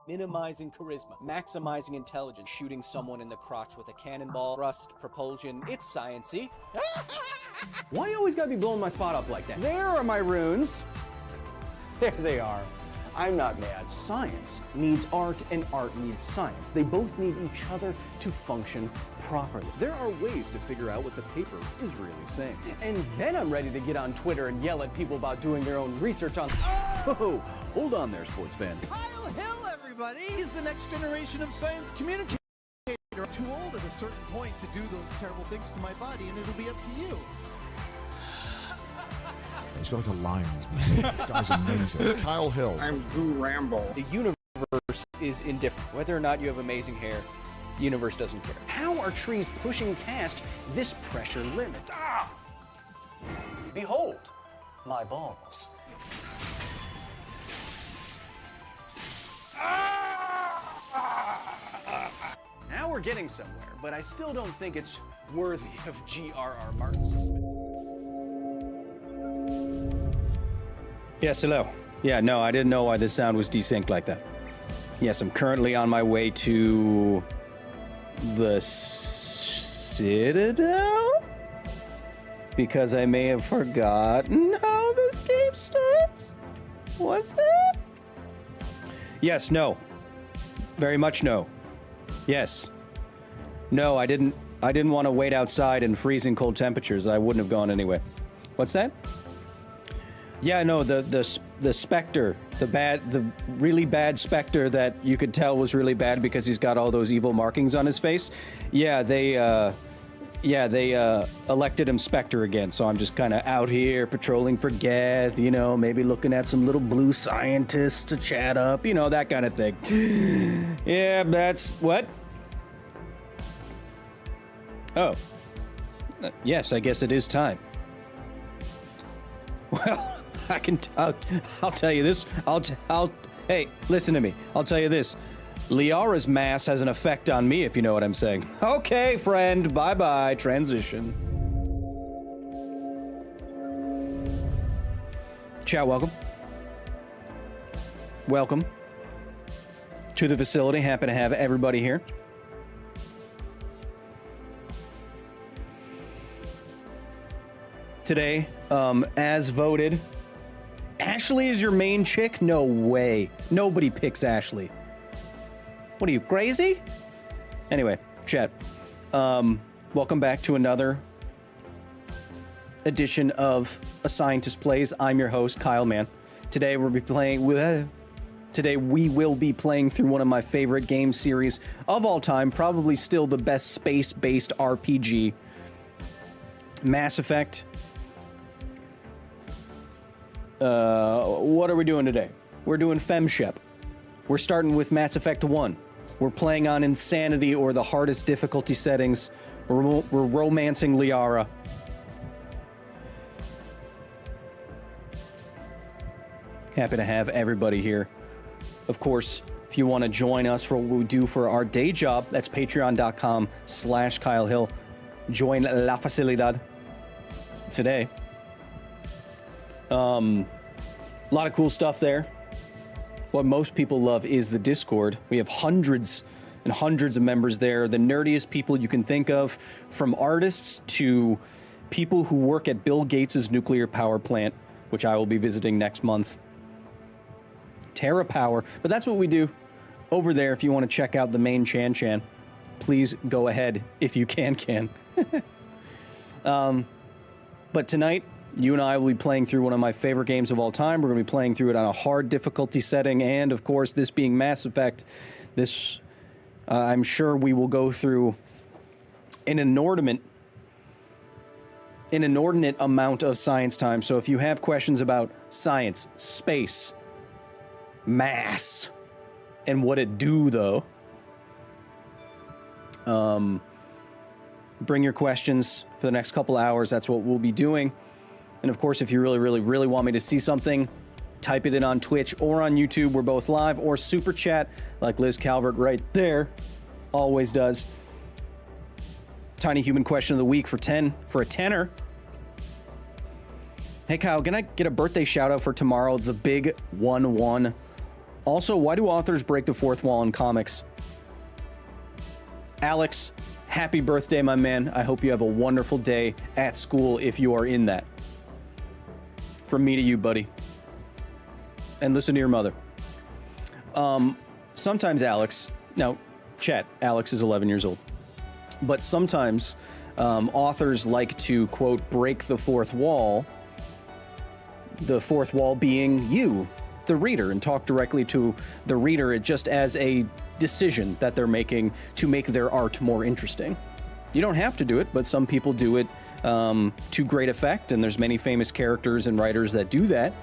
minimizing charisma, maximizing intelligence, shooting someone in the crotch with a cannonball, thrust, propulsion. It's science-y. Why you always gotta be blowing my spot up like that? There are my runes. There they are. I'm not mad. Science needs art and art needs science. They both need each other to function properly. There are ways to figure out what the paper is really saying. And then I'm ready to get on Twitter and yell at people about doing their own research on... Oh, hold on there, sports fan. Kyle Hill, everybody! He's the next generation of science communicator. I'm too old at a certain point to do those terrible things to my body, and it'll be up to you. He's got like a lion's mane. This guy's amazing. Kyle Hill. I'm Boo Rambo. The universe is indifferent. Whether or not you have amazing hair, the universe doesn't care. How are trees pushing past this pressure limit? Ah! Behold, my balls. Now we're getting somewhere, but I still don't think it's worthy of G.R.R. Martin's suspension. Yes, hello. Yeah, no, I didn't know why this sound was desynced like that. Yes, I'm currently on my way to the Citadel? Because I may have forgotten how this game starts? What's that? Yes, no. Very much no. Yes. No, I didn't want to wait outside in freezing cold temperatures. I wouldn't have gone anyway. What's that? Yeah, no, the Spectre, the really bad Spectre that you could tell was really bad because he's got all those evil markings on his face. Yeah, they elected him Spectre again, so I'm just kind of out here patrolling for Geth, you know, maybe looking at some little blue scientists to chat up, you know, that kind of thing. Yeah, that's what? Oh. Yes, I guess it is time. Well, I'll tell you this. Hey, listen to me. I'll tell you this. Liara's mass has an effect on me, if you know what I'm saying. Okay, friend. Bye-bye. Transition. Chat, welcome. Welcome to the facility. Happy to have everybody here. Today, as voted, Ashley is your main chick? No way. Nobody picks Ashley. What are you, crazy? Anyway, chat. Welcome back to another edition of A Scientist Plays. I'm your host, Kyle Mann. Today we will be playing through one of my favorite game series of all time, probably still the best space-based RPG, Mass Effect. What are we doing today? We're doing FemShep. We're starting with Mass Effect 1. We're playing on Insanity or the hardest difficulty settings. We're romancing Liara. Happy to have everybody here. Of course, if you want to join us for what we do for our day job, that's patreon.com/Kyle Hill. Join La Facilidad today. A lot of cool stuff there. What most people love is the Discord. We have hundreds and hundreds of members there. The nerdiest people you can think of, from artists to people who work at Bill Gates' nuclear power plant, which I will be visiting next month. Terra Power. But that's what we do over there. If you want to check out the main Chan, please go ahead if you can. But tonight, you and I will be playing through one of my favorite games of all time. We're going to be playing through it on a hard difficulty setting, and of course, this being Mass Effect, this I'm sure we will go through an inordinate amount of science time. So if you have questions about science, space, mass, and what it do, though, bring your questions for the next couple hours. That's what we'll be doing. And of course, if you really want me to see something, type it in on Twitch or on YouTube. We're both live, or super chat like Liz Calvert right there always does. Tiny human question of the week for a tenner. Hey Kyle, can I get a birthday shout out for tomorrow? The big 1/1 Also, why do authors break the fourth wall in comics? Alex, happy birthday, my man. I hope you have a wonderful day at school if you are in that. From me to you, buddy. And listen to your mother. Sometimes Alex, now, chat, Alex is 11 years old. But sometimes authors like to, quote, break the fourth wall being you, the reader, and talk directly to the reader just as a decision that they're making to make their art more interesting. You don't have to do it, but some people do it to great effect, and there's many famous characters and writers that do that.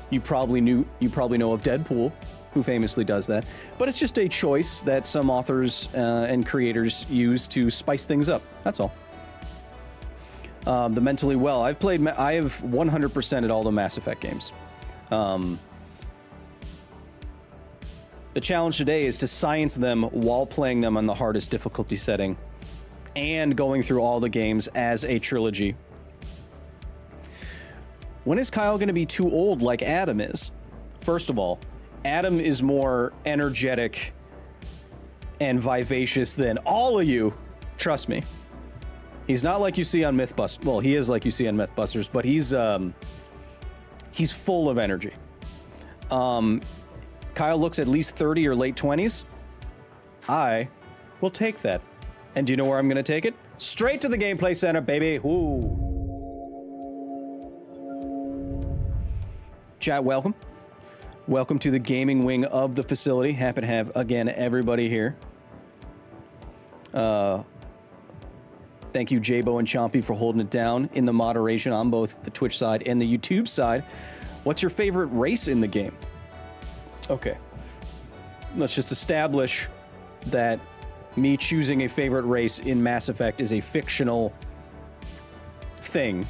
You probably know of Deadpool, who famously does that. But it's just a choice that some authors and creators use to spice things up. That's all. The Mentally Well. I have 100%ed all the Mass Effect games. The challenge today is to science them while playing them on the hardest difficulty setting and going through all the games as a trilogy. When is Kyle going to be too old like Adam is? First of all, Adam is more energetic and vivacious than all of you. Trust me. He's not like you see on Mythbusters. Well, he is like you see on Mythbusters, but he's full of energy. Kyle looks at least 30 or late 20s. I will take that. And do you know where I'm going to take it? Straight to the Gameplay Center, baby. Ooh. Chat, welcome. Welcome to the gaming wing of the facility. Happy to have, again, everybody here. Thank you, Jabo and Chompy, for holding it down in the moderation on both the Twitch side and the YouTube side. What's your favorite race in the game? Okay. Let's just establish that me choosing a favorite race in Mass Effect is a fictional thing,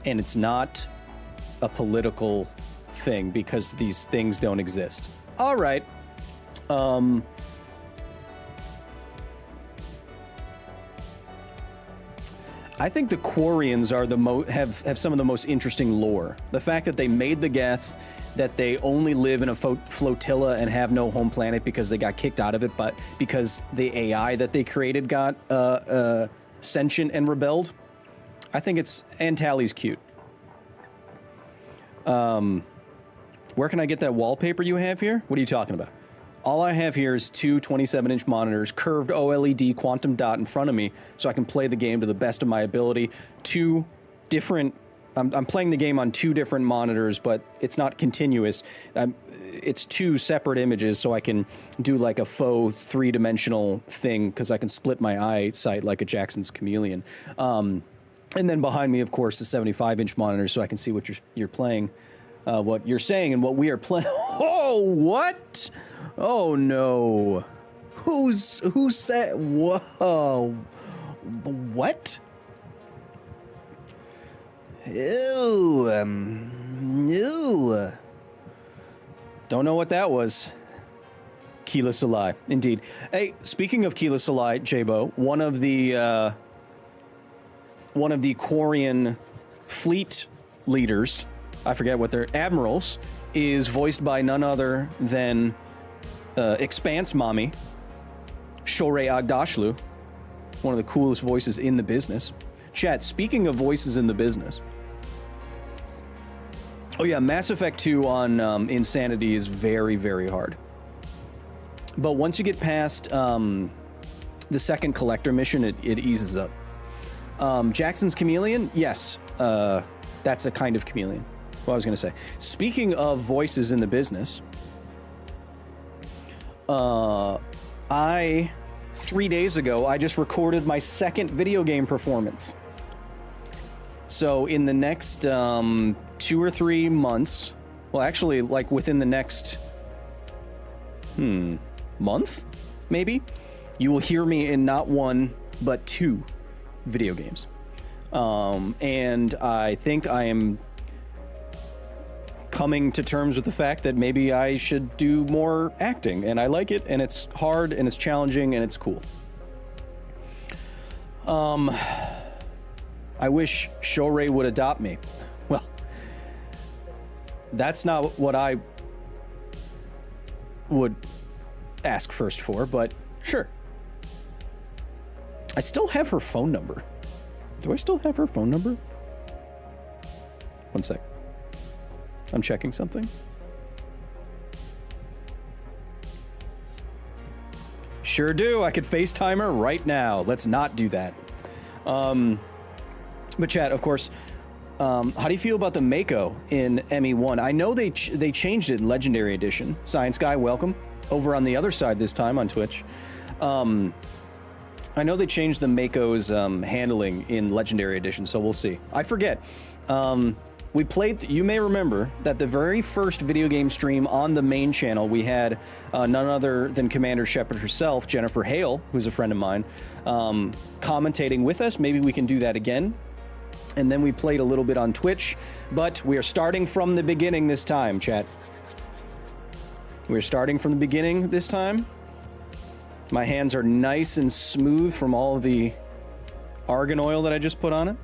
and it's not a political thing because these things don't exist. All right. I think the Quarians are have some of the most interesting lore. The fact that they made the Geth, that they only live in a flotilla and have no home planet because they got kicked out of it, but because the AI that they created got sentient and rebelled. I think and Tally's cute. Where can I get that wallpaper you have here? What are you talking about? All I have here is two 27-inch monitors, curved OLED quantum dot in front of me, so I can play the game to the best of my ability. I'm playing the game on two different monitors, but it's not continuous. It's two separate images, so I can do like a faux three-dimensional thing, because I can split my eyesight like a Jackson's Chameleon. And then behind me, of course, the 75-inch monitor, so I can see what you're playing, what you're saying, and what we are playing. Oh, what? Oh no! Who said? Whoa! What? Ew! Ew! Don't know what that was. Keela Salai, indeed. Hey, speaking of Keela Salai, Jabo, one of the Quarian fleet leaders, I forget what they're, admirals, is voiced by none other than Expanse Mommy, Shorey Agdashlu, one of the coolest voices in the business. Chat, speaking of voices in the business. Oh yeah, Mass Effect 2 on Insanity is very, very hard. But once you get past the second collector mission, it eases up. Jackson's Chameleon, yes, that's a kind of chameleon. What I was going to say. Speaking of voices in the business, 3 days ago, I just recorded my second video game performance. So in the next 2 or 3 months, well, actually, like within the next month, maybe, you will hear me in not one, but 2 video games. And I think I am coming to terms with the fact that maybe I should do more acting, and I like it, and it's hard, and it's challenging, and it's cool. I wish Shorey would adopt me. Well, that's not what would ask first for, but sure. I still have her phone number. Do I still have her phone number? One sec. I'm checking something. Sure do. I could FaceTime her right now. Let's not do that. But chat, of course, how do you feel about the Mako in ME1? I know they changed it in Legendary Edition. Science Guy, welcome. Over on the other side this time on Twitch. I know they changed the Mako's handling in Legendary Edition, so we'll see. I forget. We played, you may remember, that the very first video game stream on the main channel, we had none other than Commander Shepard herself, Jennifer Hale, who's a friend of mine, commentating with us. Maybe we can do that again. And then we played a little bit on Twitch, but we are starting from the beginning this time, chat. We're starting from the beginning this time. My hands are nice and smooth from all of the argan oil that I just put on it.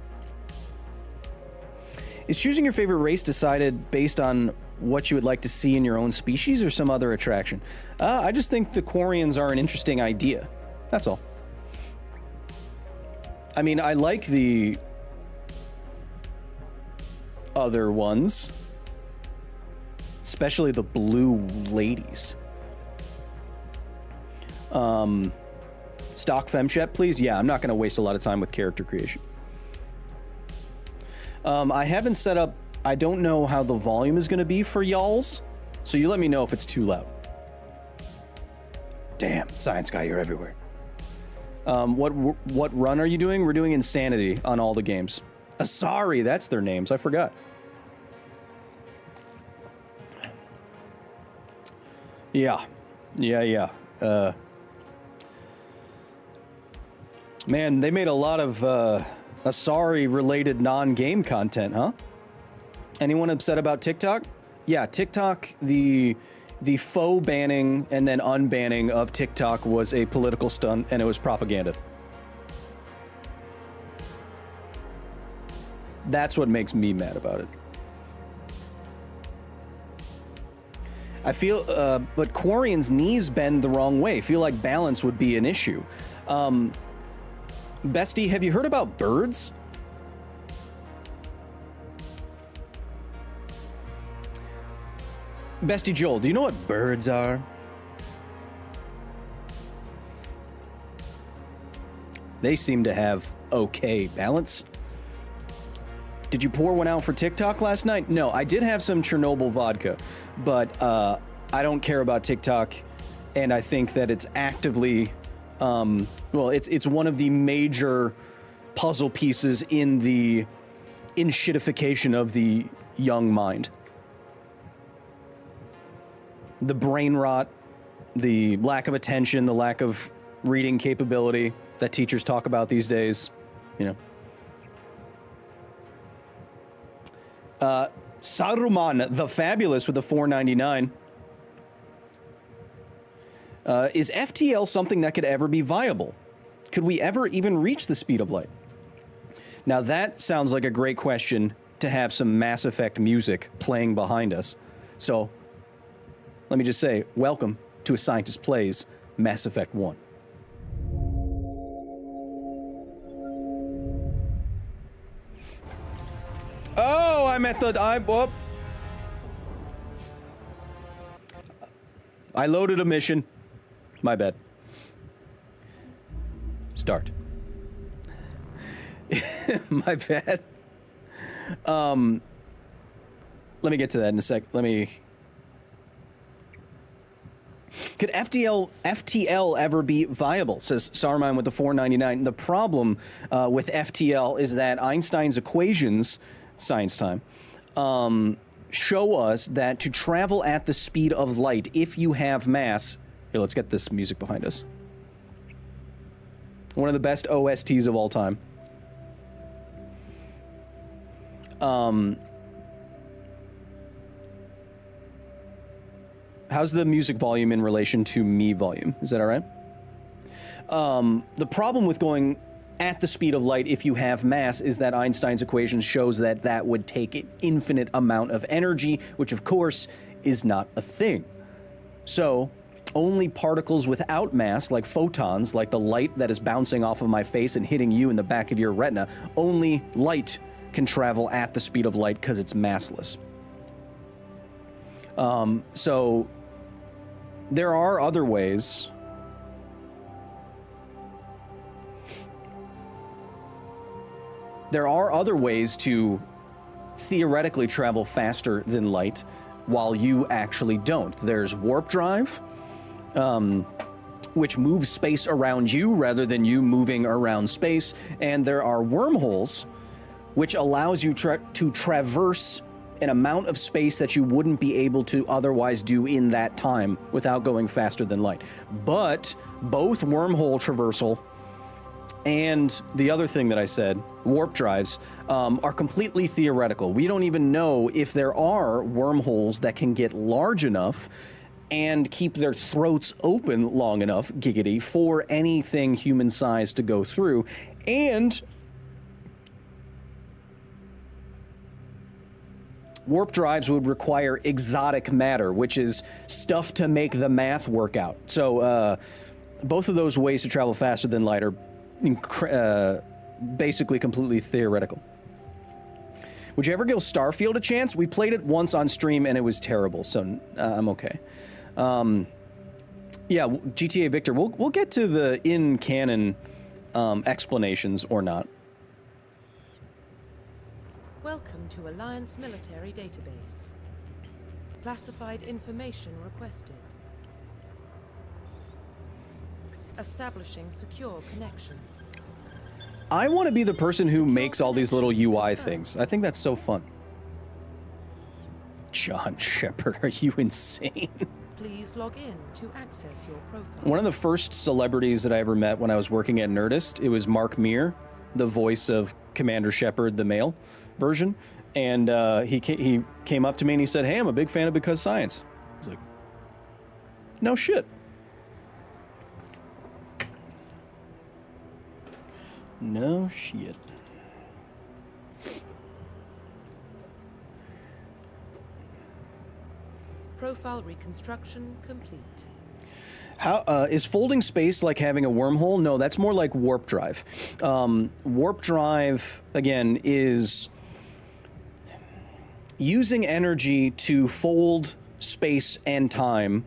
Is choosing your favorite race decided based on what you would like to see in your own species or some other attraction? I just think the Quarians are an interesting idea. That's all. I mean, I like the other ones, especially the blue ladies. Stock FemChat, please. Yeah, I'm not going to waste a lot of time with character creation. I haven't set up, I don't know how the volume is going to be for y'all's, so you let me know if it's too loud. Damn, Science Guy, you're everywhere. What run are you doing? We're doing Insanity on all the games. Asari, that's their names, I forgot. Yeah. Man, they made a lot of Asari-related non-game content, huh? Anyone upset about TikTok? Yeah, TikTok, the faux banning and then unbanning of TikTok was a political stunt, and it was propaganda. That's what makes me mad about it. I feel, but Quarian's knees bend the wrong way. I feel like balance would be an issue. Bestie, have you heard about birds? Bestie Joel, do you know what birds are? They seem to have okay balance. Did you pour one out for TikTok last night? No, I did have some Chernobyl vodka, but I don't care about TikTok, and I think that it's actively, well, it's one of the major puzzle pieces in the shitification of the young mind. The brain rot, the lack of attention, the lack of reading capability that teachers talk about these days, you know. Saruman the Fabulous with the $4.99. Is FTL something that could ever be viable? Could we ever even reach the speed of light? Now that sounds like a great question to have some Mass Effect music playing behind us. So let me just say, welcome to A Scientist Plays Mass Effect 1. Oh, I'm at the... Whoop. I loaded a mission. My bad. Start. My bad. Let me get to that in a sec. Let me... Could FTL ever be viable? Says Saruman with the $4.99. The problem with FTL is that Einstein's equations, science time, show us that to travel at the speed of light, if you have mass... Here, let's get this music behind us. One of the best OSTs of all time. How's the music volume in relation to me volume? Is that all right? The problem with going at the speed of light if you have mass is that Einstein's equation shows that that would take an infinite amount of energy, which of course is not a thing. So, only particles without mass, like photons, like the light that is bouncing off of my face and hitting you in the back of your retina, only light can travel at the speed of light because it's massless. So, there are other ways. There are other ways to theoretically travel faster than light while you actually don't. There's warp drive, which moves space around you rather than you moving around space. And there are wormholes, which allows you to traverse an amount of space that you wouldn't be able to otherwise do in that time without going faster than light. But both wormhole traversal and the other thing that I said, warp drives, are completely theoretical. We don't even know if there are wormholes that can get large enough and keep their throats open long enough, giggity, for anything human-sized to go through. And warp drives would require exotic matter, which is stuff to make the math work out. So both of those ways to travel faster than light are basically completely theoretical. Would you ever give Starfield a chance? We played it once on stream and it was terrible, so I'm okay. Yeah, GTA Victor, we'll get to the in-canon explanations or not. Welcome to Alliance Military Database. Classified information requested. Establishing secure connection. I want to be the person who makes all these little UI things. I think that's so fun. John Shepard, are you insane? Please log in to access your profile. One of the first celebrities that I ever met when I was working at Nerdist, it was Mark Meir, the voice of Commander Shepard, the male version. And he came up to me and he said, "Hey, I'm a big fan of Because Science." I was like, no shit. No shit. Profile reconstruction complete. How is folding space like having a wormhole? No, that's more like warp drive. Warp drive, again, is using energy to fold space and time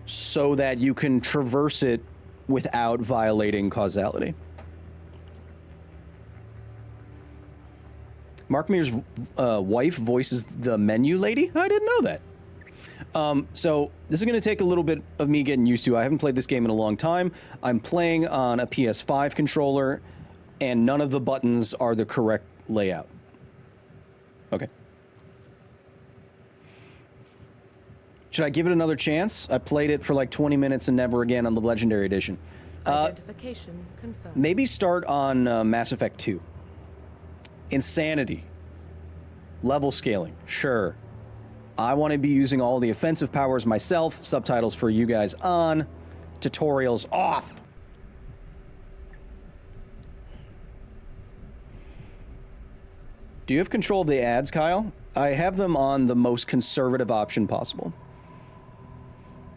so that you can traverse it without violating causality. Mark Meir's wife voices the menu lady? I didn't know that. So this is going to take a little bit of me getting used to. I haven't played this game in a long time. I'm playing on a PS5 controller, and none of the buttons are the correct layout. Okay. Should I give it another chance? I played it for like 20 minutes and never again on the Legendary Edition. Identification confirmed. Maybe start on Mass Effect 2. Insanity. Level scaling. Sure. I want to be using all the offensive powers myself. Subtitles for you guys on. Tutorials off. Do you have control of the ads, Kyle? I have them on the most conservative option possible.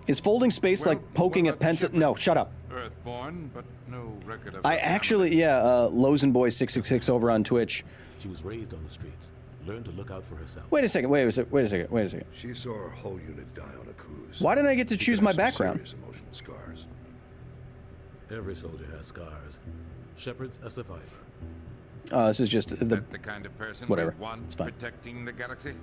Is folding space like poking a pencil? No, shut up. Earthborn, but no record of I actually, yeah, Lozenboy666 over on Twitch. She was raised on the streets. Learned to look out for herself. Wait a second, wait a second. She saw her whole unit die on a cruise. Why didn't I get to choose my background? Serious emotional scars. Every soldier has scars. Shepard's a survivor. This is just the kind of person whatever. we want It's fine. protecting the galaxy.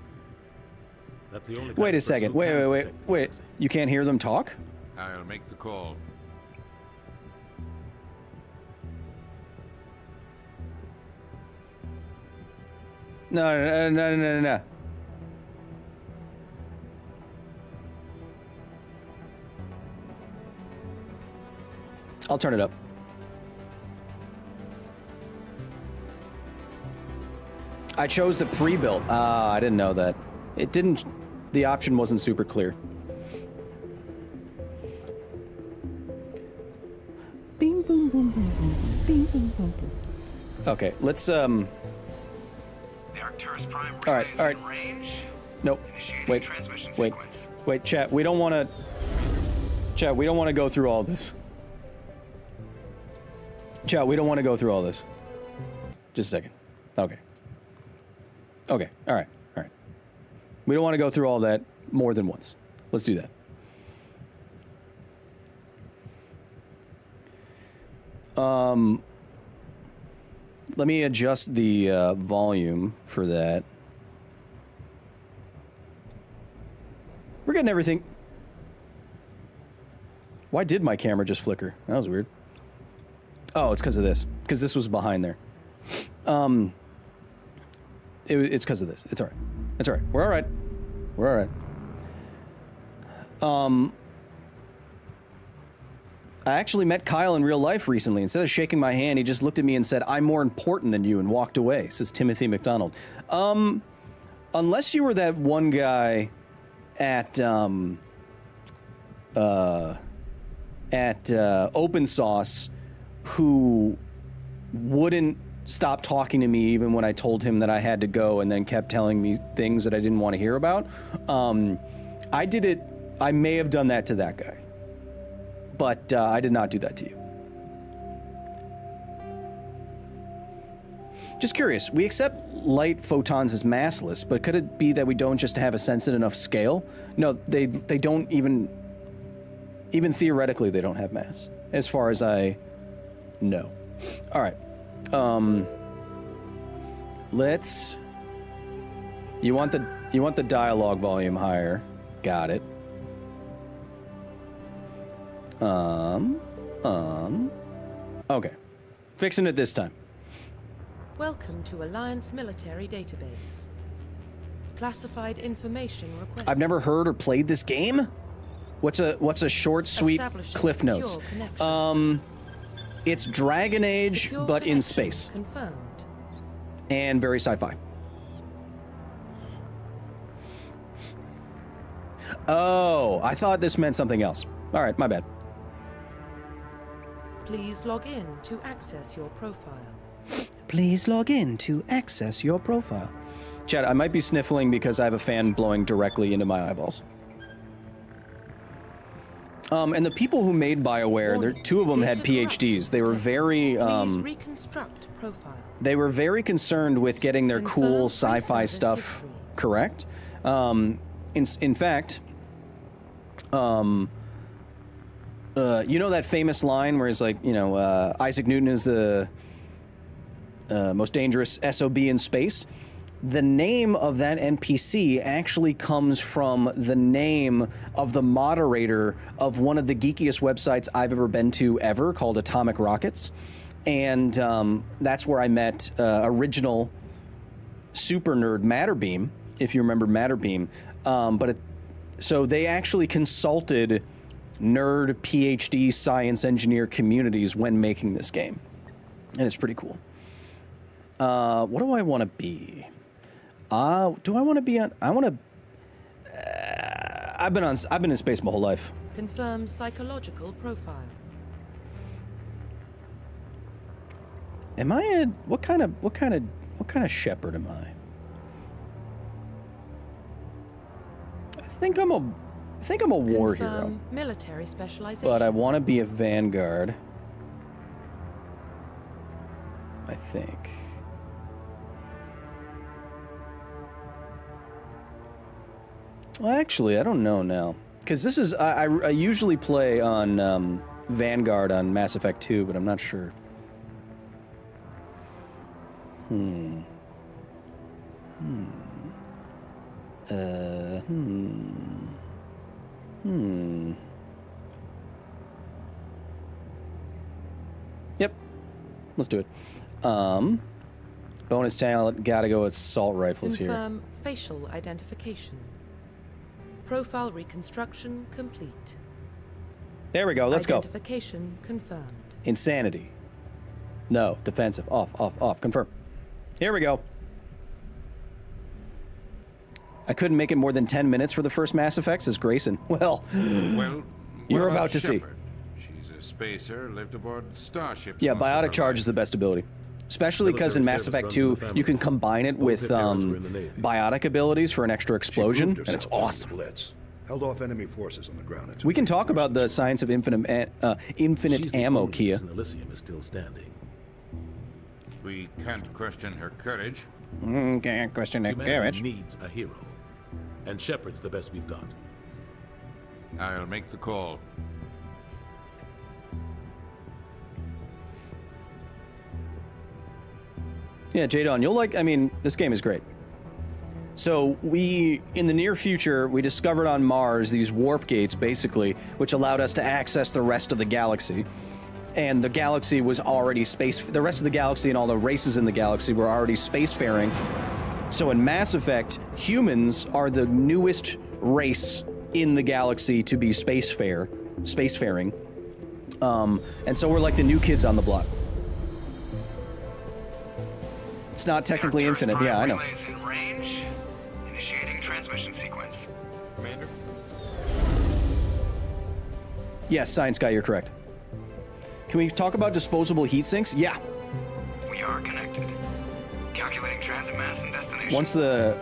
That's the only kind Wait a of person second. who can Wait. protect the galaxy. You can't hear them talk? I'll make the call. No. I'll turn it up. I chose the pre-built. I didn't know that. It didn't... The option wasn't super clear. Bing, boom, boom, boom, boom, bing, boom, boom, boom. Okay, let's, The Arcturus Prime relay is in range. Nope. Wait. Wait. Wait, chat. We don't want to... Chat, we don't want to go through all this. Chat, we don't want to go through all this. Just a second. Okay. Okay. All right. All right. We don't want to go through all that more than once. Let's do that. Let me adjust the volume for that. We're getting everything. Why did my camera just flicker? That was weird. Oh, it's because of this. Because this was behind there. It's because of this. It's all right. It's all right. We're all right. We're all right. I actually met Kyle in real life recently. Instead of shaking my hand, he just looked at me and said, "I'm more important than you," and walked away, says Timothy McDonald. Unless you were that one guy at Open Sauce who wouldn't stop talking to me even when I told him that I had to go, and then kept telling me things that I didn't want to hear about. I did it. I may have done that to that guy, but I did not do that to you. Just curious, we accept light photons as massless, but could it be that we don't just have a sense at enough scale? No, they don't even theoretically, they don't have mass, as far as I know. All right. Let's... You want the dialogue volume higher. Got it. Okay. Fixing it this time. Welcome to Alliance Military Database. Classified information requested. I've never heard or played this game. What's a short, sweet cliff notes? It's Dragon Age, Secure but in connection space. Confirmed. And very sci-fi. Oh, I thought this meant something else. All right, my bad. Please log in to access your profile. Please log in to access your profile. Chat, I might be sniffling because I have a fan blowing directly into my eyeballs. And the people who made BioWare, two of them had PhDs. They were very, Please reconstruct profile. they were very concerned with getting their cool Confirm sci-fi recent stuff history. correct. In fact, you know that famous line where it's like, Isaac Newton is the most dangerous SOB in space? The name of that NPC actually comes from the name of the moderator of one of the geekiest websites I've ever been to ever, called Atomic Rockets. And that's where I met original super nerd Matterbeam, if you remember Matterbeam. So they actually consulted nerd, PhD, science engineer communities when making this game. And it's pretty cool. What do I want to be? Do I want to be on... I want to... I've been in space my whole life. Confirm psychological profile. Am I a... What kind of shepherd am I? I think I'm a war hero. Confirm military specialization. But I want to be a vanguard. I think. Well, actually, I don't know now. Because this is... I usually play on Vanguard on Mass Effect 2, but I'm not sure. Yep. Let's do it. Bonus talent, gotta go with assault rifles here. Confirm facial identification. Profile reconstruction complete. There we go, let's go. Identification confirmed. Insanity. No, defensive. Off. Confirm. Here we go. I couldn't make it more than 10 minutes for the first Mass Effect, says Grayson. Well, you're about to see. She's a spacer, lived aboard starships. Yeah, most of biotic her charge life. is the best ability. especially because in Military Mass service Effect runs in 2, the family. you can combine it Both with her parents were in the Navy. biotic abilities for an extra explosion, She proved and it's herself during the awesome. Blitz. Held off enemy forces on the ground. until We can talk about the reinforcements science of infinite She's the ammo, only Kia. reason Elysium is still standing. We can't question her courage. Can't question the Humanity needs a hero. And Shepard's the best we've got. I'll make the call. Yeah, Jadon, you'll like, I mean, this game is great. So in the near future, we discovered on Mars these warp gates, basically, which allowed us to access the rest of the galaxy. And the galaxy was already the rest of the galaxy and all the races in the galaxy were already spacefaring. So in Mass Effect, humans are the newest race in the galaxy to be spacefaring. And so we're like the new kids on the block. It's not technically infinite, yeah, I know. Relays in range. Initiating transmission sequence. Commander? Yes, Science Guy, you're correct. Can we talk about disposable heat sinks? Yeah. We are connected. Calculating transit mass and destination. Once the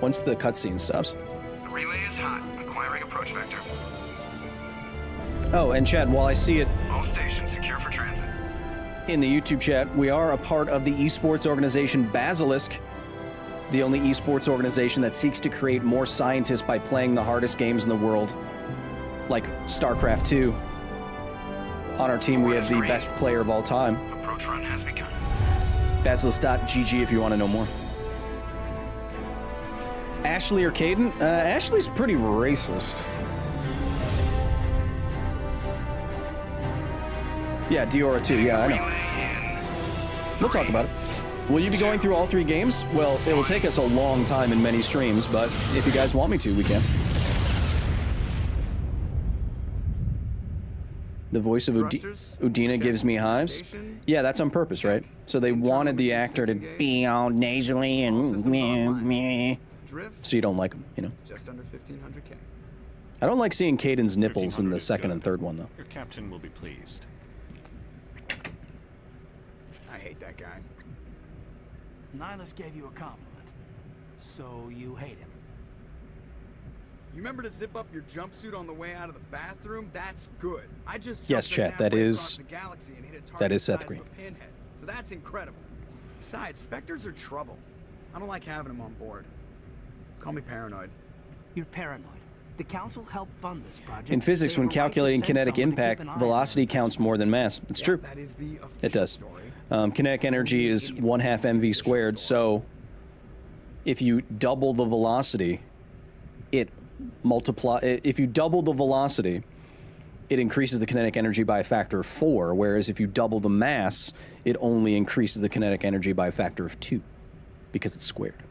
cutscene stops. The relay is hot. Acquiring approach vector. Oh, and Chad, while I see it All stations secure for transit. in the YouTube chat, we are a part of the esports organization Basilisk, the only esports organization that seeks to create more scientists by playing the hardest games in the world, like StarCraft 2. On our team, we have the best player of all time. Approach run has begun. Basilisk.gg if you want to know more. Ashley or Caden? Ashley's pretty racist. Yeah, Diora too. Yeah, I know. We'll talk about it. Will you be going through all 3 games? Well, it will take us a long time in many streams, but if you guys want me to, we can. The voice of Udina gives me hives. Yeah, that's on purpose, right? So they wanted the actor to be all nasally and meh. So you don't like him, you know? Just under 1500K. I don't like seeing Caden's nipples in the second and third one, though. Your captain will be pleased. I hate that guy. Nihilus gave you a compliment, so you hate him. You remember to zip up your jumpsuit on the way out of the bathroom? That's good. I just Yes, chat, that is Seth Green. Pinhead, so that's incredible. Besides, Spectres are trouble. I don't like having them on board. Call me paranoid. You're paranoid. The council helped fund this project. In physics, when calculating kinetic impact, velocity counts more than mass. It's true. That is the It does. Kinetic energy is 1/2 mv squared, so if you double the velocity, if you double the velocity, it increases the kinetic energy by a factor of 4, whereas if you double the mass, it only increases the kinetic energy by a factor of 2, because it's squared.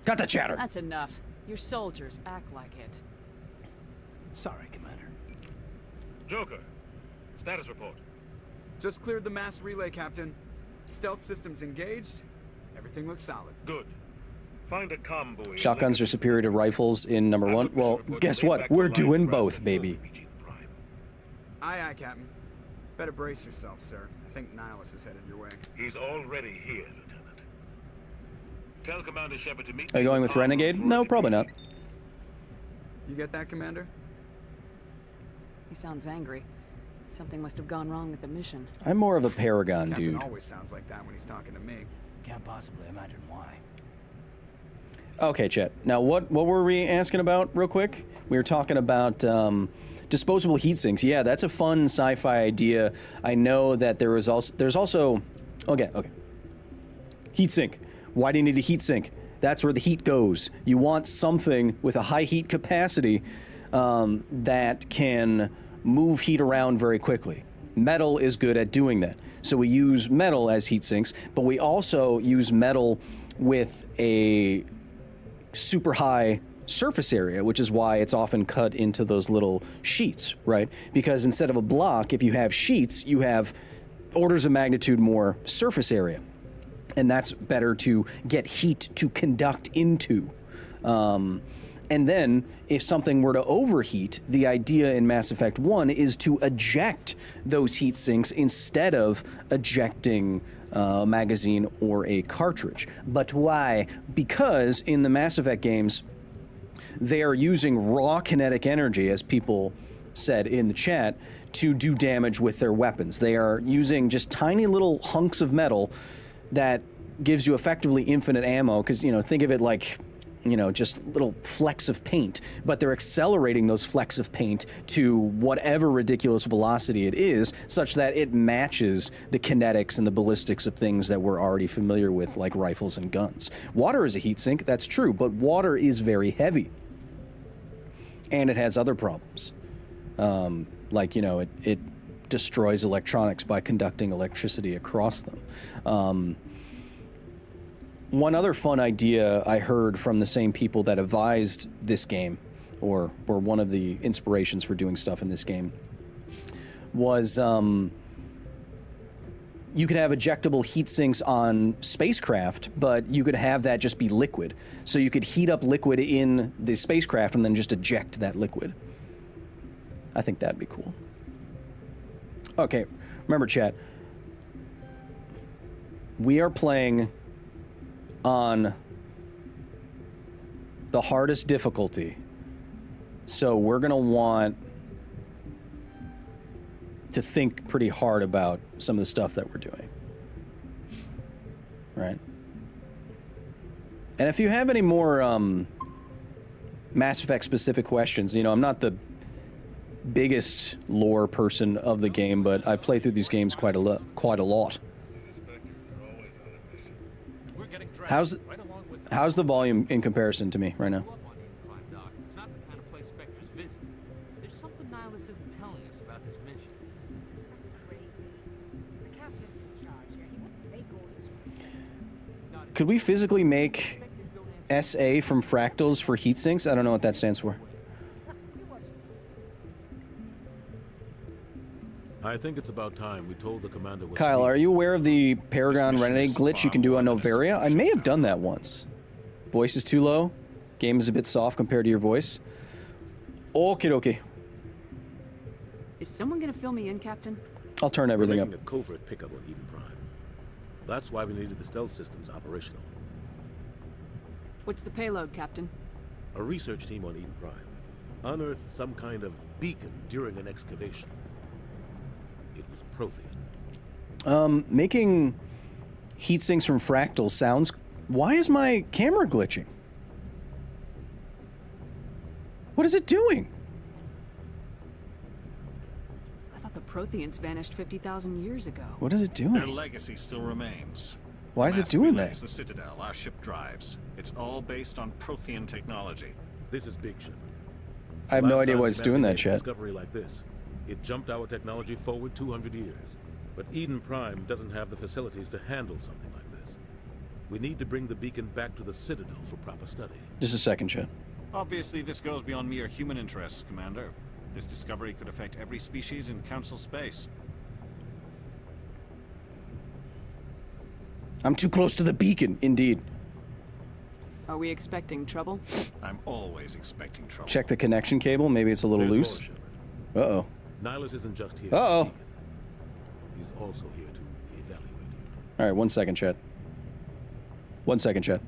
Got the chatter. That's enough. Your soldiers act like it. Sorry, Commander. Joker, status report. Just cleared the mass relay, Captain. Stealth systems engaged. Everything looks solid. Good. Find a comm buoy. Shotguns are superior to rifles in number 1. Well, guess what? We're doing both, baby. Aye, aye, Captain. Better brace yourself, sir. I think Nihilus is headed your way. He's already here, Lieutenant. Tell Commander Shepard to meet. Are you going with Renegade? No, probably not. You get that, Commander? He sounds angry. Something must have gone wrong with the mission. I'm more of a Paragon Captain dude. always sounds like that when he's talking to me. Can't possibly imagine why. Okay, Chet. Now, what were we asking about real quick? We were talking about disposable heat sinks. Yeah, that's a fun sci-fi idea. I know that there's also okay. Heat sink. Why do you need a heat sink? That's where the heat goes. You want something with a high heat capacity that can move heat around very quickly. Metal is good at doing that. So we use metal as heat sinks, but we also use metal with a super high surface area, which is why it's often cut into those little sheets, right? Because instead of a block, if you have sheets, you have orders of magnitude more surface area. And that's better to get heat to conduct into. And then, if something were to overheat, the idea in Mass Effect 1 is to eject those heat sinks instead of ejecting a magazine or a cartridge. But why? Because in the Mass Effect games, they are using raw kinetic energy, as people said in the chat, to do damage with their weapons. They are using just tiny little hunks of metal that gives you effectively infinite ammo, because, you know, think of it like, you know, just little flecks of paint, but they're accelerating those flecks of paint to whatever ridiculous velocity it is, such that it matches the kinetics and the ballistics of things that we're already familiar with, like rifles and guns. Water is a heat sink, that's true, but water is very heavy. And it has other problems. Like, you know, it destroys electronics by conducting electricity across them. One other fun idea I heard from the same people that advised this game, or were one of the inspirations for doing stuff in this game, was you could have ejectable heat sinks on spacecraft, but you could have that just be liquid. So you could heat up liquid in the spacecraft and then just eject that liquid. I think that'd be cool. Okay, remember, chat, we are playing on the hardest difficulty, so we're gonna want to think pretty hard about some of the stuff that we're doing, right? And if you have any more Mass Effect specific questions, you know, I'm not the biggest lore person of the game, but I play through these games quite a lot. How's the volume in comparison to me right now? It's not the kind of place Spectre's visit. There's something Nihilus isn't telling us about this mission. That's crazy. The captain's in charge here. He wouldn't take orders from us. Could we physically make SA from fractals for heat sinks? I don't know what that stands for. I think it's about time we told the commander what's Kyle, are you aware of the Paragon Renegade glitch you can do on Novaria? I may have done that once. Voice is too low. Game is a bit soft compared to your voice. Okie dokie. Is someone gonna fill me in, Captain? I'll turn everything We're up. making a covert pickup on Eden Prime. That's why we needed the stealth systems operational. What's the payload, Captain? A research team on Eden Prime unearthed some kind of beacon during an excavation. It was Prothean. Making heat sinks from fractals sounds... Why is my camera glitching? What is it doing? I thought the Protheans vanished 50,000 years ago. What is it doing? Their legacy still remains. Why is it doing that? The Citadel, our ship drives. It's all based on Prothean technology. This is big, Shepard. I have no idea why it's doing that, chat. chat. Discovery like this. It jumped our technology forward 200 years. But Eden Prime doesn't have the facilities to handle something like this. We need to bring the beacon back to the Citadel for proper study. Just a second, chat. Obviously, this goes beyond mere human interests, Commander. This discovery could affect every species in Council space. I'm too close to the beacon, indeed. Are we expecting trouble? I'm always expecting trouble. Check the connection cable. Maybe it's a little loose. Uh-oh. Nihilus isn't just here. Uh-oh. He's also here to evaluate you. All right, 1 second, chat. 1 second, chat.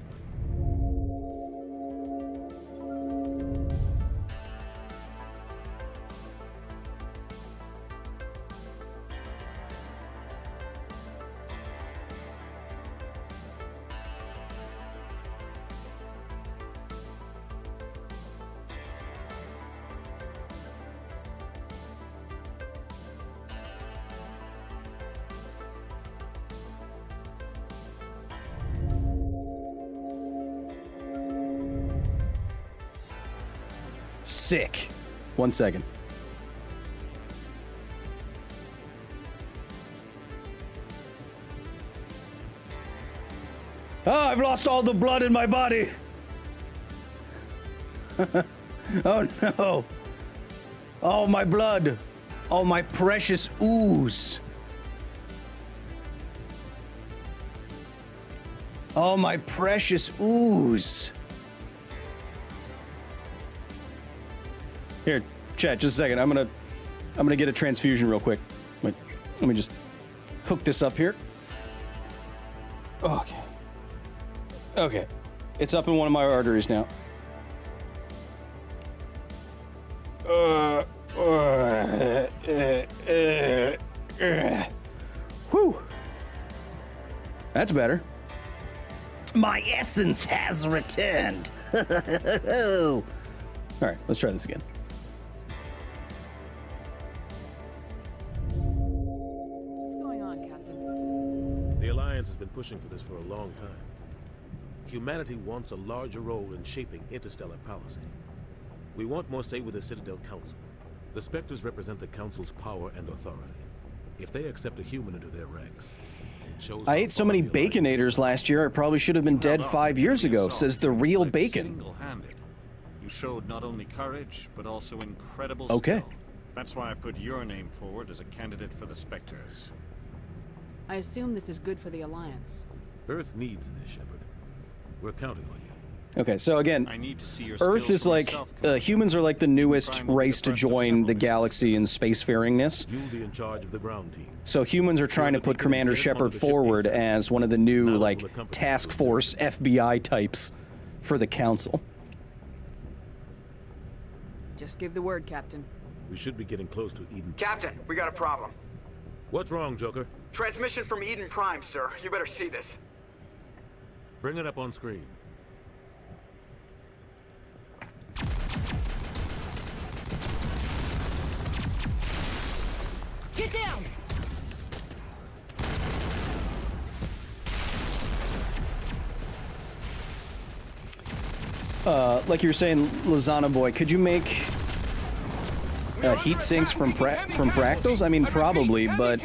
Sick. 1 second. Oh, I've lost all the blood in my body. Oh no. Oh, my blood. Oh, my precious ooze. Oh, my precious ooze. Here, chat, just a second. I'm gonna get a transfusion real quick. Wait, let me just hook this up here. Okay. Okay. It's up in one of my arteries now. Whew. That's better. My essence has returned. All right, let's try this again. What's going on, Captain? The Alliance has been pushing for this for a long time. Humanity wants a larger role in shaping interstellar policy. We want more say with the Citadel Council. The Spectres represent the Council's power and authority. If they accept a human into their ranks, it shows I ate so many Baconators last year, I probably should have been dead 5 years ago, says the real Bacon. Single-handed. You showed not only courage, but also incredible Okay. skill. That's why I put your name forward as a candidate for the Spectres. I assume this is good for the Alliance. Earth needs this, Shepard. We're counting on you. Okay, so again, I need to see your Earth skills is for like, myself, humans are like the newest Prime will be race the to first of join several the missions. galaxy in spacefaringness. You'll be in charge of the ground team. So humans are trying to put Commander Shepard forward as one of the new, like, task force FBI types for the Council. Just give the word, Captain. We should be getting close to Eden. Captain, we got a problem. What's wrong, Joker? Transmission from Eden Prime, sir. You better see this. Bring it up on screen. Get down! Like you were saying, Lozano boy, could you make heat sinks from fractals? I mean, probably, but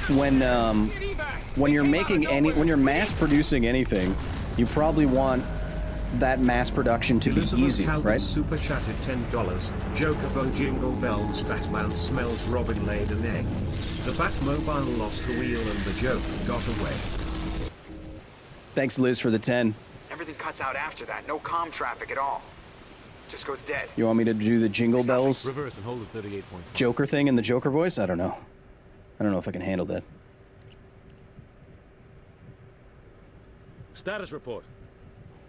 when you're making when you're mass producing anything, you probably want that mass production to be easy, right? Super chatted $10. Joker vo jingle bells. Batman smells. Robin laid an egg. The Batmobile lost a wheel and the Joker got away. Thanks, Liz, for the 10. Everything cuts out after that. No comm traffic at all. Just goes dead. You want me to do the jingle bells Reverse and hold at 38.5. Joker thing in the Joker voice? I don't know. I don't know if I can handle that. Status report.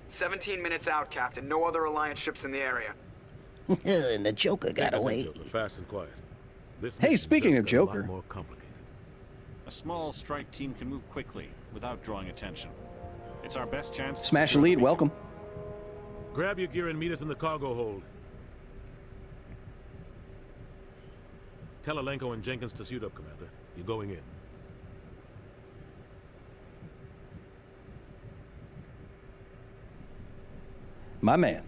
17 minutes out, Captain. No other Alliance ships in the area. And the Joker got away. Joker, fast and quiet. This Hey, mission's speaking just of a Joker. lot more complicated. A small strike team can move quickly without drawing attention. It's our best chance to Smash secure the Elite, beacon. welcome. Grab your gear and meet us in the cargo hold. Tell Alenko and Jenkins to suit up, Commander. You're going in. My man.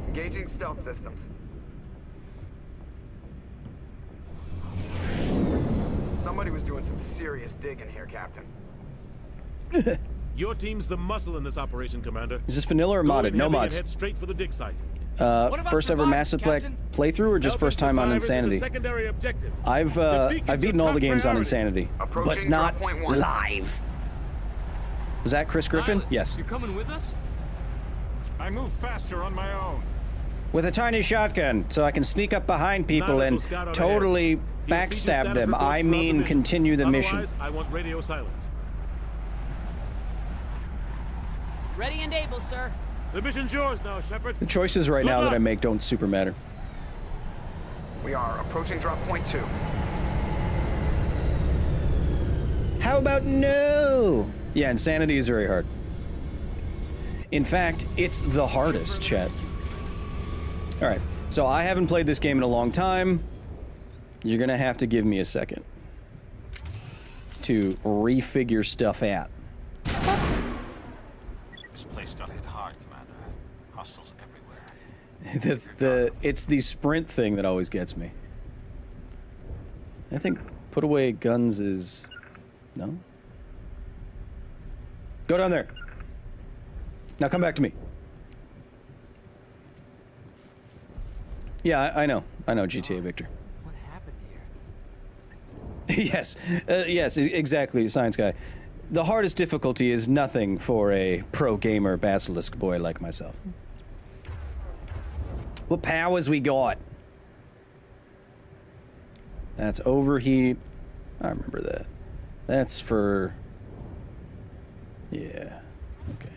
Engaging stealth systems. Somebody was doing some serious digging here, Captain. Your team's the muscle in this operation, Commander. Is this vanilla or Go modded? in No heavy and mods. head straight for the dig site. First ever Mass Effect playthrough, or just Helping first time on survivors is a Insanity? secondary objective. I've beaten all the games on Insanity, but Approaching not drop point 1. live. Was that Chris Griffin? Silas, Yes. You coming with us? I move faster on my own. With a tiny shotgun, so I can sneak up behind people Nihilus and will scout out totally ahead. He'll feed you backstab status them. reports I throughout the mean, mission. continue the mission. Otherwise, I want radio silence. Ready and able, sir. The mission's yours now, Shepard. The choices right Good now that luck. I make don't super matter. We are approaching drop point 2. How about no? Yeah, Insanity is very hard. In fact, it's the hardest, chat. All right, so I haven't played this game in a long time. You're gonna have to give me a second to refigure stuff out. This place got hit hard, Commander. Hostiles everywhere. It's the sprint thing that always gets me. I think put away guns is no. Go down there. Now come back to me. Yeah, I know, GTA Victor. What happened here? Yes, yes, exactly, science guy. The hardest difficulty is nothing for a pro gamer basilisk boy like myself. What powers we got? That's overheat. I remember that. That's for... Yeah. Okay.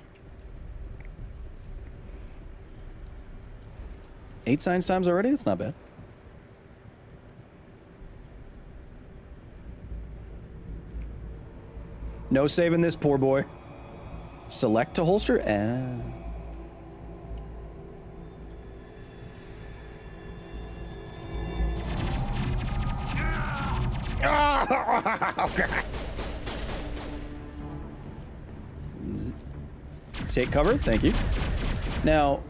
8 science times already? That's not bad. No saving this poor boy. Select to holster? Oh, God. Take cover, thank you. Now,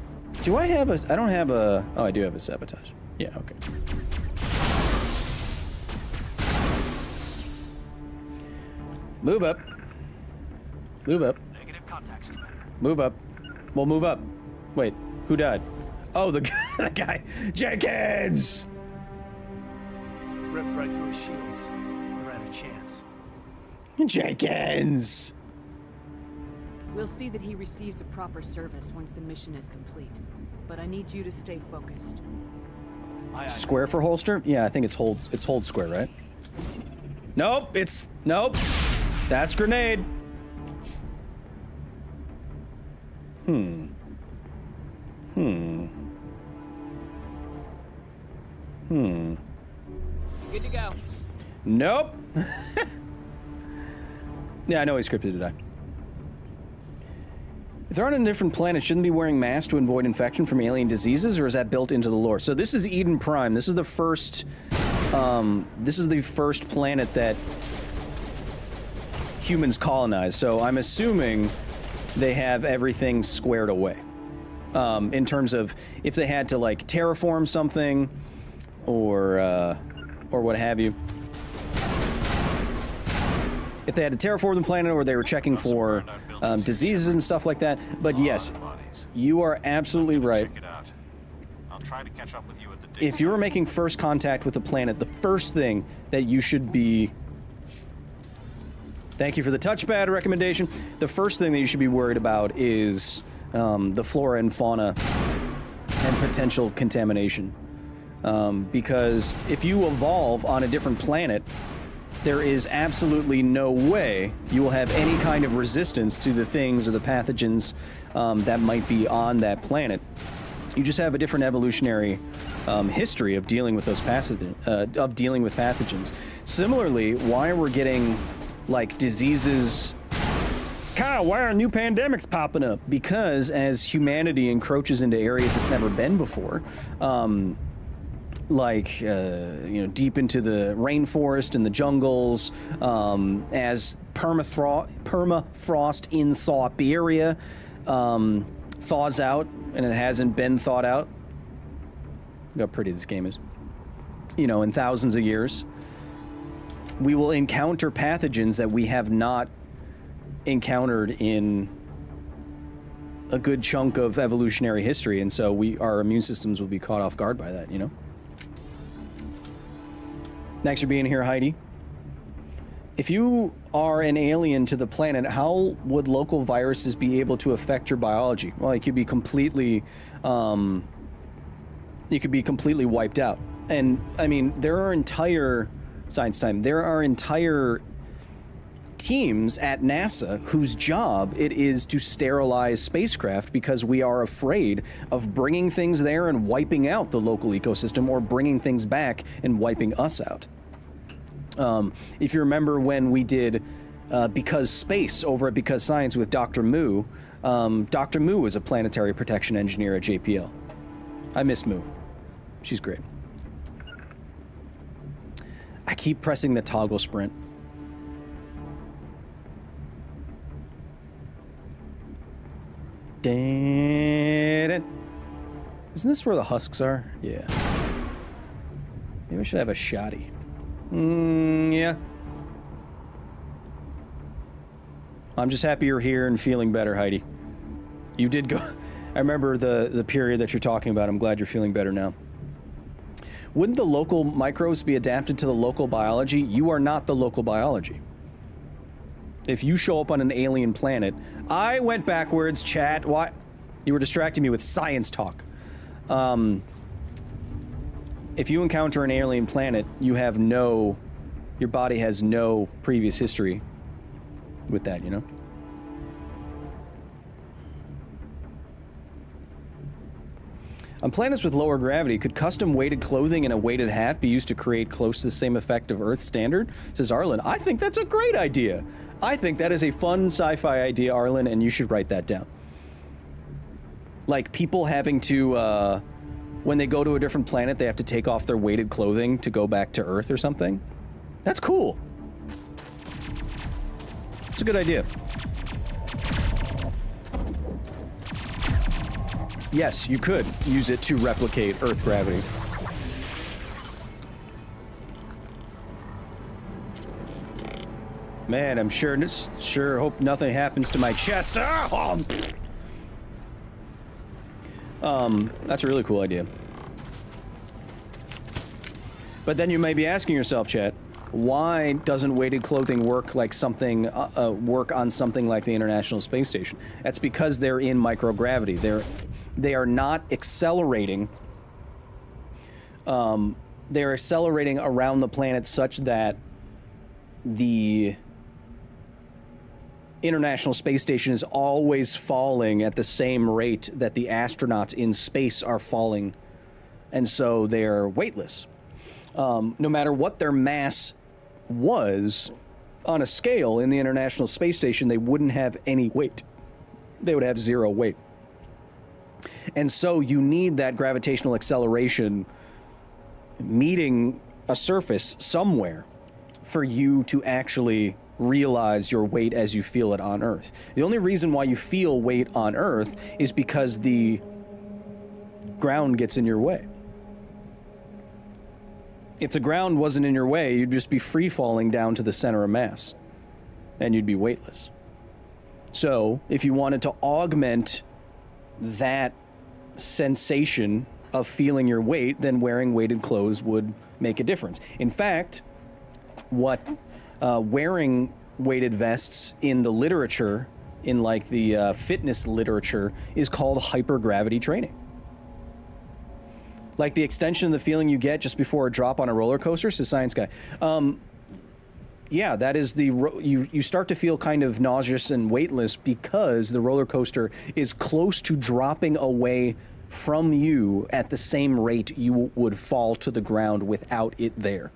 do I have a... I don't have a... Oh, I do have a sabotage. Yeah, okay. Move up. Move up. Negative contacts, Commander. Move up. Well, move up. Wait, who died? Oh, the guy, the guy. Jenkins! Ripped right through his shields. Never had a chance. Jenkins! We'll see that he receives a proper service once the mission is complete. But I need you to stay focused. Square for holster? Yeah, I think it's hold square, right? Nope, nope. That's grenade. Good to go. Nope. Yeah, I know he scripted to die. If they're on a different planet, shouldn't they be wearing masks to avoid infection from alien diseases, or is that built into the lore? So this is Eden Prime. This is the first planet that humans colonized. So I'm assuming they have everything squared away. In terms of if they had to like terraform something or what have you. If they had to terraform the planet or they were checking for diseases and stuff like that. But yes, you are absolutely right. I'll try to catch up with you at the If you were making first contact with the planet, the first thing that you should be... Thank you for the touchpad recommendation. The first thing that you should be worried about is the flora and fauna and potential contamination. Because if you evolve on a different planet, there is absolutely no way you will have any kind of resistance to the things or the pathogens that might be on that planet. You just have a different evolutionary history of dealing with those pathogens. Similarly, why we're getting like diseases. Kyle, why are new pandemics popping up? Because as humanity encroaches into areas it's never been before, deep into the rainforest and the jungles, as permafrost in Siberia thaws out, and it hasn't been thawed out. Look how pretty this game is. In thousands of years, we will encounter pathogens that we have not encountered in a good chunk of evolutionary history, and so our immune systems will be caught off guard by that, Thanks for being here, Heidi. If you are an alien to the planet, how would local viruses be able to affect your biology? Well, it could be completely, wiped out. And I mean, there are entire teams at NASA whose job it is to sterilize spacecraft because we are afraid of bringing things there and wiping out the local ecosystem, or bringing things back and wiping us out. If you remember when we did Because Space over at Because Science with Dr. Moo, Dr. Moo was a planetary protection engineer at JPL. I miss Moo. She's great. I keep pressing the toggle sprint. Isn't this where the husks are? Yeah. Maybe we should have a shoddy. Yeah. I'm just happy you're here and feeling better, Heidi. You did go... I remember the period that you're talking about. I'm glad you're feeling better now. Wouldn't the local microbes be adapted to the local biology? You are not the local biology. If you show up on an alien planet, I went backwards, chat. What? You were distracting me with science talk. If you encounter an alien planet, you have no, your body has no previous history with that, you know? On planets with lower gravity, could custom weighted clothing and a weighted hat be used to create close to the same effect of Earth standard? Says Arlen. I think that's a great idea. I think that is a fun sci-fi idea, Arlen, and you should write that down. Like people having to, when they go to a different planet, they have to take off their weighted clothing to go back to Earth or something. That's cool. It's a good idea. Yes, you could use it to replicate Earth gravity. Man, I'm sure hope nothing happens to my chest. That's a really cool idea. But then you may be asking yourself, chat, why doesn't weighted clothing work like something, work on something like the International Space Station? That's because they're in microgravity. They are not accelerating. They're accelerating around the planet such that the International Space Station is always falling at the same rate that the astronauts in space are falling, and so they're weightless. No matter what their mass was on a scale in the International Space Station, they wouldn't have any weight. They would have zero weight. And so you need that gravitational acceleration meeting a surface somewhere for you to actually realize your weight as you feel it on Earth. The only reason why you feel weight on Earth is because the ground gets in your way. If the ground wasn't in your way, you'd just be free falling down to the center of mass, and you'd be weightless. So, if you wanted to augment that sensation of feeling your weight, then wearing weighted clothes would make a difference. In fact, what wearing weighted vests in the literature, in like the fitness literature, is called hypergravity training. Like the extension of the feeling you get just before a drop on a roller coaster, says Science Guy. Yeah, that is the, you start to feel kind of nauseous and weightless because the roller coaster is close to dropping away from you at the same rate you would fall to the ground without it there.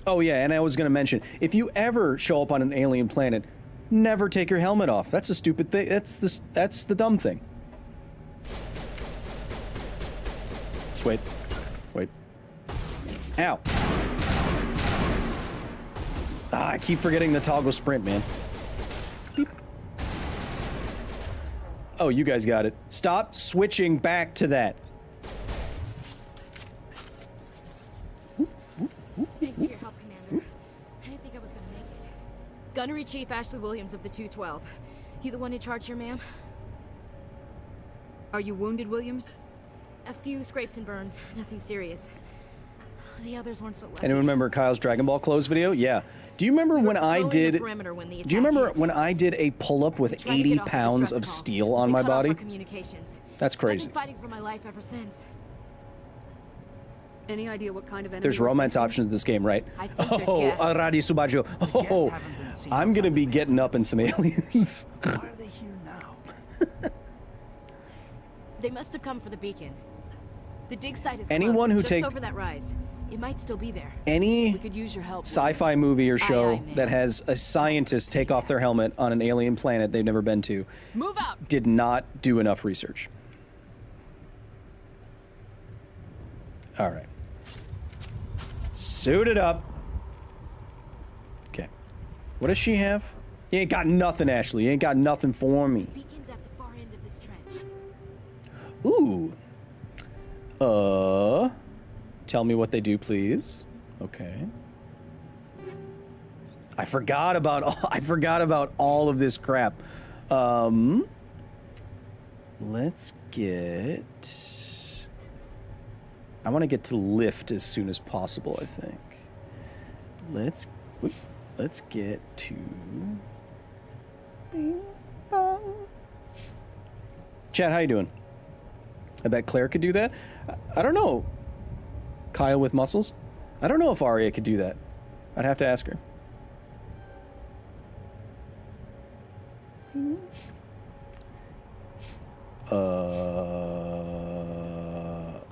Oh yeah, and I was going to mention, if you ever show up on an alien planet, never take your helmet off. That's a stupid thing. That's the dumb thing. Wait. Ow. I keep forgetting the toggle sprint, man. Beep. Oh, you guys got it. Stop switching back to that. Thanks for your help, Commander. I didn't think I was gonna make it. Gunnery Chief Ashley Williams of the 212. You the one in charge here, ma'am? Are you wounded, Williams? A few scrapes and burns, nothing serious. The others weren't so lucky. Anyone remember Kyle's Dragon Ball clothes video? Yeah. Do you remember when I did? Do you remember when I did a pull-up with 80 pounds of steel on my body? That's crazy. I've been fighting for my life ever since. Any idea what kind of enemy? There's romance options in this game, right? Oh, Aradi Subajo. Oh, I'm gonna be getting up in some aliens. Why are they here now? They must have come for the beacon. The dig site is anyone close, who just takes over that rise. It might still be there. Any we could use your help, sci-fi movie or show aye, aye, that has a scientist take off their helmet on an alien planet they've never been to move out. Did not do enough research. All right. Suit it up. Okay. What does she have? You ain't got nothing, Ashley. You ain't got nothing for me. Beacon's at the far end of this trench. Ooh. Tell me what they do, please. Okay. I forgot about all of this crap. Let's get... I want to get to lift as soon as possible, I think. Let's get to... Bing, bong. Chat, how you doing? I bet Claire could do that. I don't know. Kyle with muscles? I don't know if Arya could do that. I'd have to ask her.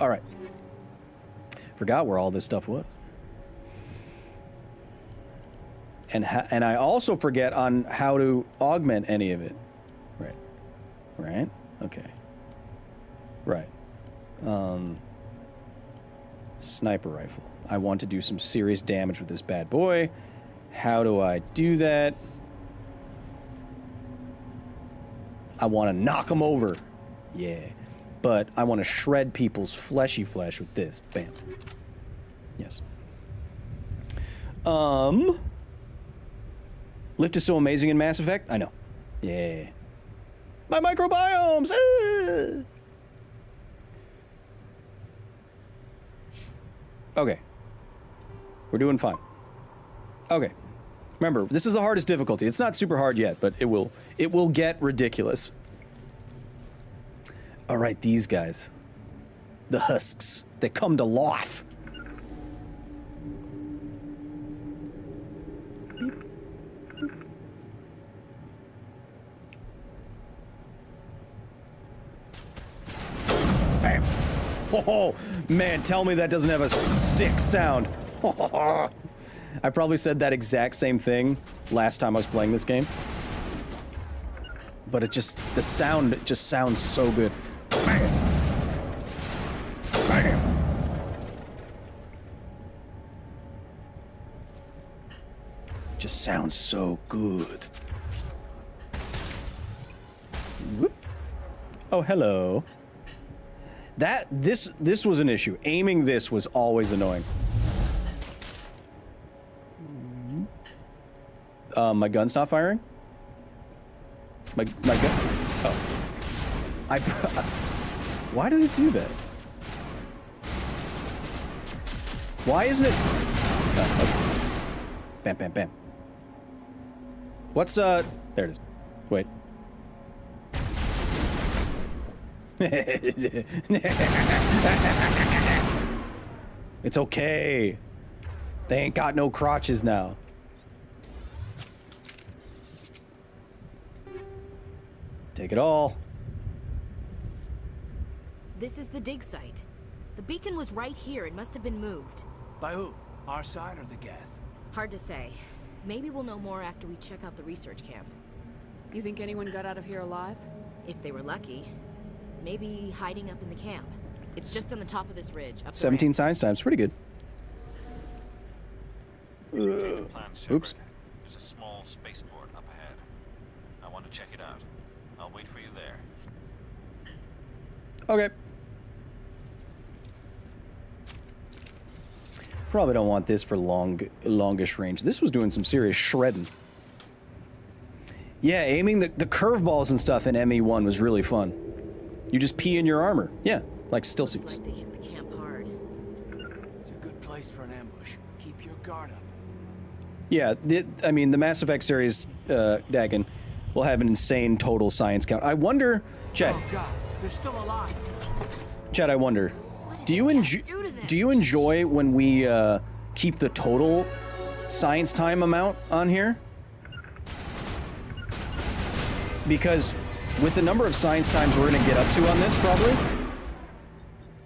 All right. Forgot where all this stuff was. And I also forget on how to augment any of it. Right. Right? Okay. Right. Sniper rifle. I want to do some serious damage with this bad boy. How do I do that? I want to knock them over. Yeah. But I want to shred people's fleshy flesh with this. Bam. Yes. Lift is so amazing in Mass Effect. I know. Yeah. My microbiomes. Ah! Okay. We're doing fine. Okay. Remember, this is the hardest difficulty. It's not super hard yet, but it will get ridiculous. All right, these guys. The husks. They come to life. Bam. Oh, man, tell me that doesn't have a sick sound. I probably said that exact same thing last time I was playing this game. But the sound just sounds so good. Bam. Bam. Just sounds so good. Whoop. Oh, hello. This was an issue. Aiming this was always annoying. My gun's not firing? My gun? Oh. Why did it do that? Why isn't it? Oh, okay. Bam, bam, bam. What's, there it is. Wait. It's okay. They ain't got no crotches now. Take it all. This is the dig site. The beacon was right here. It must have been moved. By who? Our side or the Geth? Hard to say. Maybe we'll know more after we check out the research camp. You think anyone got out of here alive? If they were lucky. Maybe hiding up in the camp. It's just on the top of this ridge. Up 17 science times. Pretty good. Oops. There's a small spaceport up ahead. I want to check it out. I'll wait for you there. Okay. Probably don't want this for longish range. This was doing some serious shredding. Yeah, aiming the curveballs and stuff in ME1 was really fun. You just pee in your armor. Yeah, like still suits. Like they hit the camp hard. It's a good place for an ambush. Keep your guard up. Yeah, I mean, the Mass Effect series, Dagon, will have an insane total science count. I wonder, Chet. Oh God, they're still alive. Chet, I wonder, do you enjoy when we keep the total science time amount on here? Because with the number of science times we're gonna get up to on this, probably.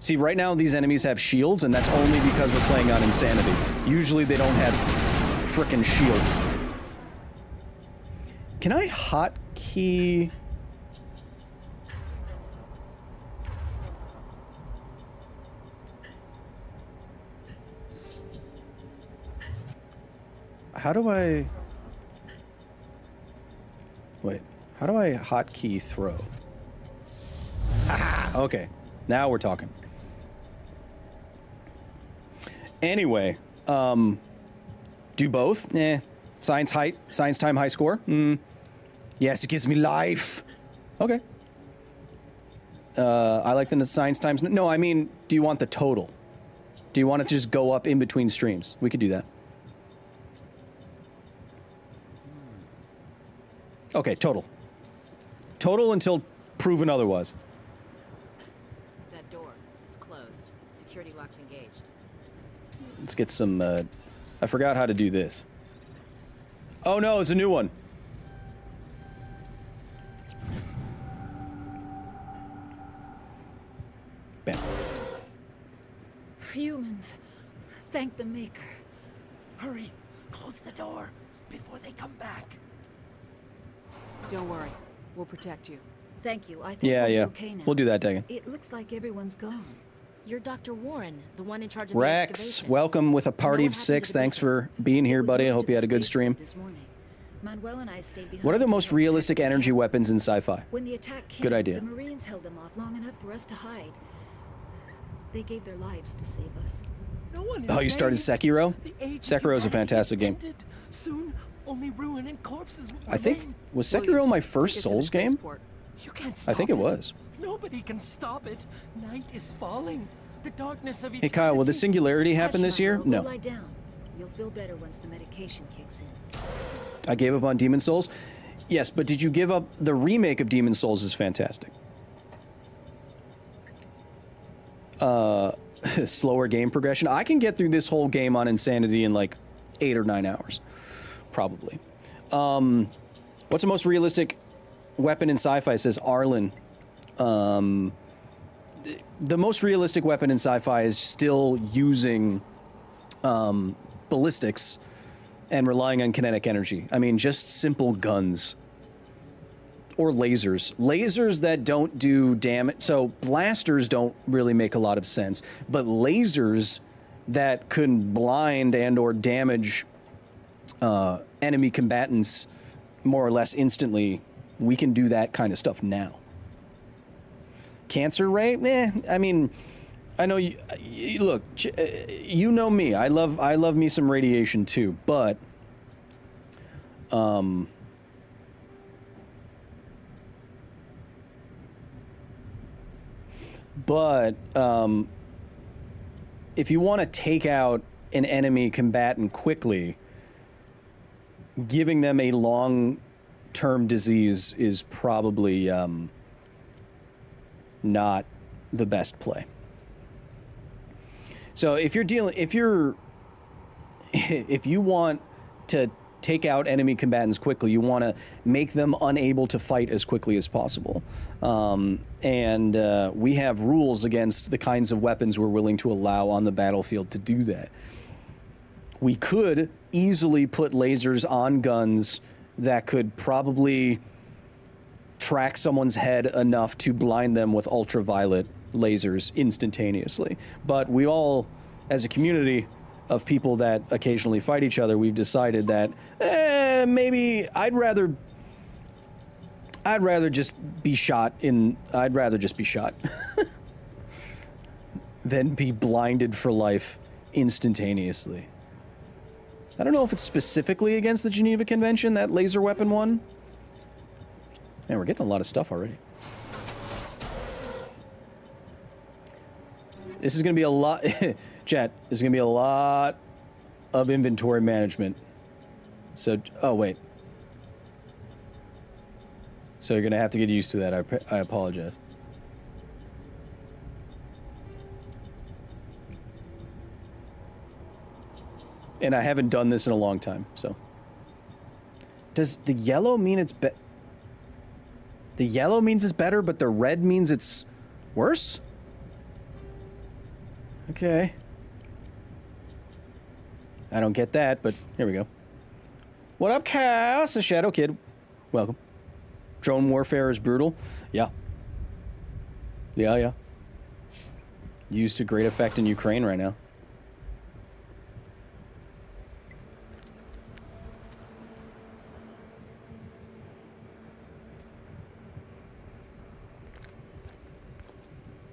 See, right now these enemies have shields, and that's only because we're playing on Insanity. Usually they don't have frickin' shields. Can I hotkey? How do I... Wait, how do I hotkey throw? Ah, okay, now we're talking. Anyway, do both? Science time high score? Yes, it gives me life. Okay. I like the science times. No, I mean, do you want the total? Do you want it to just go up in between streams? We could do that. Okay, total. Total until proven otherwise. That door, it's closed. Security lock's engaged. Let's get some, I forgot how to do this. Oh no, it's a new one. Bam. Humans, thank the Maker. Hurry, close the door before they come back. Don't worry, we'll protect you. Thank you. I think Yeah, we'll be yeah. okay now. We'll do that, Dagon. It looks like everyone's gone. You're Dr. Warren, the one in charge of the Rex, excavation. welcome with a party what of happened to 6. the Thanks beacon? for being here, buddy. I moved hope to you had a the good spaceport stream. This morning. Manuel and I stayed behind What are the to most help protect realistic the energy camp. weapons in sci-fi? When the attack came, Good idea. the Marines held them off long enough for us to hide. They gave their lives to save us. No one is Oh, you started saved. Sekiro? The age of Sekiro's a humanity fantastic is game. ended. Soon, only ruin and corpses will I think, remain. was Sekiro my first Souls game? You can't I stop think it was. Nobody can stop it. Night is falling. The darkness of Hey Kyle, will the singularity happen Hush, this year? Manuel, No. Go lie down. You'll feel better once the medication kicks in. I gave up on Demon Souls? Yes, but did you give up? The remake of Demon Souls is fantastic. Slower game progression. I can get through this whole game on Insanity in like 8 or 9 hours. Probably. What's the most realistic weapon in sci-fi, says Arlen. The most realistic weapon in sci-fi is still using ballistics and relying on kinetic energy. I mean, just simple guns. Or lasers. Lasers that don't do damage. So blasters don't really make a lot of sense. But lasers that can blind and or damage enemy combatants more or less instantly, we can do that kind of stuff now. Cancer ray? I mean, I know you look, you know me. I love me some radiation too, but if you want to take out an enemy combatant quickly, giving them a long-term disease is probably not the best play. So if you want to take out enemy combatants quickly, you want to make them unable to fight as quickly as possible. And we have rules against the kinds of weapons we're willing to allow on the battlefield to do that. We could easily put lasers on guns that could probably track someone's head enough to blind them with ultraviolet lasers instantaneously. But we all, as a community of people that occasionally fight each other, we've decided that maybe I'd rather just be shot than be blinded for life instantaneously. I don't know if it's specifically against the Geneva Convention, that laser weapon one. Man, we're getting a lot of stuff already. This is going to be a lot, chat, this is going to be a lot of inventory management. So, oh wait. So you're going to have to get used to that. I apologize. And I haven't done this in a long time, so. Does the yellow mean it's the yellow means it's better, but the red means it's worse? Okay. I don't get that, but here we go. What up, Cass? The Shadow Kid. Welcome. Drone warfare is brutal. Yeah. Yeah. Used to great effect in Ukraine right now.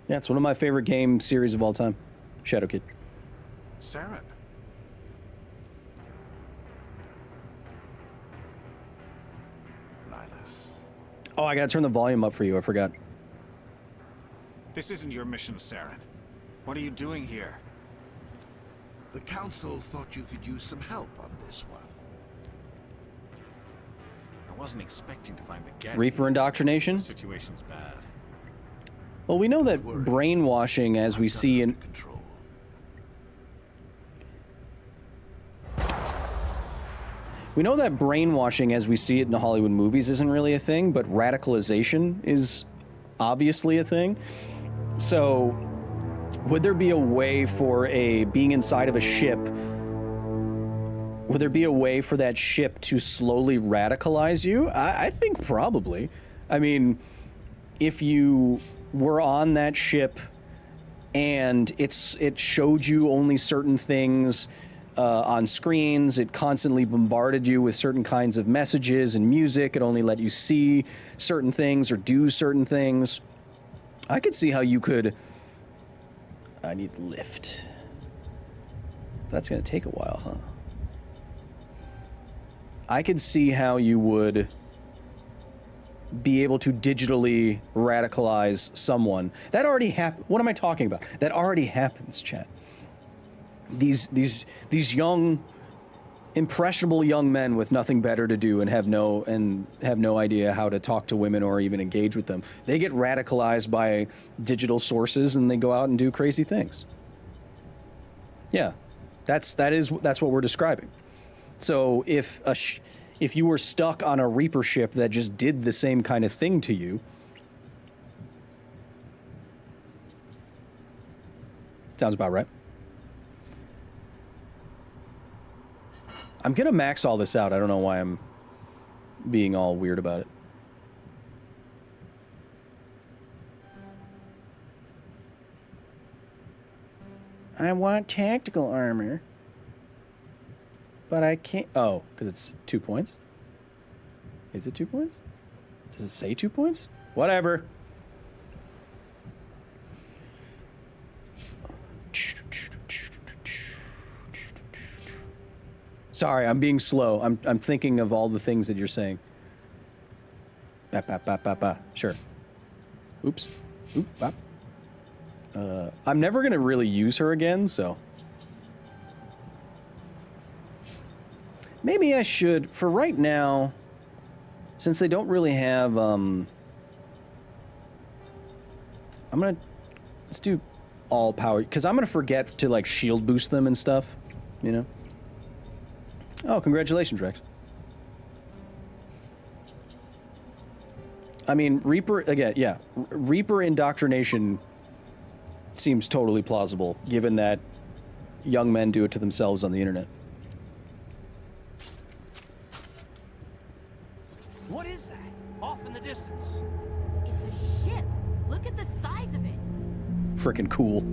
Yeah, it's one of my favorite game series of all time. Shadow Kid. Saren. Nihilus. Oh, I gotta turn the volume up for you. I forgot. This isn't your mission, Saren. What are you doing here? The Council thought you could use some help on this one. I wasn't expecting to find the Geth. Reaper indoctrination? The situation's bad. Well, we know that brainwashing, as we see in... We know that brainwashing, as we see it in the Hollywood movies, isn't really a thing, but radicalization is obviously a thing. So, would there be a way for being inside of a ship, would there be a way for that ship to slowly radicalize you? I think probably. I mean, if you were on that ship and it showed you only certain things on screens, it constantly bombarded you with certain kinds of messages and music, it only let you see certain things or do certain things, I could see how you could... I need lift. That's gonna take a while, huh? I could see how you would be able to digitally radicalize someone. That already happened. What am I talking about? That already happens, chat. These young, impressionable young men with nothing better to do and have no idea how to talk to women or even engage with them. They get radicalized by digital sources and they go out and do crazy things. Yeah, that's what we're describing. So if you were stuck on a Reaper ship that just did the same kind of thing to you, sounds about right. I'm gonna max all this out. I don't know why I'm being all weird about it. I want tactical armor. But I can't... Oh, because it's 2 points? Is it 2 points? Does it say 2 points? Whatever. Sorry, I'm being slow. I'm thinking of all the things that you're saying. Sure. Oops. Oop, bop. I'm never going to really use her again, so... Maybe I should, for right now, since they don't really have, let's do all power, because I'm gonna forget to, like, shield boost them and stuff, you know? Oh, congratulations, Rex. I mean, Reaper, again, yeah, Reaper indoctrination seems totally plausible, given that young men do it to themselves on the internet. What is that? Off in the distance. It's a ship. Look at the size of it. Frickin' cool.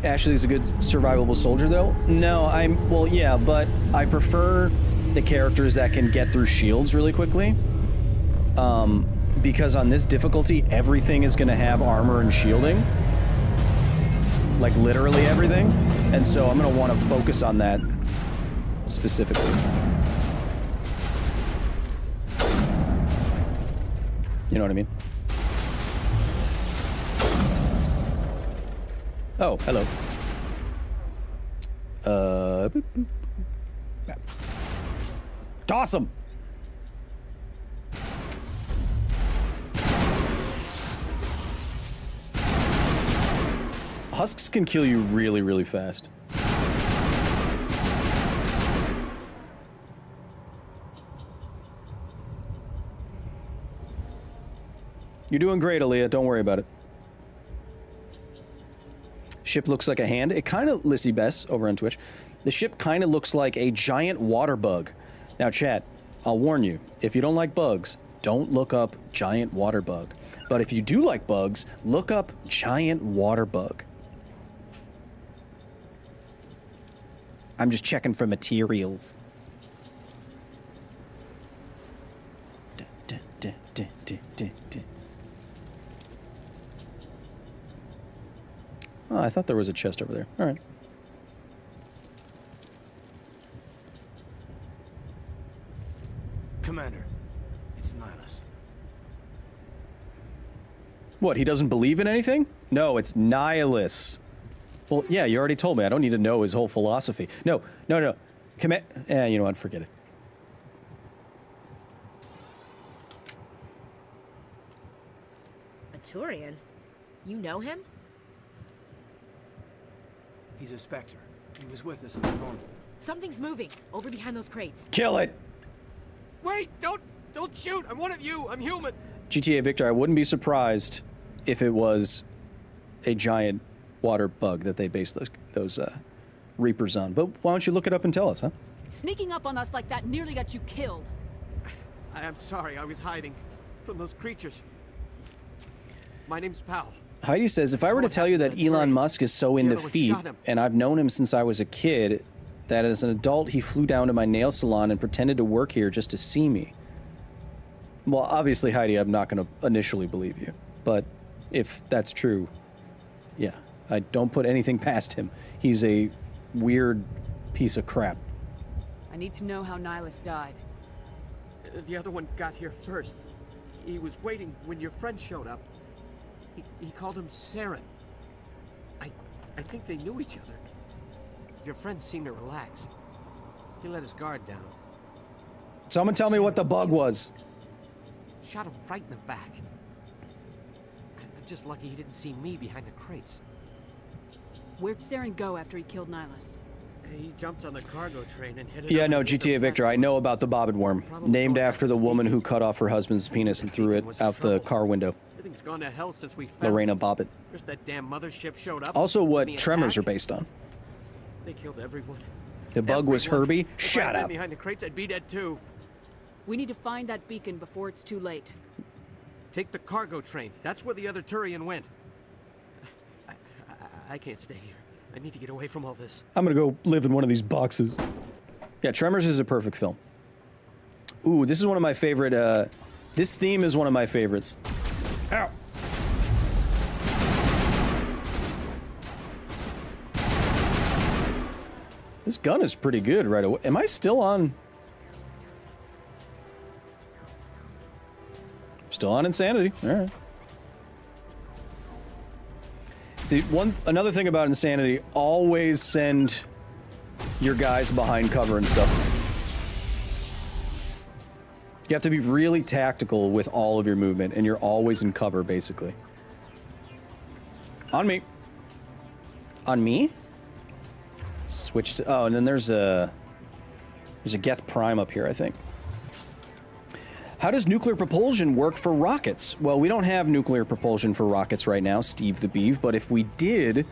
Ashley's a good survivable soldier, though. No, well, yeah, but I prefer the characters that can get through shields really quickly. Because on this difficulty, everything is gonna have armor and shielding. Like, literally everything. And so I'm gonna want to focus on that specifically. You know what I mean? Oh, hello. Boop, boop. Awesome. Husks can kill you really, really fast. You're doing great, Aaliyah. Don't worry about it. Ship looks like a hand. It kind of, Lissy Bess over on Twitch. The ship kind of looks like a giant water bug. Now, chat, I'll warn you. If you don't like bugs, don't look up giant water bug. But if you do like bugs, look up giant water bug. I'm just checking for materials. Oh, I thought there was a chest over there. All right. Commander, it's Nihilus. What, he doesn't believe in anything? No, it's Nihilus. Well, yeah, you already told me. I don't need to know his whole philosophy. No. You know what? Forget it. A Turian? You know him? He's a Spectre. He was with us at the moment. Something's moving over behind those crates. Kill it! Wait! Don't shoot! I'm one of you! I'm human! GTA Victor, I wouldn't be surprised if it was a giant water bug that they based those Reapers on. But why don't you look it up and tell us, huh? Sneaking up on us like that nearly got you killed. I'm sorry, I was hiding from those creatures. My name's Powell. Heidi says, if I were to tell you that Elon Musk is so into feet, and I've known him since I was a kid, that as an adult he flew down to my nail salon and pretended to work here just to see me. Well, obviously, Heidi, I'm not going to initially believe you. But if that's true, yeah, I don't put anything past him. He's a weird piece of crap. I need to know how Nihilus died. The other one got here first. He was waiting when your friend showed up. He called him Saren. I think they knew each other. Your friend seemed to relax. He let his guard down. Someone tell me what the bug was. Shot him right in the back. I'm just lucky he didn't see me behind the crates. Where'd Saren go after he killed Nihilus? He jumped on the cargo train and headed. Yeah, no, GTA Victor, I know about the bobbin worm, named after the woman who cut off her husband's penis and threw it out the car window. Everything's gone to hell since we found Lorena it. Bobbitt. First that damn mothership showed up. Also what and the Tremors attack. are based on. They killed everyone. The bug was Herbie? If Shut I'd been up. behind the crates, I'd be dead too. We need to find that beacon before it's too late. Take the cargo train. That's where the other Turian went. I can't stay here. I need to get away from all this. I'm gonna go live in one of these boxes. Yeah, Tremors is a perfect film. Ooh, this is one of my favorite, this theme is one of my favorites. Ow! This gun is pretty good right away. Am I still on? Still on Insanity. All right. See, another thing about Insanity, always send your guys behind cover and stuff. You have to be really tactical with all of your movement, and you're always in cover, basically. On me. On me? Switch to... Oh, and then there's a Geth Prime up here, I think. How does nuclear propulsion work for rockets? Well, we don't have nuclear propulsion for rockets right now, Steve the Beeve, but if we did,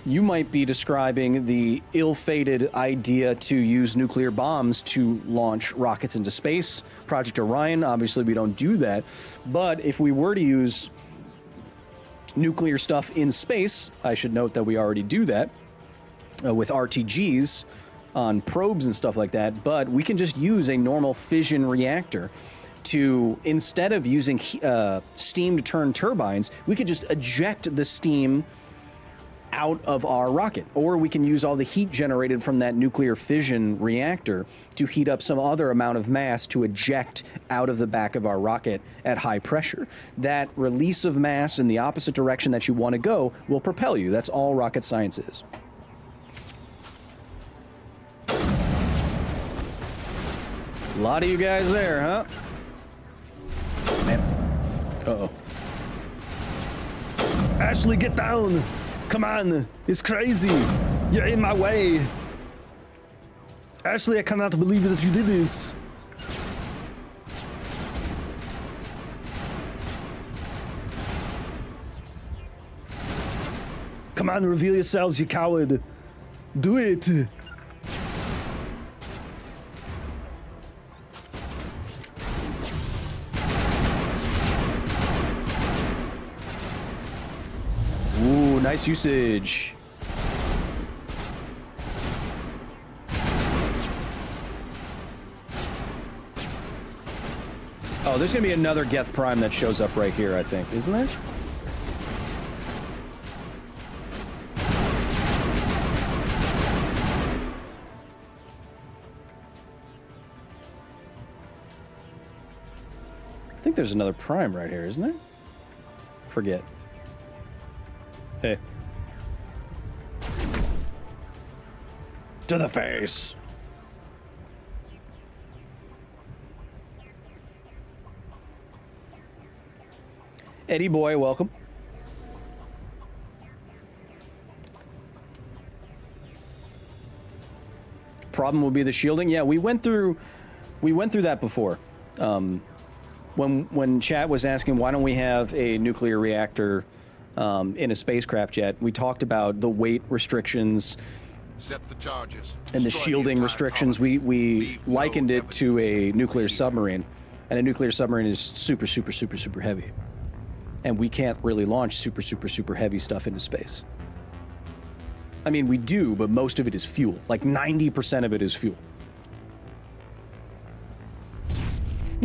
you might be describing the ill-fated idea to use nuclear bombs to launch rockets into space. Project Orion, obviously we don't do that, but if we were to use nuclear stuff in space, I should note that we already do that with RTGs on probes and stuff like that, but we can just use a normal fission reactor to, instead of using steam to turn turbines, we could just eject the steam out of our rocket, or we can use all the heat generated from that nuclear fission reactor to heat up some other amount of mass to eject out of the back of our rocket at high pressure. That release of mass in the opposite direction that you want to go will propel you. That's all rocket science is. A lot of you guys there, huh? Man. Uh-oh. Ashley, get down! Come on! It's crazy! You're in my way! Ashley, I cannot believe that you did this! Come on, reveal yourselves, you coward! Do it! Ooh, nice usage. Oh, there's gonna be another Geth Prime that shows up right here, I think, isn't there? I think there's another Prime right here, isn't there? Forget. Hey. To the face. Eddie boy, welcome. Problem will be the shielding. Yeah, we went through that before. When chat was asking why don't we have a nuclear reactor in a spacecraft jet, we talked about the weight restrictions. Set the charges. And the shielding restrictions. We likened it to a nuclear submarine, and a nuclear submarine is super heavy, and we can't really launch super heavy stuff into space. I mean, we do, but most of it is fuel. Like 90% of it is fuel.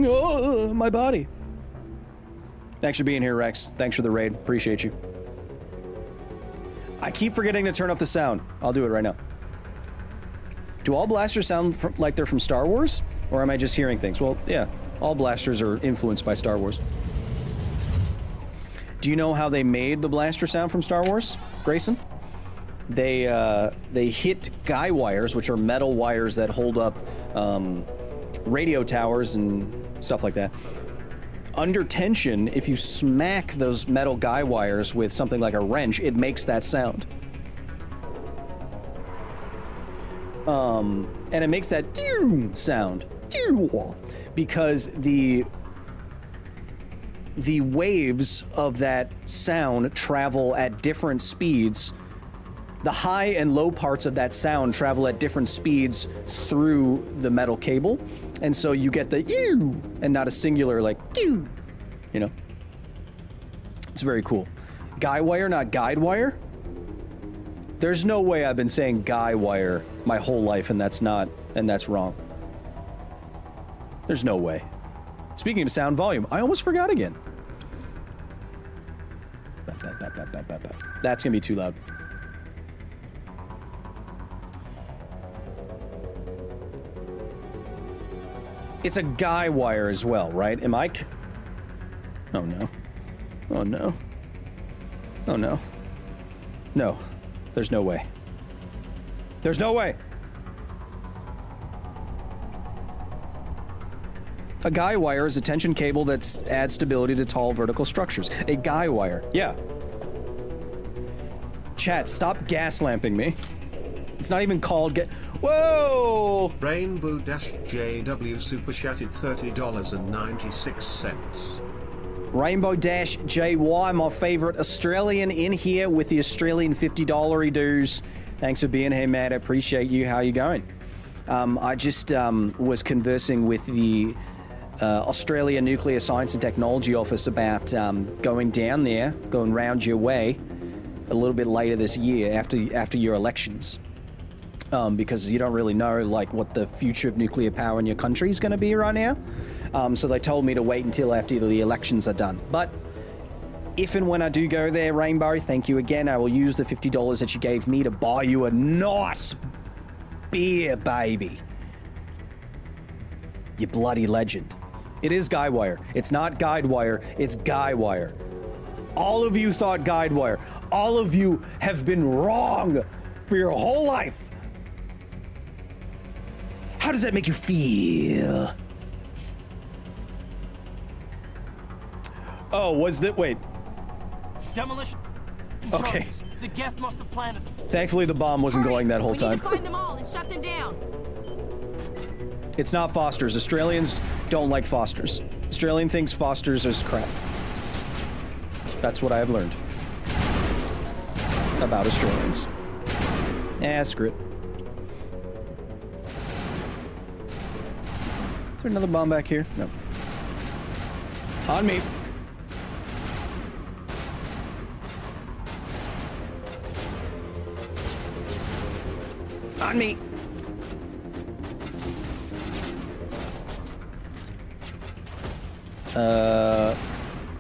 Oh, my body. Thanks for being here, Rex. Thanks for the raid. Appreciate you. I keep forgetting to turn up the sound. I'll do it right now. Do all blasters sound like they're from Star Wars? Or am I just hearing things? Well, yeah. All blasters are influenced by Star Wars. Do you know how they made the blaster sound from Star Wars, Grayson? They hit guy wires, which are metal wires that hold up radio towers and stuff like that. Under tension, if you smack those metal guy wires with something like a wrench, it makes that sound. And it makes that sound because the waves of that sound travel at different speeds. The high and low parts of that sound travel at different speeds through the metal cable. And so you get the ew and not a singular like ew, you know? It's very cool. Guy wire, not guide wire? There's no way I've been saying guy wire my whole life and that's wrong. There's no way. Speaking of sound volume, I almost forgot again. That's gonna be too loud. It's a guy wire as well, right? Am I? Oh no. Oh no. Oh no. No. There's no way. There's no way! A guy wire is a tension cable that adds stability to tall vertical structures. A guy wire. Yeah. Chat, stop gas-lamping me. It's not even called Whoa! Rainbow-JW super chatted $30.96. Rainbow-JY, my favorite Australian in here with the Australian $50 dues. Thanks for being here, Matt. I appreciate you. How you going? I just was conversing with the Australia Nuclear Science and Technology Office about going down there, going round your way a little bit later this year after your elections. Because you don't really know like what the future of nuclear power in your country is going to be right now. So they told me to wait until after the elections are done. But if and when I do go there, Rainbow, thank you again. I will use the $50 that you gave me to buy you a nice beer, baby. You bloody legend. It is guy wire. It's not guide wire. It's guy wire. All of you thought guide wire. All of you have been wrong for your whole life. How does that make you feel? Oh, was that... Wait. Demolition. Okay. Charges. The Geth must have planted them. Thankfully, the bomb wasn't going that whole time. We need to find them all and shut them down. It's not Foster's. Australians don't like Foster's. Australian thinks Foster's is crap. That's what I have learned about Australians. Screw it. Is there another bomb back here? No. On me. On me.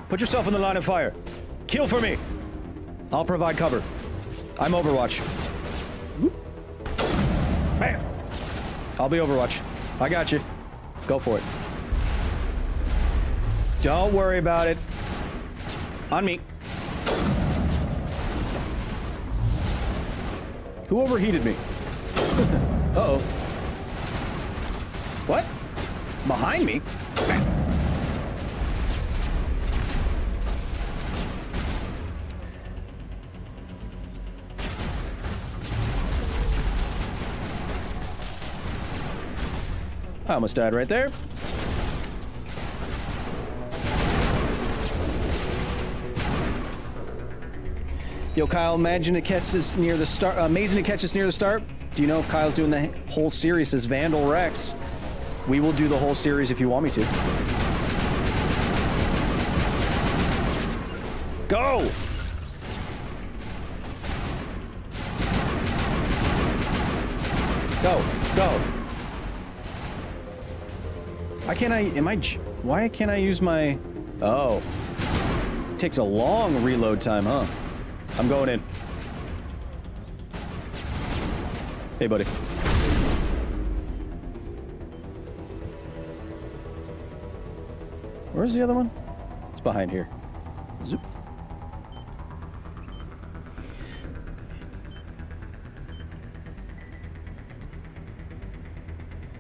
Put yourself in the line of fire. Kill for me. I'll provide cover. I'm Overwatch. Bam. I'll be Overwatch. I got you. Go for it. Don't worry about it. On me. Who overheated me? Uh-oh. What? Behind me? I almost died right there. Yo, Kyle, imagine it catches near the start. Amazing to catch us near the start. Do you know if Kyle's doing the whole series as Vandal Rex? We will do the whole series if you want me to. Go! Go, go. Why can't I, why can't I use my, oh. Takes a long reload time, huh? I'm going in. Hey, buddy. Where's the other one? It's behind here. Zoop.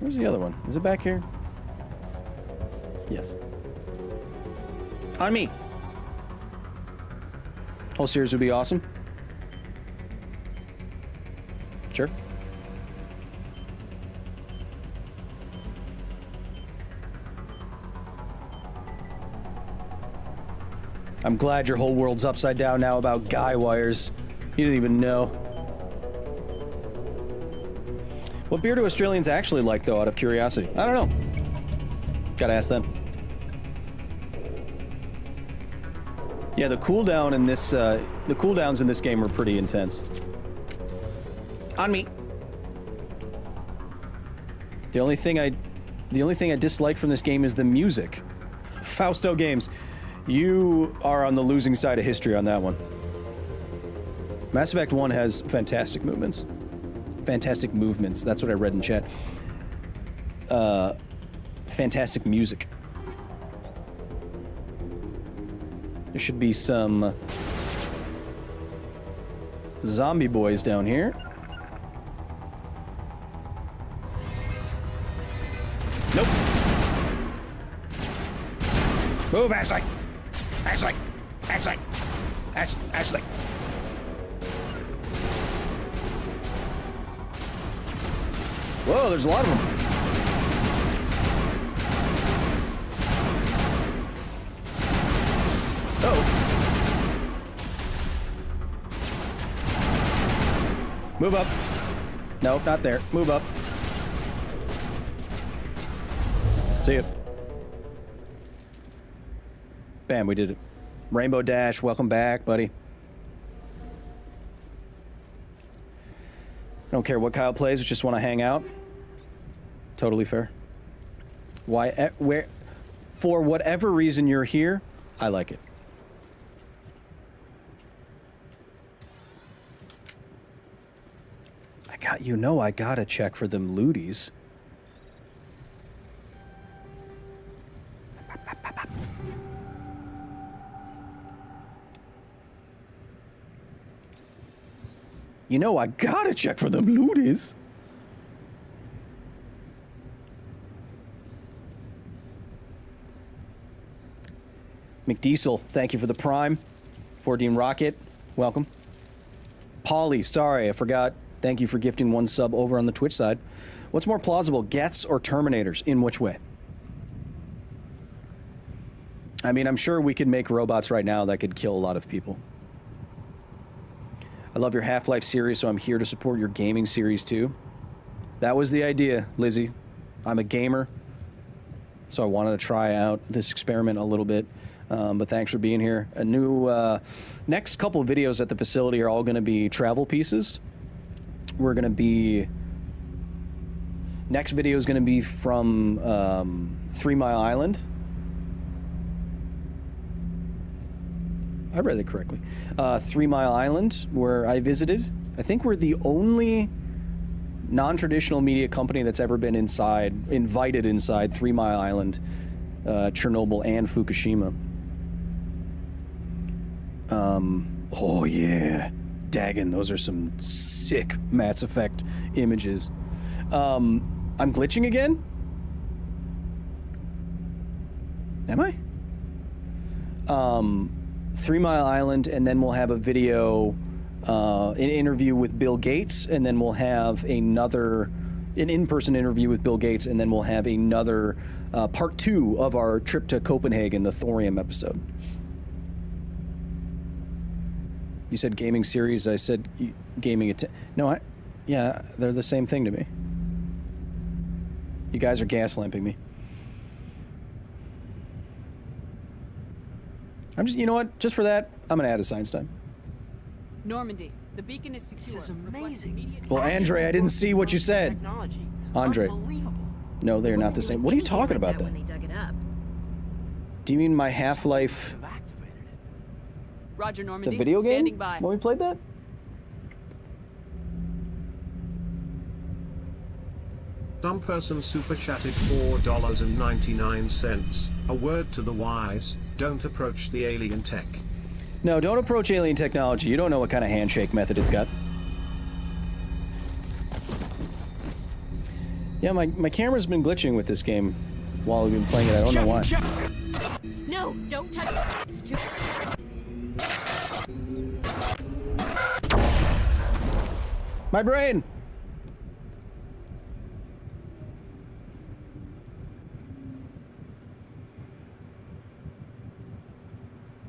Where's the other one? Is it back here? Yes. On me. Whole series would be awesome. Sure. I'm glad your whole world's upside down now about guy wires. You didn't even know. What beer do Australians actually like, though, out of curiosity? I don't know. Gotta ask them. Yeah, the cooldowns in this game are pretty intense. On me. The only thing I dislike from this game is the music. Fausto Games, you are on the losing side of history on that one. Mass Effect 1 has fantastic movements. Fantastic movements. That's what I read in chat. Fantastic music. There should be some zombie boys down here. Nope. Move, Ashley. Ashley. Ashley. Ashley. Whoa, there's a lot of them. Oh. Move up. No, not there. Move up. See ya. Bam, we did it. Rainbow Dash, welcome back, buddy. I don't care what Kyle plays, we just want to hang out. Totally fair. Why, where, for whatever reason you're here, I like it. I gotta check for them looties. I gotta check for them looties. McDiesel, thank you for the Prime. 14 Rocket, welcome. Polly, sorry, I forgot. Thank you for gifting 1 sub over on the Twitch side. What's more plausible, Geths or Terminators? In which way? I mean, I'm sure we could make robots right now that could kill a lot of people. I love your Half-Life series, so I'm here to support your gaming series too. That was the idea, Lizzie. I'm a gamer, so I wanted to try out this experiment a little bit. But thanks for being here. A new next couple of videos at the facility are all going to be travel pieces. We're going to be... Next video is going to be from 3 Mile Island. I read it correctly. 3 Mile Island, where I visited. I think we're the only non-traditional media company that's ever been invited inside 3 Mile Island, Chernobyl, and Fukushima. Oh yeah. Dagon. Those are some sick Mass Effect images. I'm glitching again? Am I? 3 Mile Island, and then we'll have a video, an interview with Bill Gates, and then we'll have an in-person interview with Bill Gates, and then we'll have another part 2 of our trip to Copenhagen, the Thorium episode. You said gaming series, I said gaming. No, yeah, they're the same thing to me. You guys are gaslamping me. I'm just, you know what? Just for that, I'm gonna add a science time. Normandy, the beacon is secure. This is amazing. Well, Andre, I didn't see what you said. Technology. Andre. Unbelievable. No, they're not the same. What are you talking about then? When they dug it up. Do you mean my Half-Life? Roger, Normandy. The video game? Standing by. When we played that? Some person super chatted $4.99. A word to the wise, don't approach the alien tech. No, don't approach alien technology. You don't know what kind of handshake method it's got. Yeah, my camera's been glitching with this game while we've been playing it. I don't know why. No, don't touch it. It's too... My brain!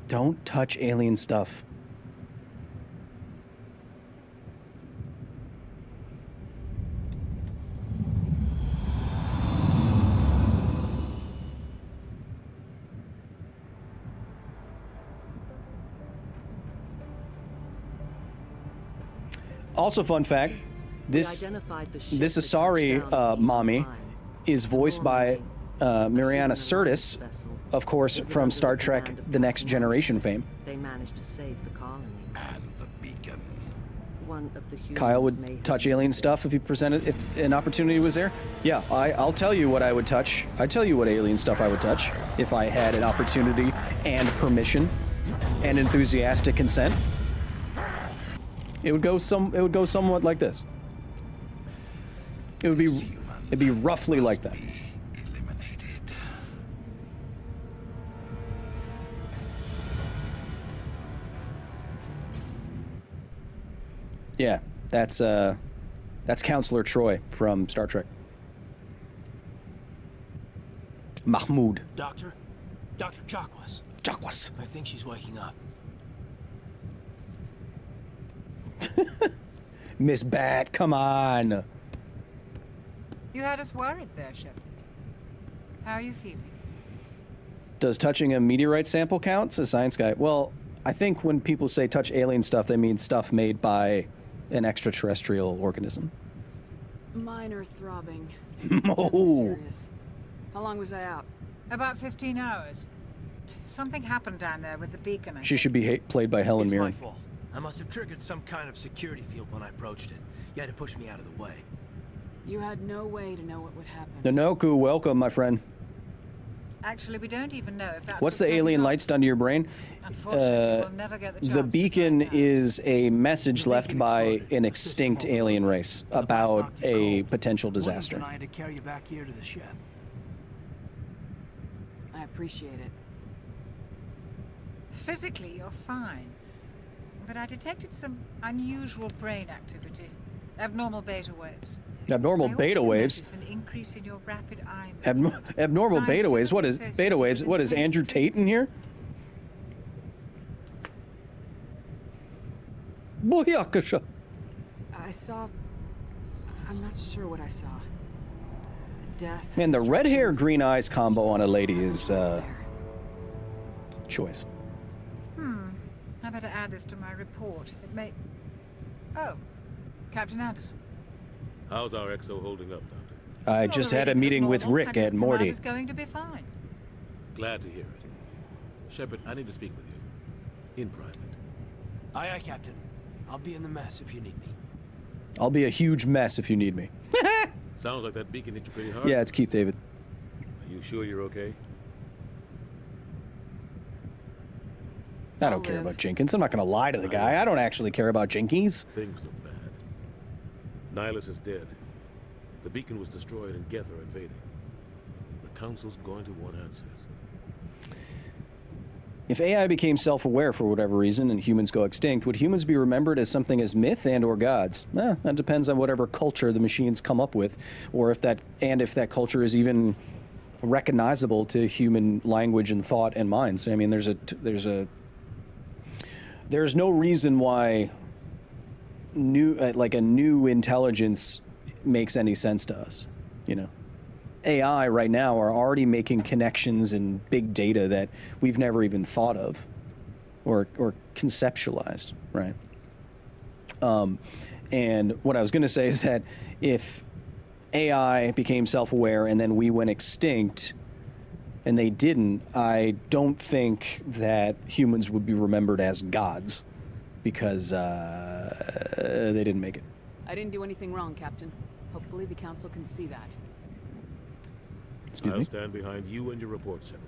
Don't touch alien stuff. Also, fun fact, this Asari mommy is voiced by Mariana Sirtis, of course, from Star Trek: The Next Generation fame. They managed to save the colony. And the beacon. One of the humans Kyle may would have touch alien stuff if if an opportunity was there. Yeah, I'll tell you what I would touch. I'd tell you what alien stuff I would touch if I had an opportunity and permission and enthusiastic consent. It would go somewhat like this. It'd be roughly like that. Yeah, that's Counselor Troy from Star Trek. Mahmoud. Doctor? Dr. Chakwas. Chakwas. I think she's waking up. Miss Bat, come on. You had us worried there, Shepard. How are you feeling? Does touching a meteorite sample count? Says Science Guy. Well, I think when people say touch alien stuff, they mean stuff made by an extraterrestrial organism. Minor throbbing. Oh. Serious. How long was I out? About 15 hours. Something happened down there with the beacon. She should be played by Helen It's my Mirren. fault. I must have triggered some kind of security field when I approached it. You had to push me out of the way. You had no way to know what would happen. Nanoku, welcome, my friend. Actually, we don't even know if that's What's the alien lights done to your brain? Unfortunately, we'll never get the The chance beacon is a message left by an extinct alien race about a potential disaster. I had to carry you back here to the ship. I appreciate it. Physically, you're fine. But I detected some unusual brain activity. Abnormal beta waves. Abnormal beta waves? An increase in your rapid eye Abnormal beta waves? What is beta waves? What is Andrew Tate in here? Booyakasha. I saw... I'm not sure what I saw. Death. Man, the red hair, green eyes combo on a lady is, choice. I better add this to my report. It may... Oh, Captain Anderson. How's our EXO holding up, Doctor? I just had a meeting with Rick and Morty. Is going to be fine. Glad to hear it. Shepard, I need to speak with you. In private. Aye, aye, Captain. I'll be in the mess if you need me. I'll be a huge mess if you need me. Sounds like that beacon hit you pretty hard. Yeah, it's Keith David. Are you sure you're okay? I don't care about Jenkins. I'm not going to lie to the guy. I don't actually care about Jenkins. Things look bad. Nihilus is dead. The beacon was destroyed and Geth are invading. The Council's going to want answers. If AI became self-aware for whatever reason and humans go extinct, would humans be remembered as something as myth and or gods? That depends on whatever culture the machines come up with, or if that culture is even recognizable to human language and thought and minds. I mean, there's no reason why a new intelligence makes any sense to us, you know. AI right now are already making connections in big data that we've never even thought of or conceptualized, right? And what I was going to say is that if AI became self-aware and then we went extinct and they didn't, I don't think that humans would be remembered as gods because they didn't make it. I didn't do anything wrong, Captain. Hopefully the Council can see that. I'll stand behind you and your report, Shepard.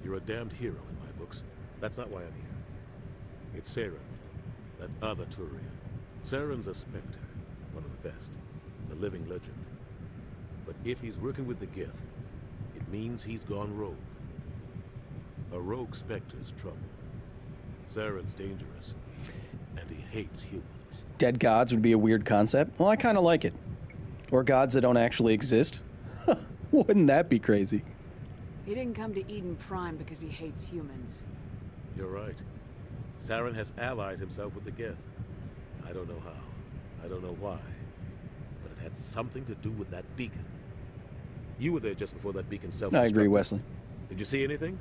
You're a damned hero in my books. That's not why I'm here. It's Saren, that other Turian. Saren's a Spectre, one of the best, a living legend. But if he's working with the Geth, it means he's gone rogue. A rogue Spectre's trouble. Saren's dangerous, and he hates humans. Dead gods would be a weird concept. Well, I kind of like it. Or gods that don't actually exist. Wouldn't that be crazy? He didn't come to Eden Prime because he hates humans. You're right. Saren has allied himself with the Geth. I don't know how. I don't know why. But it had something to do with that beacon. You were there just before that beacon self-destructed. I agree, Wesley. Did you see anything?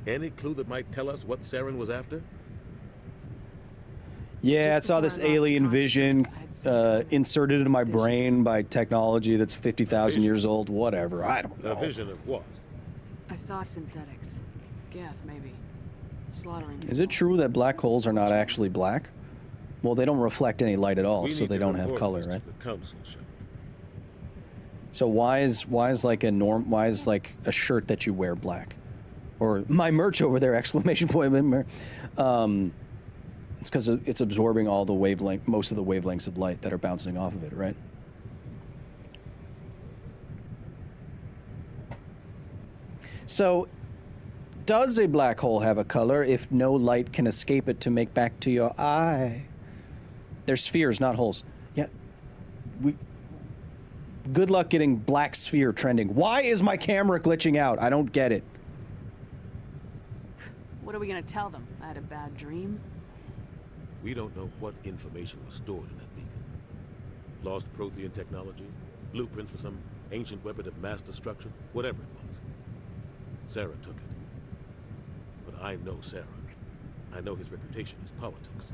Any clue that might tell us what Saren was after? Yeah, I saw this alien vision inserted into my brain by technology that's 50,000 years old. Whatever, I don't know. A vision of what? I saw synthetics. Geth, maybe. Slaughtering. Is it true that black holes are not actually black? Well, they don't reflect any light at all, so they don't have color, right? So why is like a shirt that you wear black? Or my merch over there, exclamation point. It's because it's absorbing all the most of the wavelengths of light that are bouncing off of it, right? So, does a black hole have a color if no light can escape it to make back to your eye? They're spheres, not holes. Yeah. Good luck getting black sphere trending. Why is my camera glitching out? I don't get it. What are we gonna tell them? I had a bad dream? We don't know what information was stored in that beacon. Lost Prothean technology, blueprints for some ancient weapon of mass destruction, whatever it was. Saren took it. But I know Saren. I know his reputation is politics.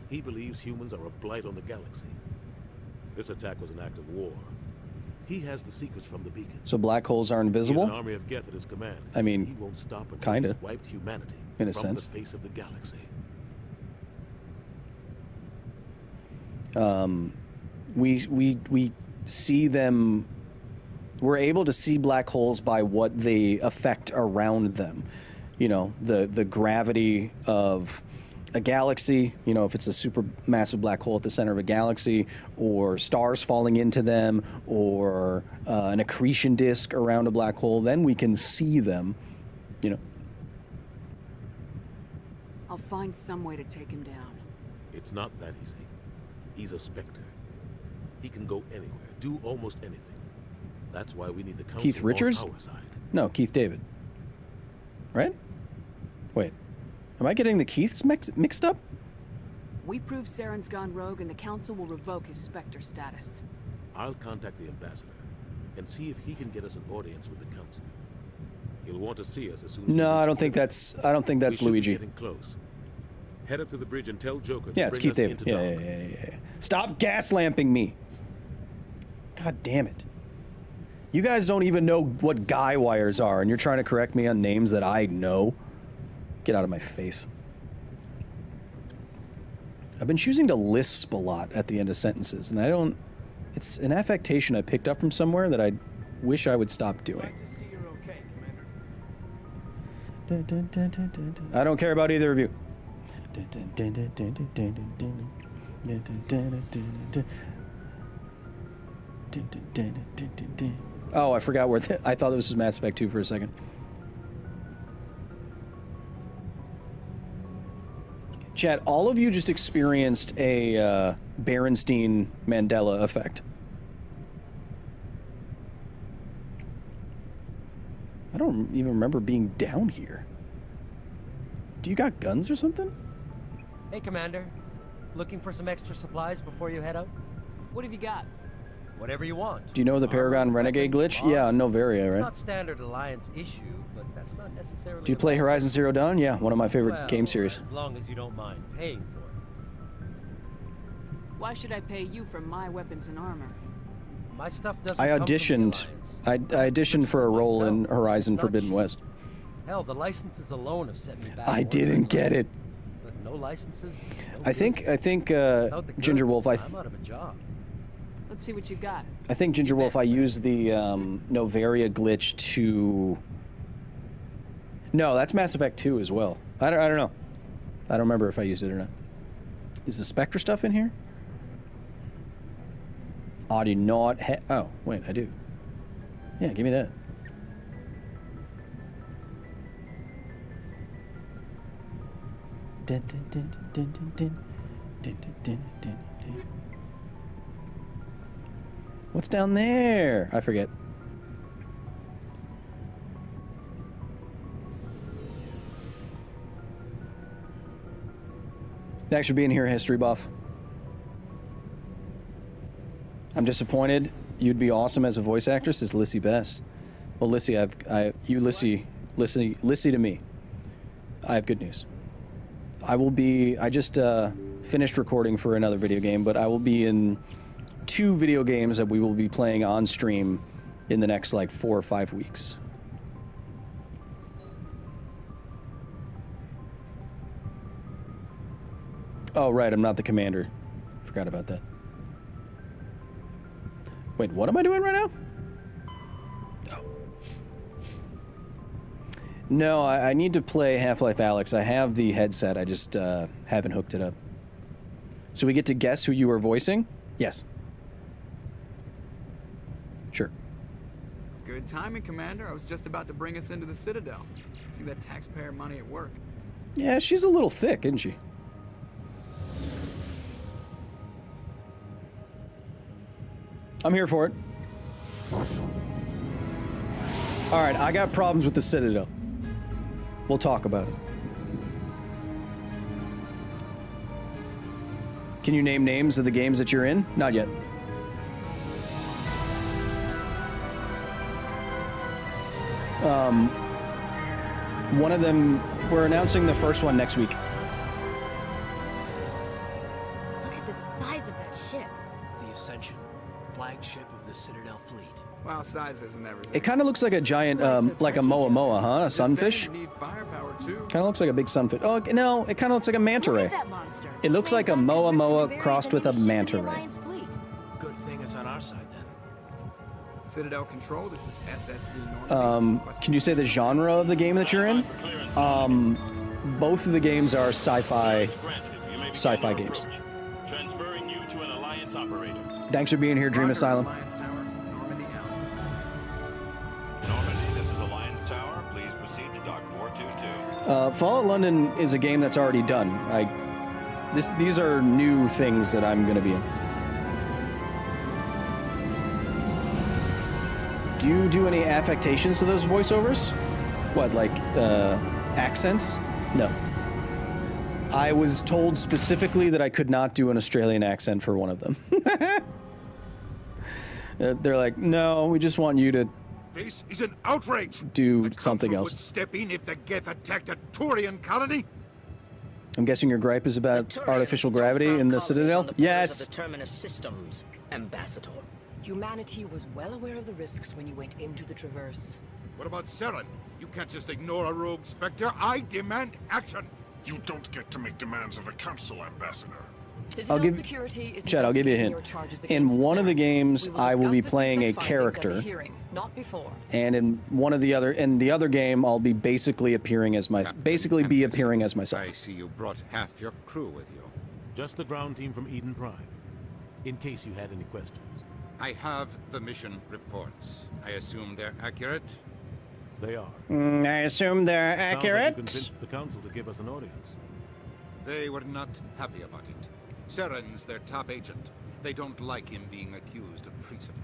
He believes humans are a blight on the galaxy. This attack was an act of war. He has the secrets from the beacon. So black holes are invisible? He has an army of Geth at his command. I mean, he won't stop until kinda. he's wiped humanity in a from sense. the face of the galaxy. We see them. We're able to see black holes by what they affect around them. You know, the gravity of a galaxy, you know, if it's a supermassive black hole at the center of a galaxy, or stars falling into them, or an accretion disk around a black hole, then we can see them, you know. I'll find some way to take him down. It's not that easy. He's a Spectre. He can go anywhere, do almost anything. That's why we need the Council Keith Richards? on our side. No, Keith David. Right? Wait. Am I getting the Keiths mixed up? We prove Saren's gone rogue and the Council will revoke his Spectre status. I'll contact the ambassador and see if he can get us an audience with the Council. He'll want to see us as soon as No, I don't think that's Luigi. Getting close. Head up to the bridge and tell Joker to Yeah, it's bring Keith us David. into Dagon. Yeah. Stop gas-lamping me. God damn it. You guys don't even know what guy wires are, and you're trying to correct me on names that I know? Get out of my face. I've been choosing to lisp a lot at the end of sentences, and I don't... It's an affectation I picked up from somewhere that I wish I would stop doing. I don't care about either of you. Oh, I forgot where I thought this was Mass Effect 2 for a second. Chat, all of you just experienced a Berenstein Mandela effect. I don't even remember being down here. Do you got guns or something? Hey, Commander. Looking for some extra supplies before you head out? What have you got? Whatever you want. Do you know the Paragon Renegade glitch? Yeah, Novaria, It's right? not standard Alliance issue, but that's not necessarily... Do you play Horizon Zero Dawn? Yeah, one of my favorite Well, game series. as long as you don't mind paying for it. Why should I pay you for my weapons and armor? My stuff doesn't I come from the auditioned. Alliance. I auditioned for a role in Horizon It's not Forbidden cheap. West. Hell, the licenses alone have set me back. I more didn't than get it. But no licenses. No I think Without the Ginger goods, Wolf. I'm out of a job. Let's see what you got. I think Ginger Wolf. I used the Novaria glitch to. No, that's Mass Effect 2 as well. I don't know. I don't remember if I used it or not. Is the Spectre stuff in here? I do not have. Oh, wait, I do. Yeah, give me that. Dun, dun, dun, dun, dun, dun, dun, dun, dun, dun, dun. What's down there? I forget. Thanks for being here, History Buff. I'm disappointed. You'd be awesome as a voice actress as Lissy Bess. Well, Lissy, Lissy to me. I have good news. I just finished recording for another video game, but I will be in 2 video games that we will be playing on stream in the next like 4 or 5 weeks. Oh, right, I'm not the commander. Forgot about that. Wait, what am I doing right now? Oh. No, I need to play Half-Life Alyx. I have the headset, I just haven't hooked it up. So we get to guess who you are voicing? Yes. Sure. Good timing, Commander. I was just about to bring us into the Citadel. See that taxpayer money at work. Yeah, she's a little thick, isn't she? I'm here for it. All right, I got problems with the Citadel. We'll talk about it. Can you name names of the games that you're in? Not yet. One of them, we're announcing the first one next week. Look at the size of that ship. The Ascension, flagship of the Citadel fleet. Well, size isn't everything. It kind of looks like a giant, like a moa moa, huh? A sunfish? Need firepower too. Kind of looks like a big sunfish. Oh, no, it kind of looks like a manta ray. It looks like a moa moa crossed with a manta ray. Good thing it's on our side then. Citadel Control, this is SSV North. Can you say the genre of the game that you're in? Both of the games are sci-fi games. Transferring you to an Alliance operator. Thanks for being here, Dream Asylum. Normandy, this is Alliance Tower. Please proceed to Dock 422. Fallout London is a game that's already done. These are new things that I'm going to be in. Do you do any affectations to those voiceovers? What, like accents? No. I was told specifically that I could not do an Australian accent for one of them. They're like, no, we just want you to This is an outrage. do something Would else. step in if the Geth attacked a Turian colony. I'm guessing your gripe is about artificial gravity in the Citadel? Yes! The Terminus systems, Ambassador. Humanity was well aware of the risks when you went into the Traverse. What about Saren? You can't just ignore a rogue Spectre. I demand action. You don't get to make demands of the Council, Ambassador. I'll give security is Chad, I'll give you a hint. your charges In against one of the Saren. games, We will I will be discuss the playing a system findings at the character, hearing, not before. and in the other game, I'll be basically appearing as myself. I see you brought half your crew with you. Just the ground team from Eden Prime, in case you had any questions. I have the mission reports. I assume they're accurate? They are. I assume they're Sounds like accurate. you convinced the council to give us an audience. They were not happy about it. Saren's their top agent. They don't like him being accused of treason.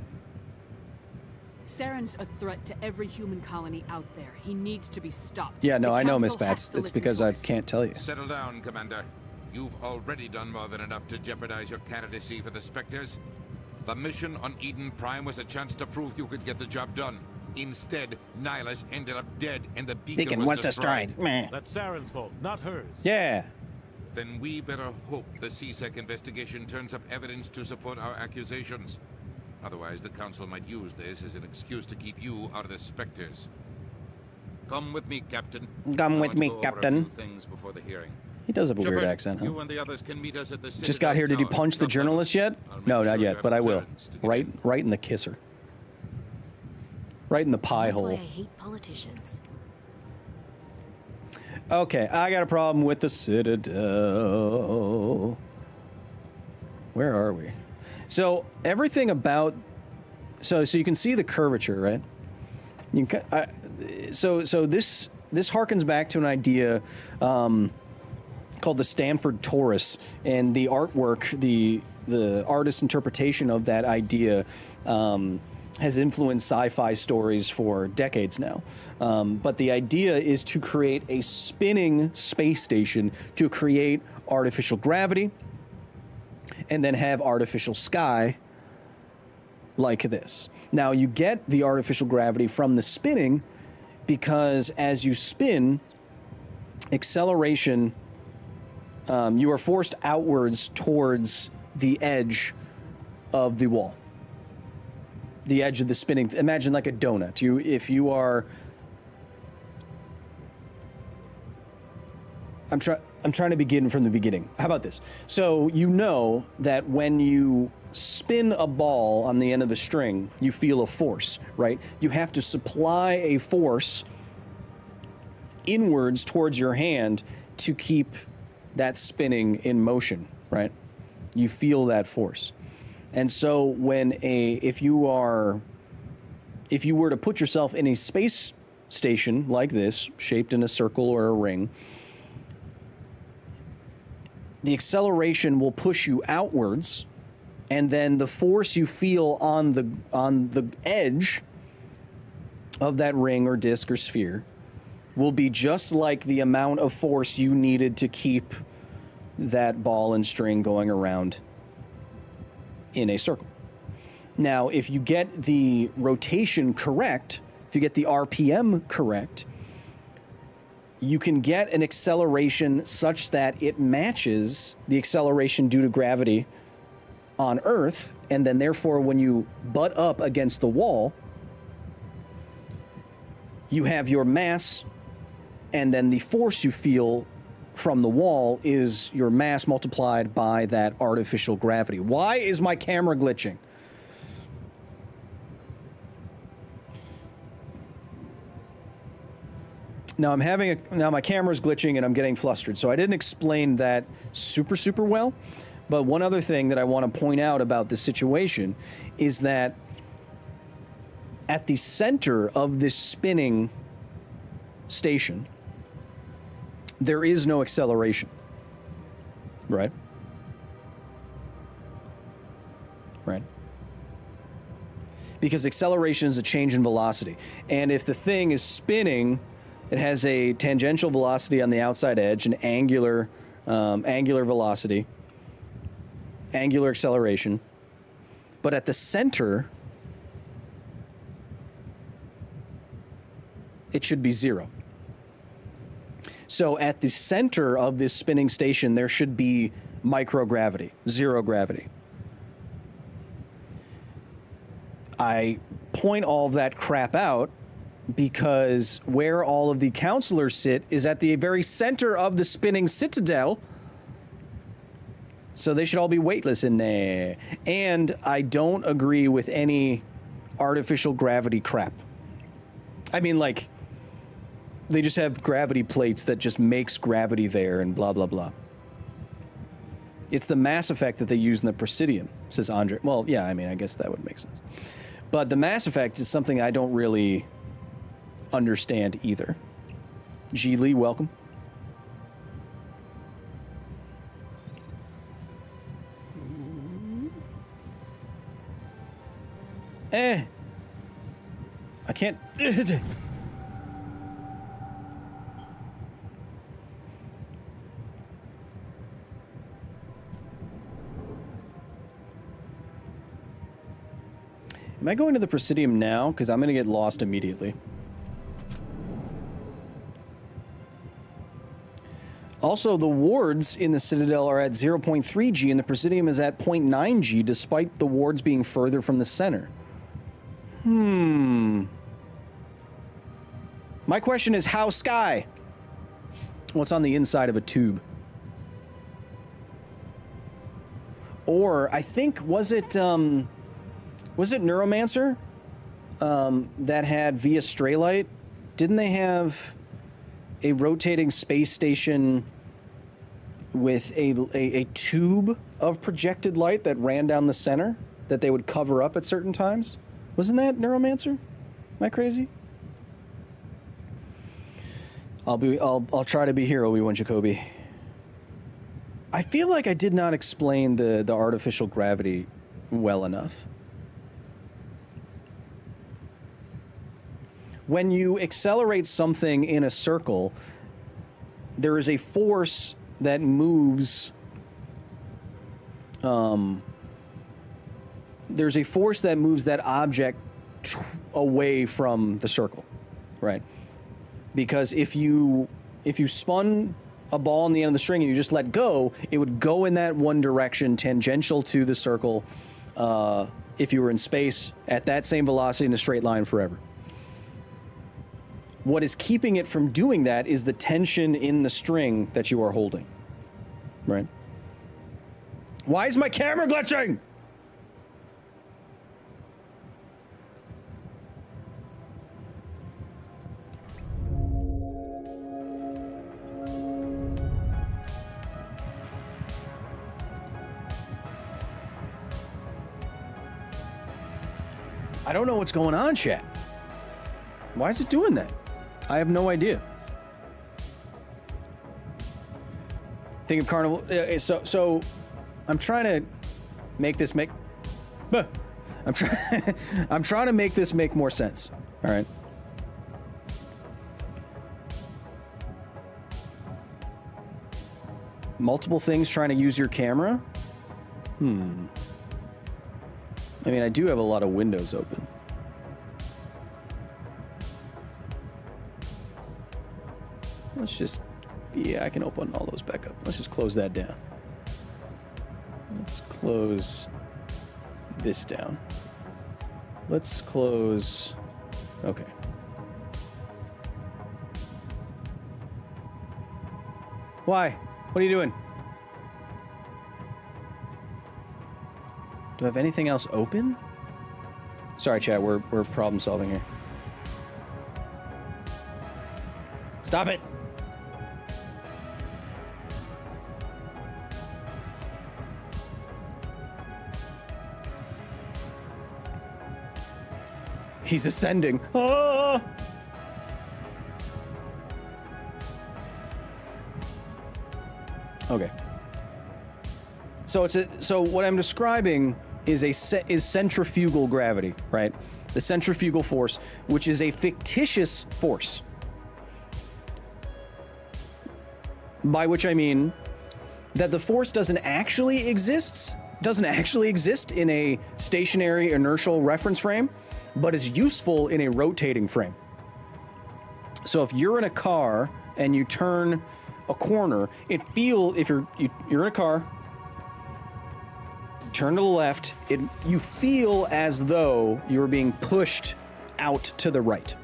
Saren's a threat to every human colony out there. He needs to be stopped. Yeah, no, The I know, Miss Council Bats. has to It's listen because to I us. can't tell you. Settle down, Commander. You've already done more than enough to jeopardize your candidacy for the Spectres. The mission on Eden Prime was a chance to prove you could get the job done. Instead, Nihilus ended up dead and the beacon was destroyed. Meh. That's Saren's fault, not hers. Yeah. Then we better hope the CSEC investigation turns up evidence to support our accusations. Otherwise, the Council might use this as an excuse to keep you out of the Spectres. Come with me, Captain. Come I with want to me, go over Captain. a few things before the hearing. He does have a weird Shepard, accent, huh? You and the others can meet us at the Just got here. Did you punch the journalist yet? No, not yet, but I will. Right in the kisser. Right in the pie That's hole. why I hate politicians. Okay, I got a problem with the Citadel. Where are we? So everything about, so you can see the curvature, right? You can, so this harkens back to an idea called the Stanford Torus, and the artwork, the artist's interpretation of that idea has influenced sci-fi stories for decades now. But the idea is to create a spinning space station to create artificial gravity and then have artificial sky like this. Now, you get the artificial gravity from the spinning because as you spin, acceleration, you are forced outwards towards the edge of the wall. The edge of the spinning. Imagine like a donut. If you are. I'm trying to begin from the beginning. How about this? So you know that when you spin a ball on the end of the string, you feel a force, right? You have to supply a force inwards towards your hand to keep that spinning in motion, right? You feel that force. And so if you were to put yourself in a space station like this, shaped in a circle or a ring, the acceleration will push you outwards, and then the force you feel on the edge of that ring or disc or sphere will be just like the amount of force you needed to keep that ball and string going around in a circle. Now, if you get the rotation correct, if you get the RPM correct, you can get an acceleration such that it matches the acceleration due to gravity on Earth, and then therefore when you butt up against the wall, you have your mass, and then the force you feel from the wall is your mass multiplied by that artificial gravity. Why is my camera glitching? Now my camera's glitching and I'm getting flustered. So I didn't explain that super well. But one other thing that I want to point out about this situation is that at the center of this spinning station, there is no acceleration, right? Right? Because acceleration is a change in velocity. And if the thing is spinning, it has a tangential velocity on the outside edge, an angular velocity, angular acceleration. But at the center, it should be zero. So at the center of this spinning station, there should be microgravity, zero gravity. I point all of that crap out because where all of the counselors sit is at the very center of the spinning citadel, So they should all be weightless in there. And I don't agree with any artificial gravity crap. I mean, like, they just have gravity plates that just makes gravity there and blah, blah, blah. It's the mass effect that they use in the Presidium, says Andre. Well, yeah, I mean, I guess that would make sense. But the mass effect is something I don't really understand either. G. Lee, welcome. I can't. Am I going to the Presidium now? Because I'm going to get lost immediately. Also, the wards in the Citadel are at 0.3 G and the Presidium is at 0.9 G despite the wards being further from the center. My question is, how Sky? What's on the inside of a tube? Or, I think, was it Neuromancer that had via Straylight? Didn't they have a rotating space station with a tube of projected light that ran down the center that they would cover up at certain times? Wasn't that Neuromancer? Am I crazy? I'll try to be here, Obi-Wan Jacoby. I feel like I did not explain the artificial gravity well enough. When you accelerate something in a circle, there is a force that moves. There's a force that moves that object away from the circle, right? Because if you spun a ball on the end of the string and you just let go, it would go in that one direction, tangential to the circle. If you were in space at that same velocity in a straight line forever. What is keeping it from doing that is the tension in the string that you are holding, right? Why is my camera glitching? I don't know what's going on, chat. Why is it doing that? I have no idea. Think of Carnival. So I'm trying to make this make. I'm trying to make this make more sense. All right. Multiple things trying to use your camera. I mean, I do have a lot of windows open. Let's just, yeah, I can open all those back up. Let's just close that down. Let's close this down. Let's close, okay. Why? What are you doing? Do I have anything else open? Sorry, chat, we're problem solving here. Stop it! He's ascending. Ah! Okay. So so what I'm describing is centrifugal gravity, right? The centrifugal force, which is a fictitious force. By which I mean that the force doesn't actually exist in a stationary inertial reference frame, but is useful in a rotating frame. So if you're in a car and you turn a corner, if you're in a car, turn to the left, you feel as though you're being pushed out to the right.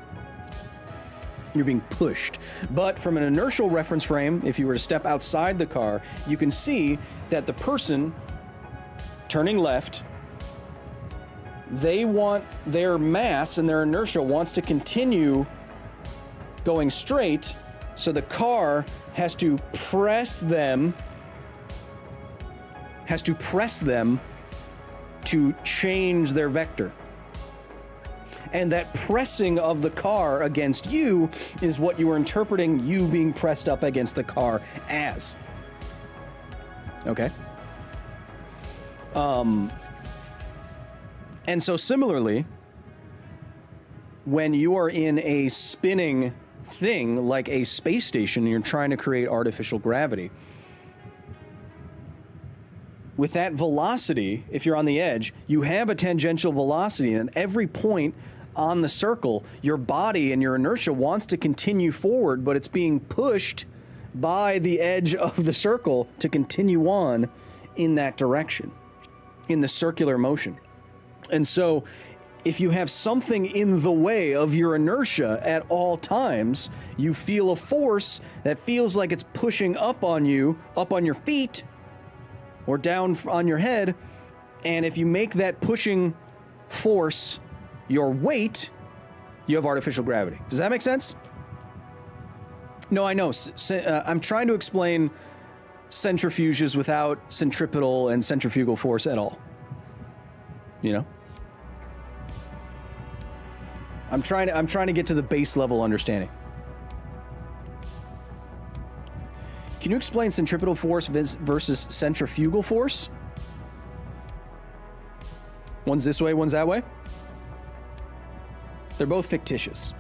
You're being pushed. But from an inertial reference frame, if you were to step outside the car, you can see that the person turning left, they want their mass and their inertia wants to continue going straight, so the car has to press them to change their vector. And that pressing of the car against you is what you are interpreting you being pressed up against the car as. Okay? And so similarly, when you are in a spinning thing like a space station and you're trying to create artificial gravity, with that velocity, if you're on the edge, you have a tangential velocity, and at every point on the circle, your body and your inertia wants to continue forward, but it's being pushed by the edge of the circle to continue on in that direction, in the circular motion. And so if you have something in the way of your inertia at all times, you feel a force that feels like it's pushing up on you, up on your feet, or down on your head, and if you make that pushing force your weight, you have artificial gravity. Does that make sense? No, I know. I'm trying to explain centrifuges without centripetal and centrifugal force at all. You know? I'm trying to get to the base level understanding. Can you explain centripetal force versus centrifugal force? One's this way, one's that way? They're both fictitious,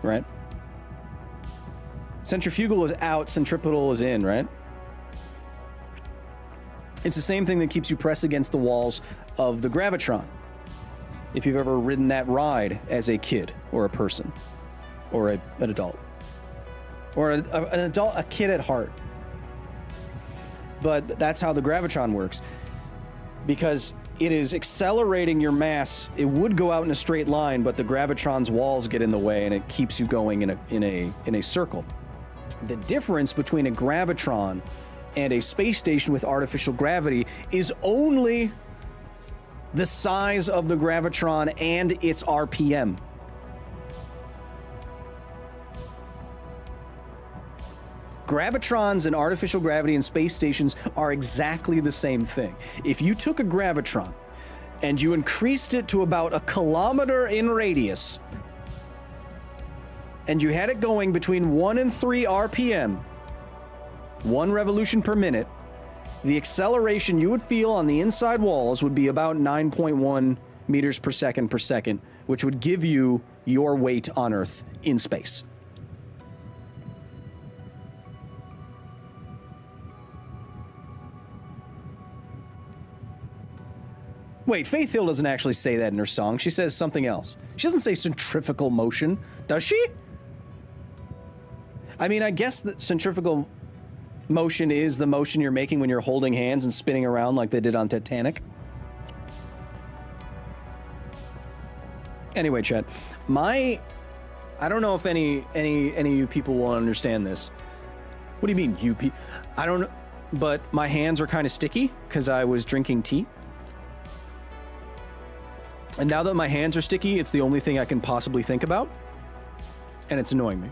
right? Centrifugal is out, centripetal is in, right? It's the same thing that keeps you pressed against the walls of the gravitron. If you've ever ridden that ride as a kid or a person or an adult. Or an adult, a kid at heart. But that's how the gravitron works. Because it is accelerating your mass. It would go out in a straight line, but the gravitron's walls get in the way and it keeps you going in a circle. The difference between a gravitron and a space station with artificial gravity is only the size of the gravitron and its RPM. Gravitrons and artificial gravity and space stations are exactly the same thing. If you took a gravitron and you increased it to about 1 kilometer in radius, and you had it going between 1 and 3 RPM, 1 revolution per minute, the acceleration you would feel on the inside walls would be about 9.1 meters per second, which would give you your weight on Earth in space. Wait, Faith Hill doesn't actually say that in her song. She says something else. She doesn't say centrifugal motion, does she? I mean, I guess that centrifugal motion is the motion you're making when you're holding hands and spinning around like they did on Titanic. Anyway, Chad, I don't know if any of you people will understand this. What do you mean, you people? I don't know, but my hands are kind of sticky because I was drinking tea. And now that my hands are sticky, it's the only thing I can possibly think about. And it's annoying me.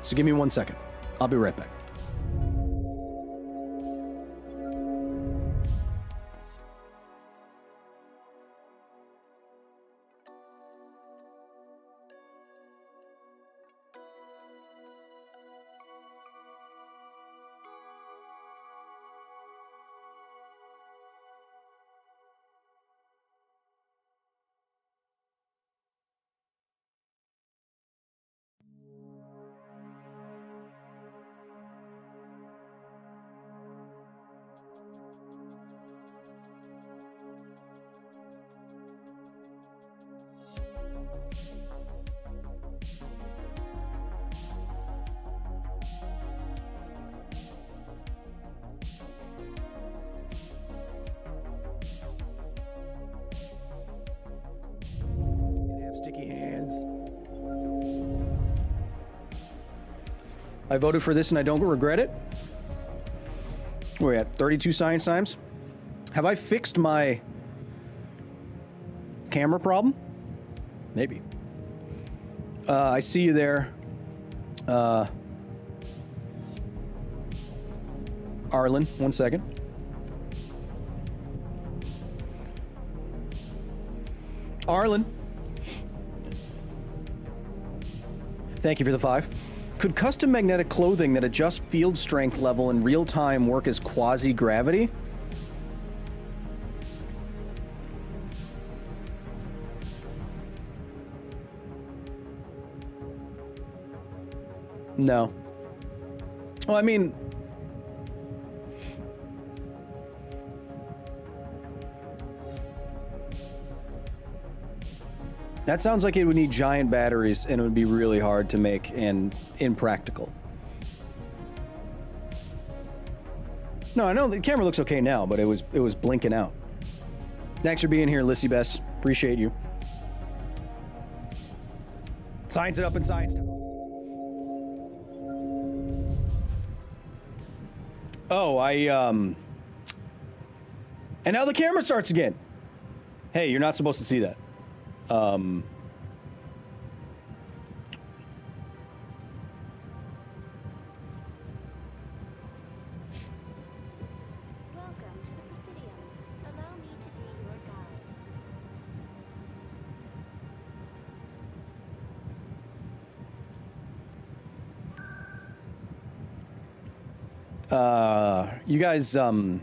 So give me 1 second. I'll be right back. I voted for this and I don't regret it. We're at 32 science times. Have I fixed my camera problem? Maybe. I see you there. Arlen, 1 second. Arlen. Thank you for the 5. Could custom magnetic clothing that adjusts field strength level in real time work as quasi-gravity? No. Well, I mean... That sounds like it would need giant batteries and it would be really hard to make and impractical. No, I know the camera looks okay now, but it was blinking out. Thanks for being here, Lissy Bess. Appreciate you. Science it up in science time. Oh, and now the camera starts again. Hey, you're not supposed to see that. Welcome to the Presidium. Allow me to be your guide. You guys, don't.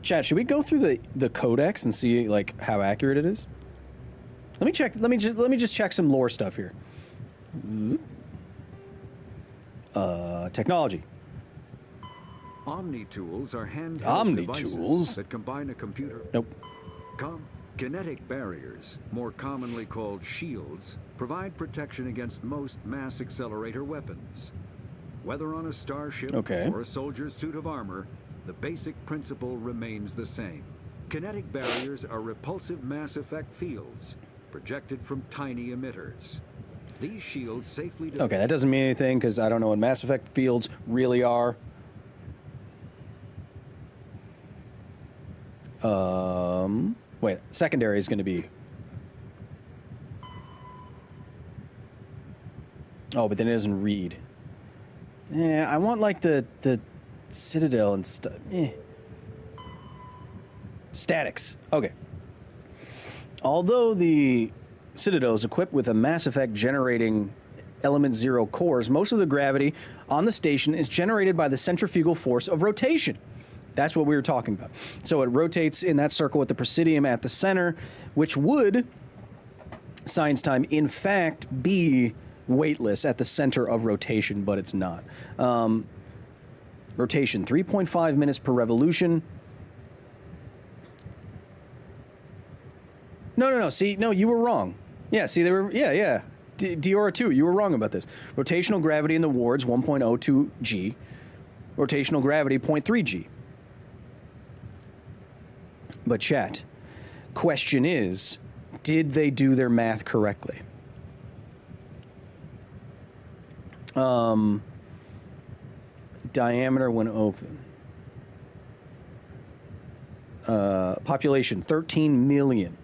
Chat, should we go through the codex and see like how accurate it is? Let me check. Let me just check some lore stuff here. Technology. Omni-tools are handheld devices that combine a computer. Nope. Kinetic barriers, more commonly called shields, provide protection against most mass accelerator weapons. Whether on a starship or a soldier's suit of armor, the basic principle remains the same. Kinetic barriers are repulsive mass effect fields, projected from tiny emitters. These shields safely... Okay, that doesn't mean anything because I don't know what mass effect fields really are. Wait, secondary is going to be... Oh, but then it doesn't read. Yeah, I want like the Citadel and stuff. Statics. Okay. Although the Citadel is equipped with a Mass Effect generating element 0 cores, most of the gravity on the station is generated by the centrifugal force of rotation. That's what we were talking about. So it rotates in that circle with the Presidium at the center, which would, science time, in fact, be weightless at the center of rotation, but it's not. Rotation, 3.5 minutes per revolution. No. See, no, you were wrong. Yeah, see, they were, yeah. Diora 2, you were wrong about this. Rotational gravity in the wards, 1.02 G. Rotational gravity, 0.3 G. But chat, question is, did they do their math correctly? Diameter when open. Population, 13 million.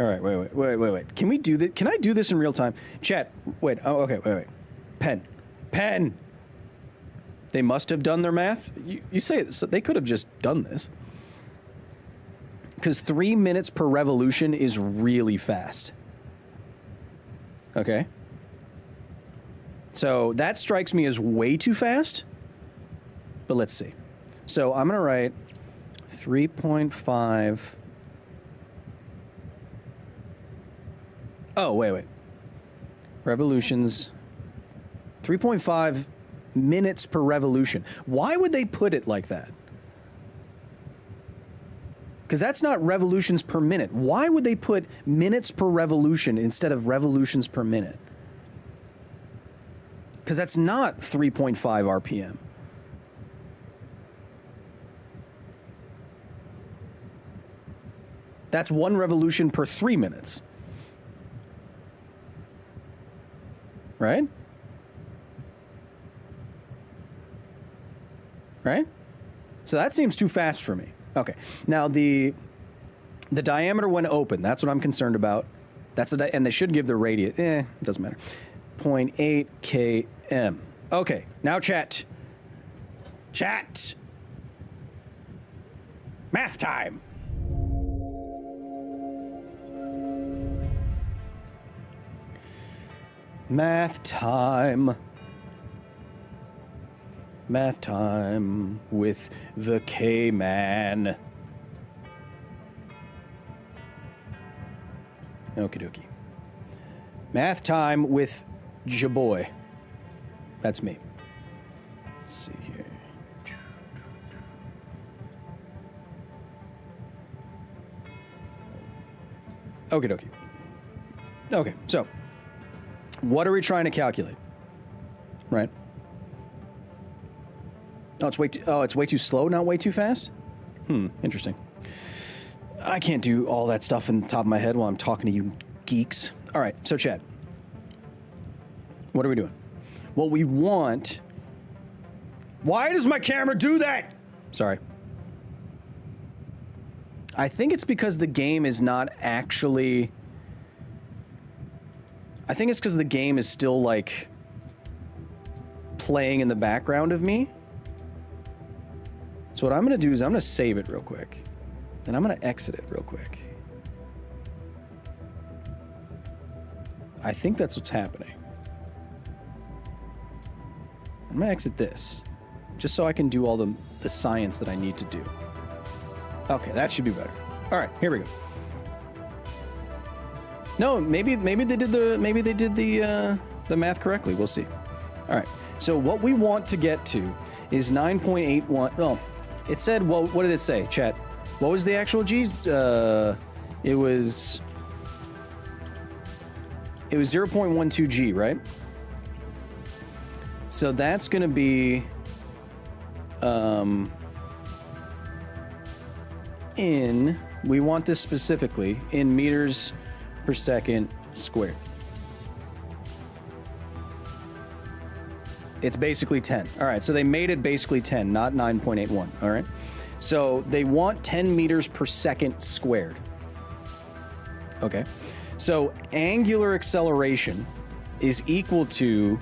All right, wait. Can we do this? Can I do this in real time? Chat, wait. Oh, okay, wait. Pen. They must have done their math? You say this, they could have just done this. Because 3 minutes per revolution is really fast. Okay? So that strikes me as way too fast. But let's see. So I'm going to write 3.5. Oh, wait. Revolutions. 3.5 minutes per revolution. Why would they put it like that? Because that's not revolutions per minute. Why would they put minutes per revolution instead of revolutions per minute? Because that's not 3.5 RPM. That's 1 revolution per 3 minutes. Right? Right? So that seems too fast for me. Okay. Now the diameter when open, that's what I'm concerned about. That's and they should give the radius. It doesn't matter. 0.8 km. Okay. Now chat. Chat. Math time. Math time. Math time with the K-Man. Okie dokie. Math time with Jaboy. That's me. Let's see here. Okie dokie. Okay, so what are we trying to calculate? Right? Oh, it's way too slow, not way too fast? Interesting. I can't do all that stuff in the top of my head while I'm talking to you geeks. All right, so Chad, what are we doing? What we want... Why does my camera do that? Sorry. I think it's because the game is not actually... I think it's because the game is still, like, playing in the background of me. So what I'm going to do is I'm going to save it real quick. Then I'm going to exit it real quick. I think that's what's happening. I'm going to exit this, just so I can do all the science that I need to do. Okay, that should be better. All right, here we go. No, maybe they did the math correctly. We'll see. All right. So what we want to get to is 9.81. Oh, it said. Well, what did it say, chat? What was the actual G? It was 0.12 G, right? So that's going to be we want this specifically in meters per second squared. It's basically 10. All right, so they made it basically 10, not 9.81. All right, so they want 10 meters per second squared. Okay, so angular acceleration is equal to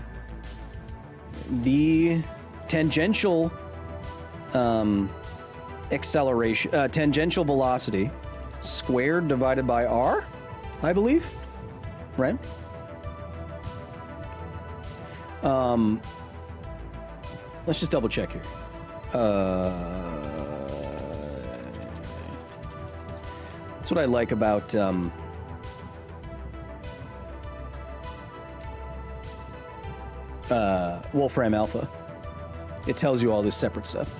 the tangential acceleration, tangential velocity squared divided by r, I believe, right? Let's just double check here. That's what I like about Wolfram Alpha. It tells you all this separate stuff.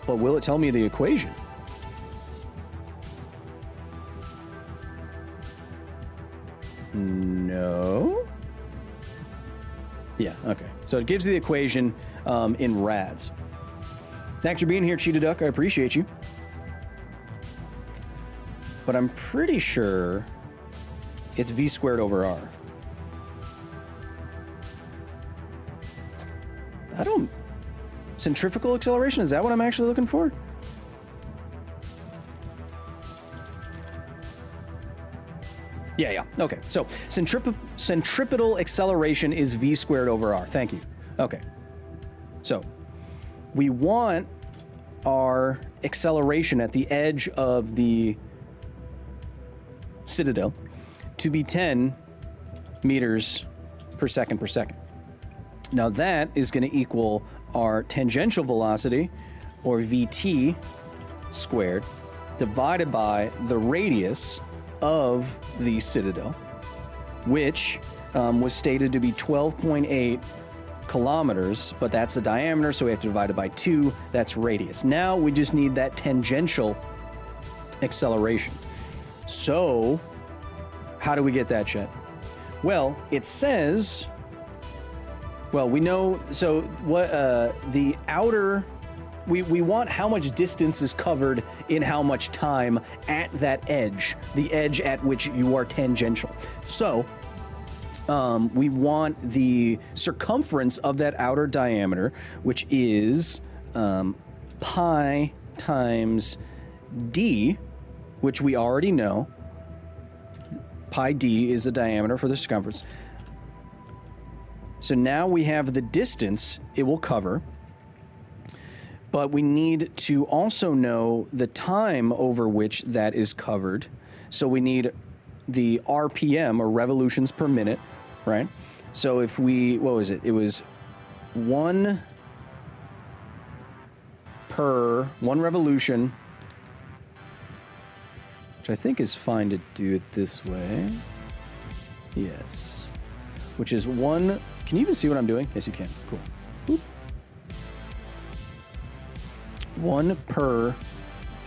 But will it tell me the equation? No. Yeah, okay. So it gives you the equation in rads. Thanks for being here, Cheetah Duck. I appreciate you. But I'm pretty sure it's v squared over r. Centrifugal acceleration, is that what I'm actually looking for? Yeah, okay. So centripetal acceleration is v squared over r. Thank you. Okay. So we want our acceleration at the edge of the Citadel to be 10 meters per second per second. Now that is going to equal our tangential velocity, or VT squared, divided by the radius of the Citadel, which was stated to be 12.8 kilometers, but that's the diameter, so we have to divide it by 2. That's radius. Now we just need that tangential acceleration. So how do we get that, Chet? Well, it says... Well, we know, so what the outer we want how much distance is covered in how much time at that edge, the edge at which you are tangential. So we want the circumference of that outer diameter, which is pi times d, which we already know. Pi d is the diameter for the circumference. So now we have the distance it will cover, but we need to also know the time over which that is covered. So we need the RPM, or revolutions per minute, right? So if we, what was it? It was 1 revolution, which I think is fine to do it this way. Yes. Which is 1, can you even see what I'm doing? Yes, you can. Cool. Boop. 1 per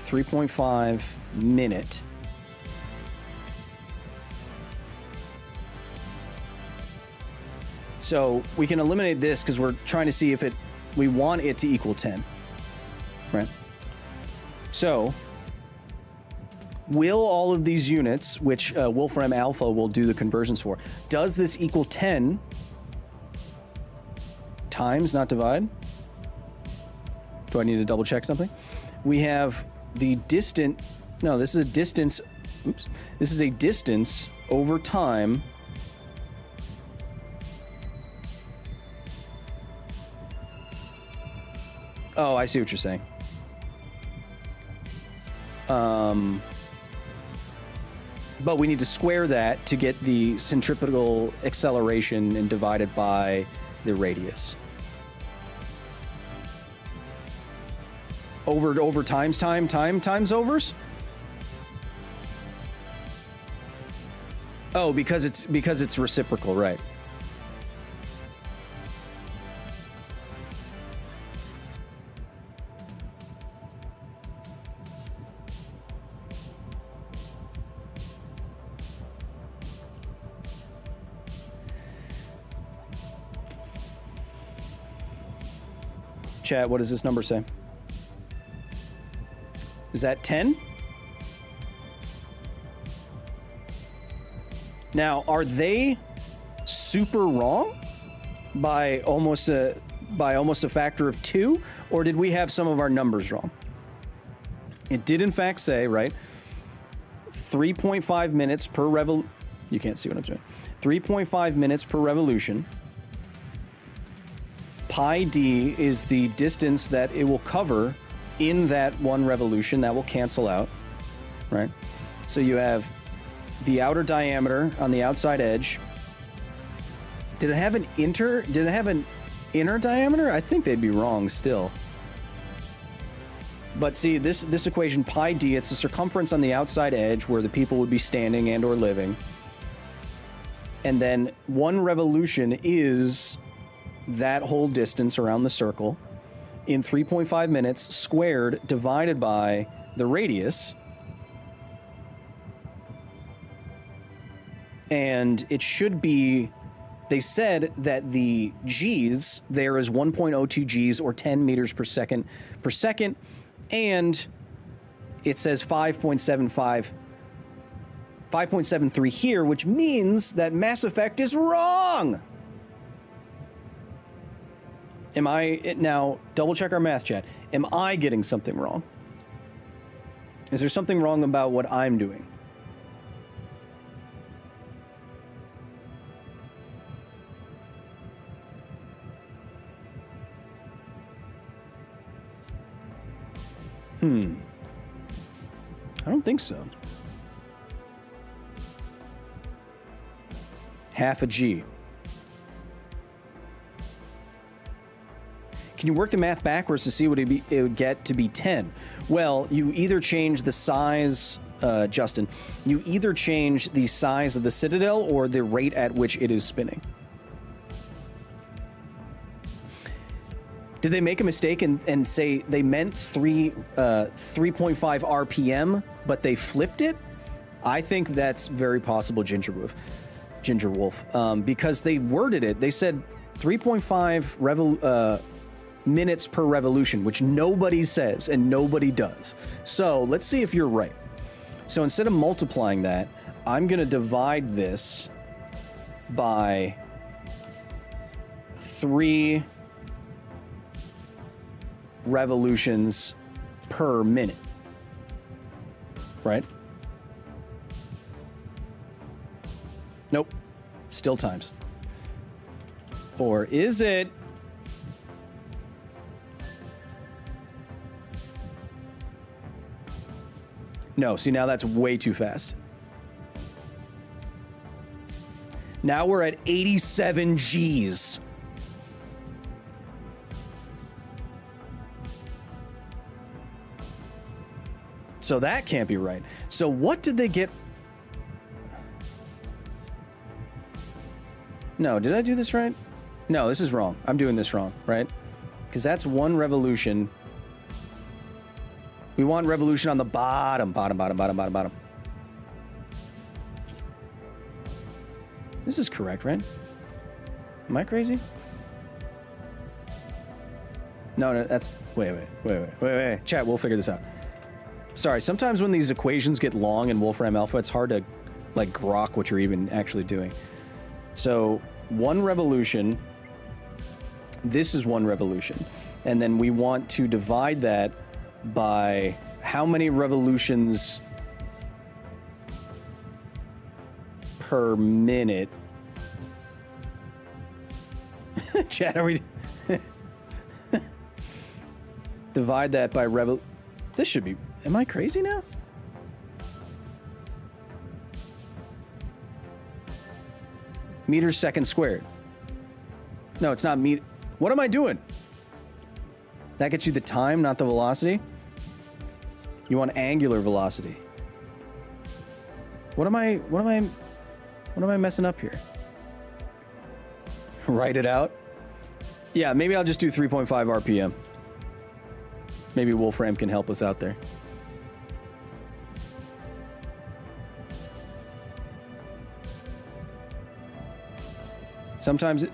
3.5 minute. So we can eliminate this because we're trying to see if we want it to equal 10, right? So will all of these units, which Wolfram Alpha will do the conversions for, does this equal 10 times, not divide? Do I need to double check something? We have the distant, no, this is a distance, oops. This is a distance over time. Oh, I see what you're saying. But we need to square that to get the centripetal acceleration and divide it by the radius. Over times overs? Oh, because it's reciprocal, right? Chat, what does this number say? Is that 10? Now, are they super wrong by almost a factor of 2, or did we have some of our numbers wrong? It did in fact say, right, 3.5 minutes per you can't see what I'm doing. 3.5 minutes per revolution. Pi d is the distance that it will cover in that one revolution. That will cancel out, right? So you have the outer diameter on the outside edge. Did it have an inner diameter? I think they'd be wrong still. But see, this equation, pi d, it's the circumference on the outside edge where the people would be standing and or living. And then one revolution is that whole distance around the circle in 3.5 minutes squared divided by the radius. And it should be, they said that the G's there is 1.02 G's or 10 meters per second, and it says 5.73 here, which means that Mass Effect is wrong. Am I, now double check our math chat. Am I getting something wrong? Is there something wrong about what I'm doing? I don't think so. Half a G. Can you work the math backwards to see what it would get to be 10? Well, you either change the size, Justin, you either change the size of the Citadel or the rate at which it is spinning. Did they make a mistake and say they meant 3.5 RPM, but they flipped it? I think that's very possible, Ginger Wolf, because they worded it. They said 3.5 minutes per revolution, which nobody says and nobody does. So let's see if you're right. So instead of multiplying that, I'm going to divide this by 3 revolutions per minute. Right? Nope. Still times. Or is it? No, see, now that's way too fast. Now we're at 87 Gs. So that can't be right. So what did they get? No, did I do this right? No, this is wrong. I'm doing this wrong, right? Because that's 1 revolution. We want revolution on the bottom. This is correct, right? Am I crazy? No, that's... Wait. Chat, we'll figure this out. Sorry, sometimes when these equations get long in Wolfram Alpha, it's hard to, like, grok what you're even actually doing. So, 1 revolution... This is 1 revolution. And then we want to divide that by how many revolutions per minute. Chat, are we... Divide that by This should be... Am I crazy now? Meters second squared. No, it's not meter... What am I doing? That gets you the time, not the velocity? You want angular velocity. What am I messing up here? Write it out? Yeah, maybe I'll just do 3.5 RPM. Maybe Wolfram can help us out there. Sometimes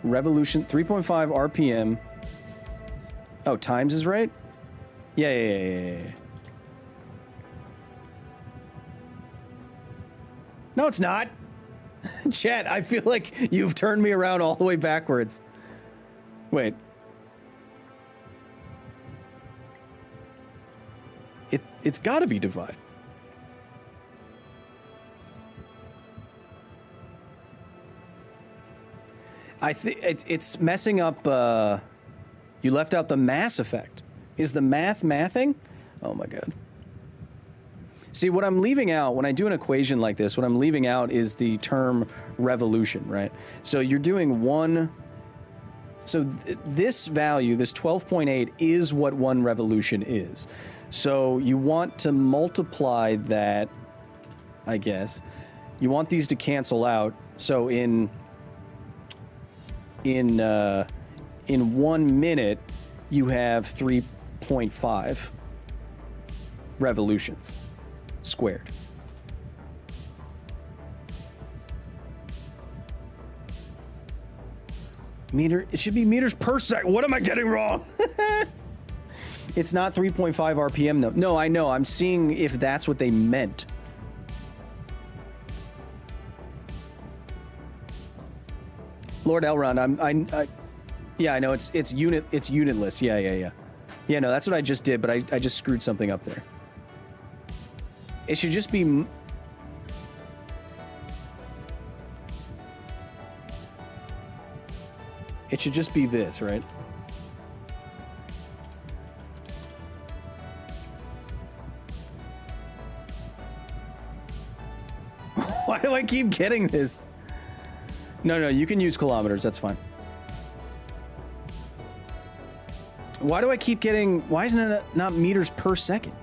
revolution 3.5 RPM. Oh, times is right? Yeah. No, it's not. Chat, I feel like you've turned me around all the way backwards. Wait. It's got to be divide. I think it's messing up. You left out the mass effect. Is the mathing? Oh my god. See, what I'm leaving out when I do an equation like this, what I'm leaving out is the term revolution, right? So you're doing 1. So this value, this 12.8, is what 1 revolution is. So you want to multiply that, I guess. You want these to cancel out. So in 1 minute, you have 3.5 revolutions squared. It should be meters per second. What am I getting wrong? It's not 3.5 RPM though. No, I know. I'm seeing if that's what they meant. Lord Elrond, yeah, I know it's unitless. Yeah. Yeah, no, that's what I just did, but I just screwed something up there. It should just be... It should just be this, right? Why do I keep getting this? No, you can use kilometers, that's fine. Why do I keep getting... Why isn't it not meters per second?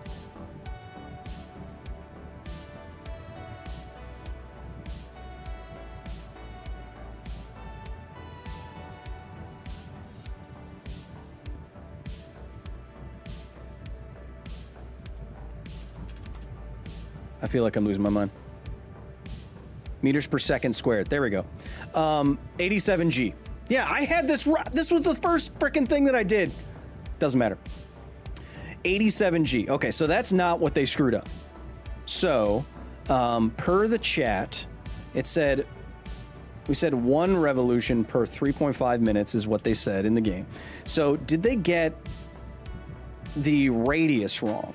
I feel like I'm losing my mind. Meters per second squared. There we go. 87 G. Yeah, I had this. This was the first freaking thing that I did. Doesn't matter. 87G. Okay, so that's not what they screwed up. So, per the chat, it said, we said 1 revolution per 3.5 minutes is what they said in the game. So, did they get the radius wrong?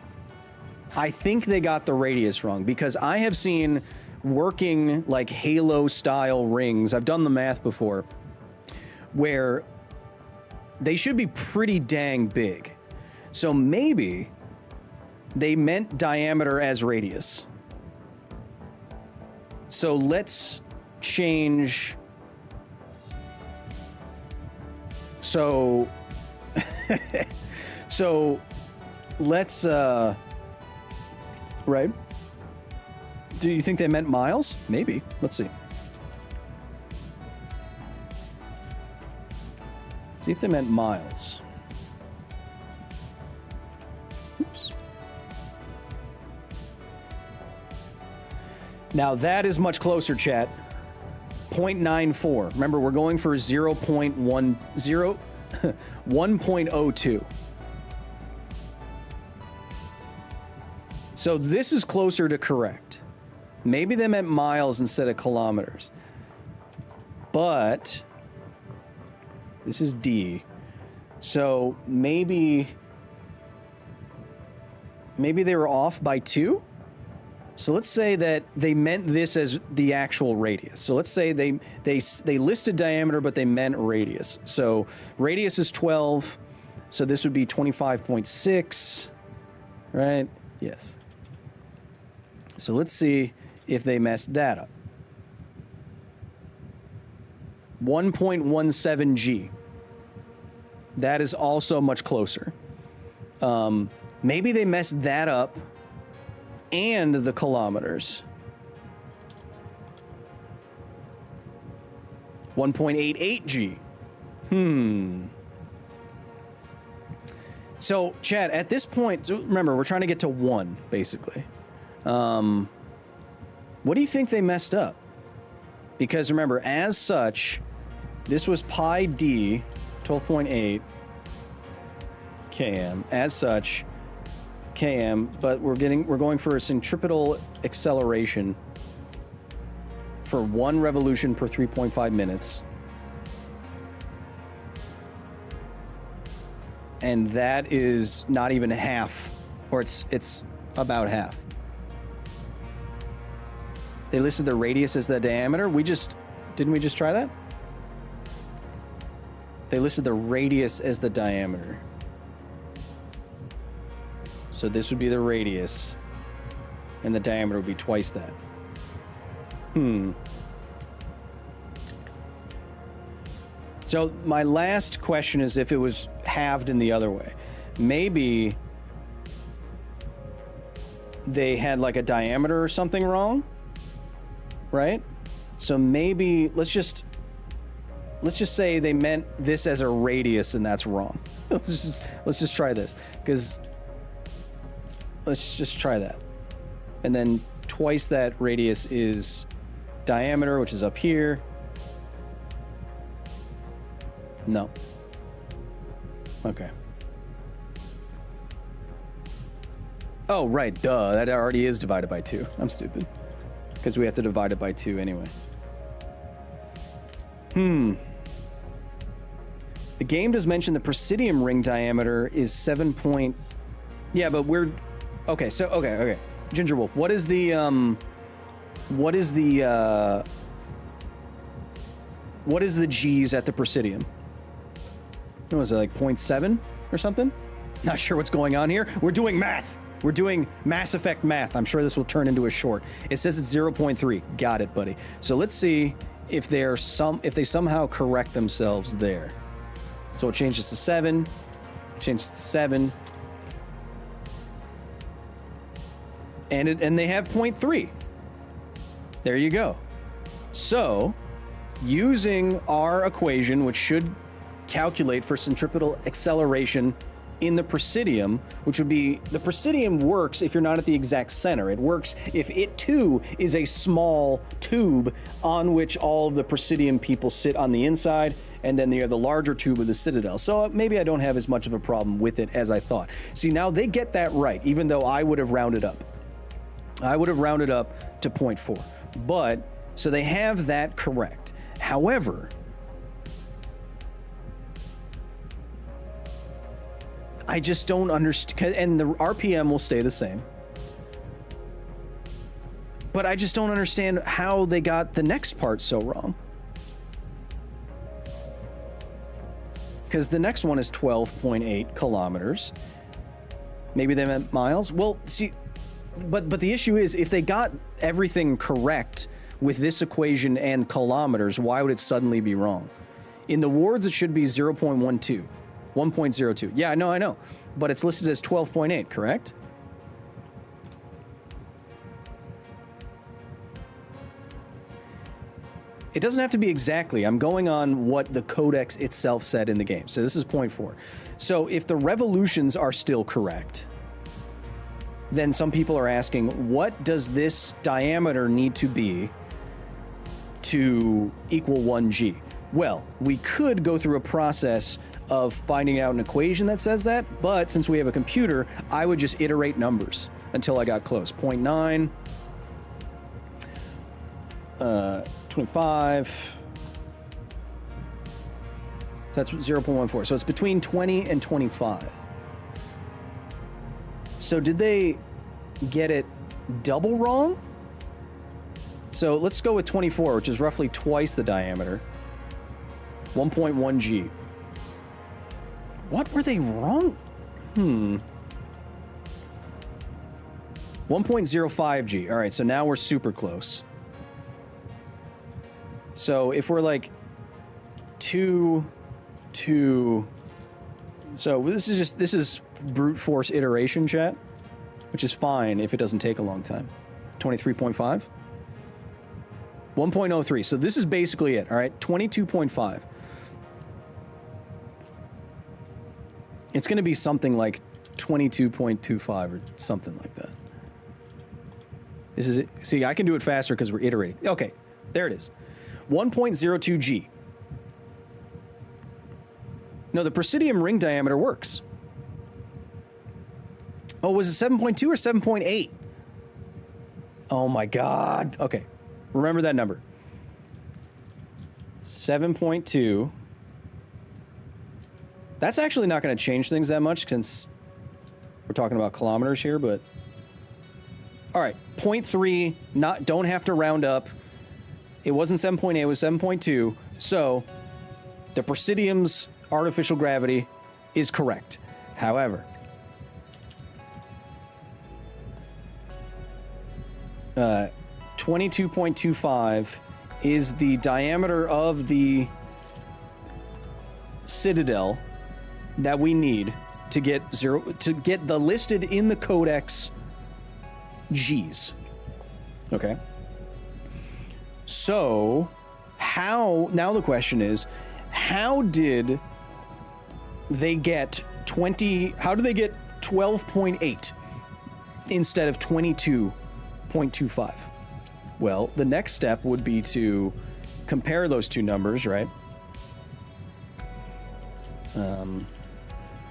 I think they got the radius wrong because I have seen working like Halo style rings. I've done the math before where they should be pretty dang big. So maybe they meant diameter as radius. So let's change. So so let's right. Do you think they meant miles? Maybe. Let's see. See if they meant miles. Oops. Now that is much closer, chat. 0.94. Remember, we're going for 1.02. So this is closer to correct. Maybe they meant miles instead of kilometers. But this is D. So maybe they were off by 2. So let's say that they meant this as the actual radius. So let's say they listed diameter, but they meant radius. So radius is 12. So this would be 25.6, right? Yes. So let's see if they messed that up. 1.17 G. That is also much closer. Maybe they messed that up and the kilometers. 1.88 G. So, Chad, at this point, remember, we're trying to get to 1, basically. What do you think they messed up? Because remember, as such, this was pi d, 12.8 km. As such, km, but we're going for a centripetal acceleration for 1 revolution per 3.5 minutes. And that is not even half, or it's about half. They listed the radius as the diameter. Didn't we just try that? They listed the radius as the diameter. So this would be the radius, and the diameter would be twice that. So my last question is if it was halved in the other way. Maybe they had like a diameter or something wrong, right? So maybe let's just say they meant this as a radius and that's wrong. let's just try this, because let's just try that. And then twice that radius is diameter, which is up here. No. Okay. Oh, right, duh. That already is divided by 2. I'm stupid. Because we have to divide it by 2 anyway. The game does mention the Presidium ring diameter is 7 point... Yeah, but we're... Okay, so... Okay. Ginger Wolf, what is the G's at the Presidium? What was it, like 0.7 or something? Not sure what's going on here. We're doing math. We're doing Mass Effect math. I'm sure this will turn into a short. It says it's 0.3. Got it, buddy. So let's see if they somehow correct themselves there. So it changes to 7. Changes to 7. And they have 0.3. There you go. So, using our equation, which should calculate for centripetal acceleration in the Presidium, which would be, the Presidium works if you're not at the exact center. It works if it too is a small tube on which all of the Presidium people sit on the inside, and then you have the larger tube of the Citadel. So maybe I don't have as much of a problem with it as I thought. See, now they get that right, even though I would have rounded up. I would have rounded up to 0.4. But, so they have that correct. However, I just don't understand, and the RPM will stay the same. But I just don't understand how they got the next part so wrong. Because the next one is 12.8 kilometers. Maybe they meant miles. Well, see, but the issue is, if they got everything correct with this equation and kilometers, why would it suddenly be wrong? In the wards, it should be 0.12. 1.02. Yeah, no, I know. But it's listed as 12.8, correct? It doesn't have to be exactly. I'm going on what the codex itself said in the game. So this is 0.4. So if the revolutions are still correct, then some people are asking, what does this diameter need to be to equal 1g? Well, we could go through a process of finding out an equation that says that, but since we have a computer, I would just iterate numbers until I got close. 0.9, 25, so that's 0.14, so it's between 20 and 25. So did they get it double wrong? So let's go with 24, which is roughly twice the diameter. 1.1 G. What were they wrong? 1.05 G. All right, so now we're super close. So if we're like 2, so this is brute force iteration, chat, which is fine if it doesn't take a long time. 23.5. 1.03. So this is basically it. All right, 22.5. It's going to be something like 22.25 or something like that. This is it. See, I can do it faster because we're iterating. Okay, there it is. 1.02 G. No, the Presidium ring diameter works. Oh, was it 7.2 or 7.8? Oh my God. Okay, remember that number. 7.2. That's actually not going to change things that much since we're talking about kilometers here, but all right, 0.3, don't have to round up. It wasn't 7.8, it was 7.2. So the Presidium's artificial gravity is correct. However, 22.25 is the diameter of the Citadel that we need to get the listed in the codex G's. Okay. So now the question is, how did they get 12.8 instead of 22.25? Well, the next step would be to compare those two numbers, right?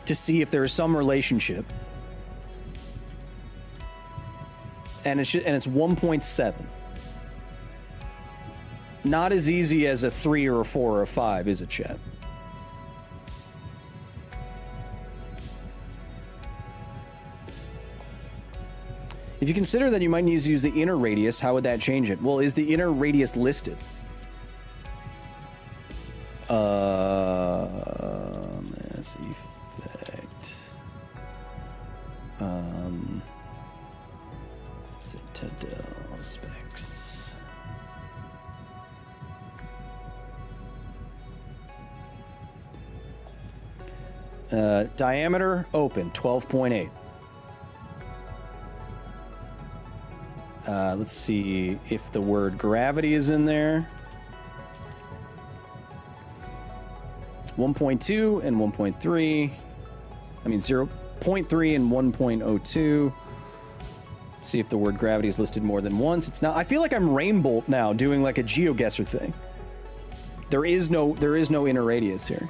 To see if there is some relationship. And it's 1.7. Not as easy as a 3 or a 4 or a 5, is it, chat? If you consider that you might need to use the inner radius, how would that change it? Well, is the inner radius listed? Mass effect. Citadel specs. Diameter open 12.8. Let's see if the word gravity is in there. 1.2 and 1.3. I mean, 0.3 and 1.02. See if the word gravity is listed more than once. It's not. I feel like I'm Rainbolt now, doing like a GeoGuessr thing. There is no inner radius here.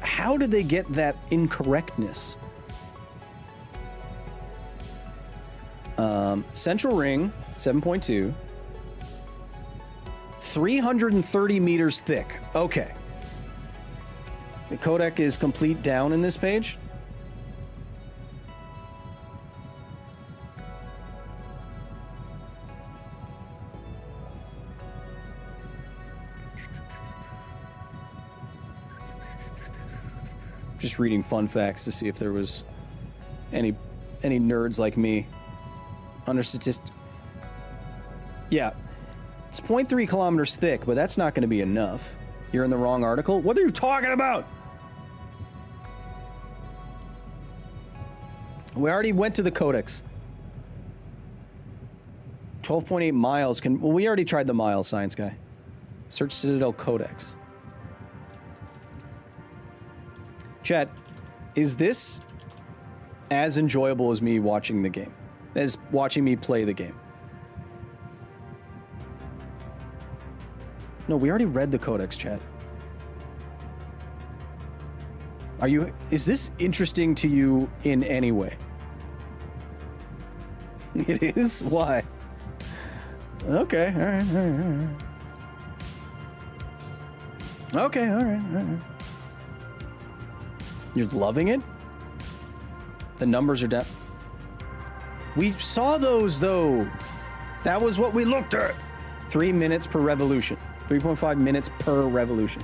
How did they get that incorrectness? Central ring, 7.2. 330 meters thick. Okay. The codec is complete down in this page. Just reading fun facts to see if there was any nerds like me under statistic. Yeah, it's 0.3 kilometers thick, but that's not going to be enough. You're in the wrong article. What are you talking about? We already went to the codex. 12.8 miles can. Well, we already tried the mile, science guy. Search Citadel Codex. Chat, is this as enjoyable as me watching the game? As watching me play the game? No, we already read the codex, chat. Is this interesting to you in any way? It is? Why? Okay, all right. Okay, all right. You're loving it? The numbers are down. We saw those, though. That was what we looked at. 3 minutes per revolution. 3.5 minutes per revolution.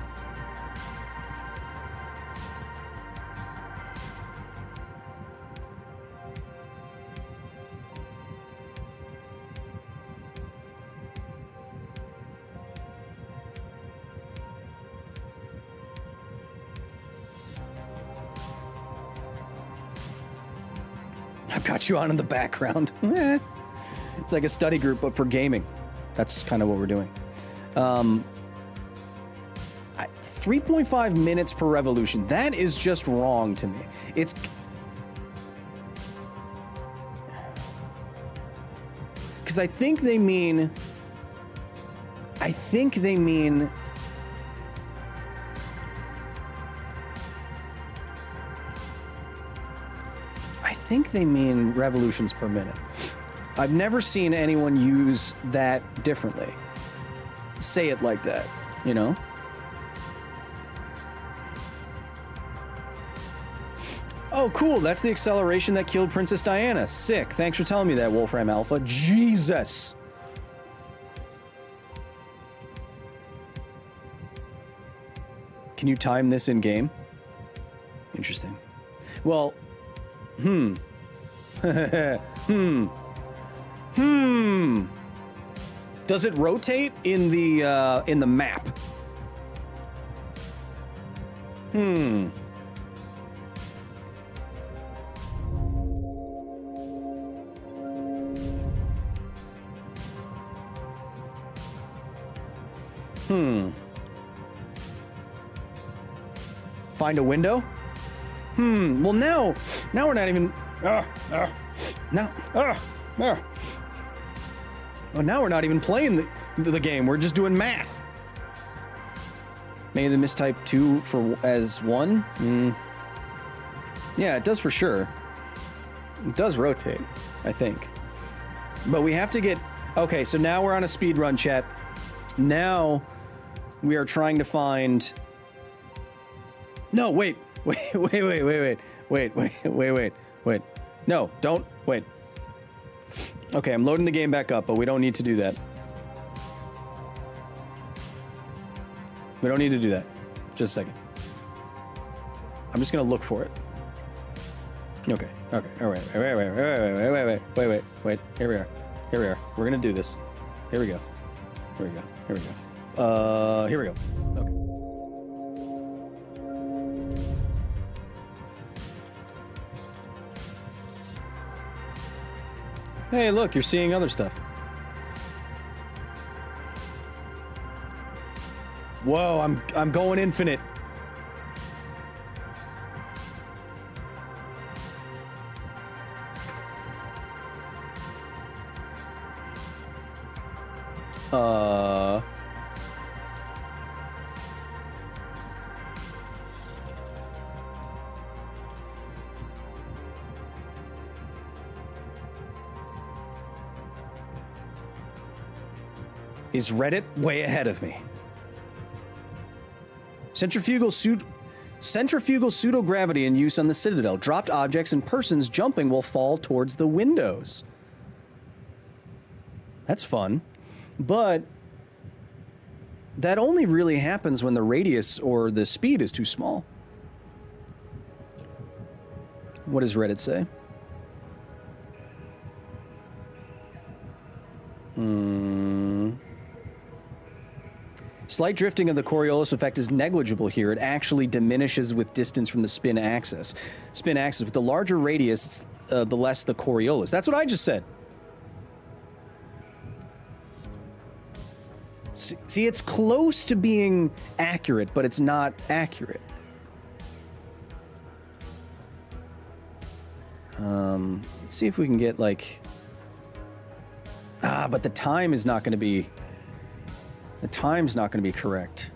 I've got you on in the background. It's like a study group, but for gaming. That's kind of what we're doing. 3.5 minutes per revolution. That is just wrong to me. It's... Because I think they mean... I think they mean revolutions per minute. I've never seen anyone use that differently. Say it like that, you know? Oh, cool. That's the acceleration that killed Princess Diana. Sick. Thanks for telling me that, Wolfram Alpha. Jesus. Can you time this in game? Interesting. Well, Does it rotate in the map? Find a window? Well, now we're not even... Oh, now we're not even playing the game. We're just doing math. Maybe the mistype 2 as 1? Yeah, it does for sure. It does rotate, I think. But we have to get... Okay, so now we're on a speed run, chat. Now we are trying to find... No, wait. Wait. No, don't. Wait. Okay, I'm loading the game back up, but we don't need to do that. We don't need to do that. Just a second. I'm just gonna look for it. Okay. All right. Wait. Here we are. We're gonna do this. Here we go. Here we go. Okay. Hey, look, you're seeing other stuff. Whoa, I'm going infinite. Is Reddit way ahead of me? Centrifugal pseudogravity in use on the Citadel. Dropped objects and persons jumping will fall towards the windows. That's fun. But that only really happens when the radius or the speed is too small. What does Reddit say? Slight drifting of the Coriolis effect is negligible here. It actually diminishes with distance from the spin axis. With the larger radius, the less the Coriolis. That's what I just said. See, it's close to being accurate, but it's not accurate. Let's see if we can get like... but the time is not going to be... The time's not going to be correct.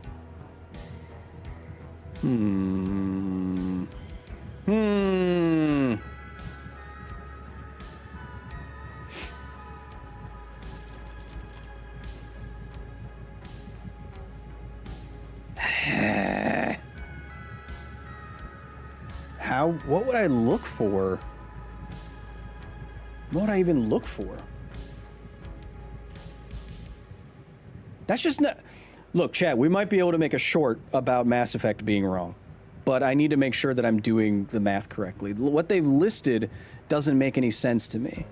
What would I look for? What would I even look for? That's just not... Look, chat, we might be able to make a short about Mass Effect being wrong, but I need to make sure that I'm doing the math correctly. What they've listed doesn't make any sense to me.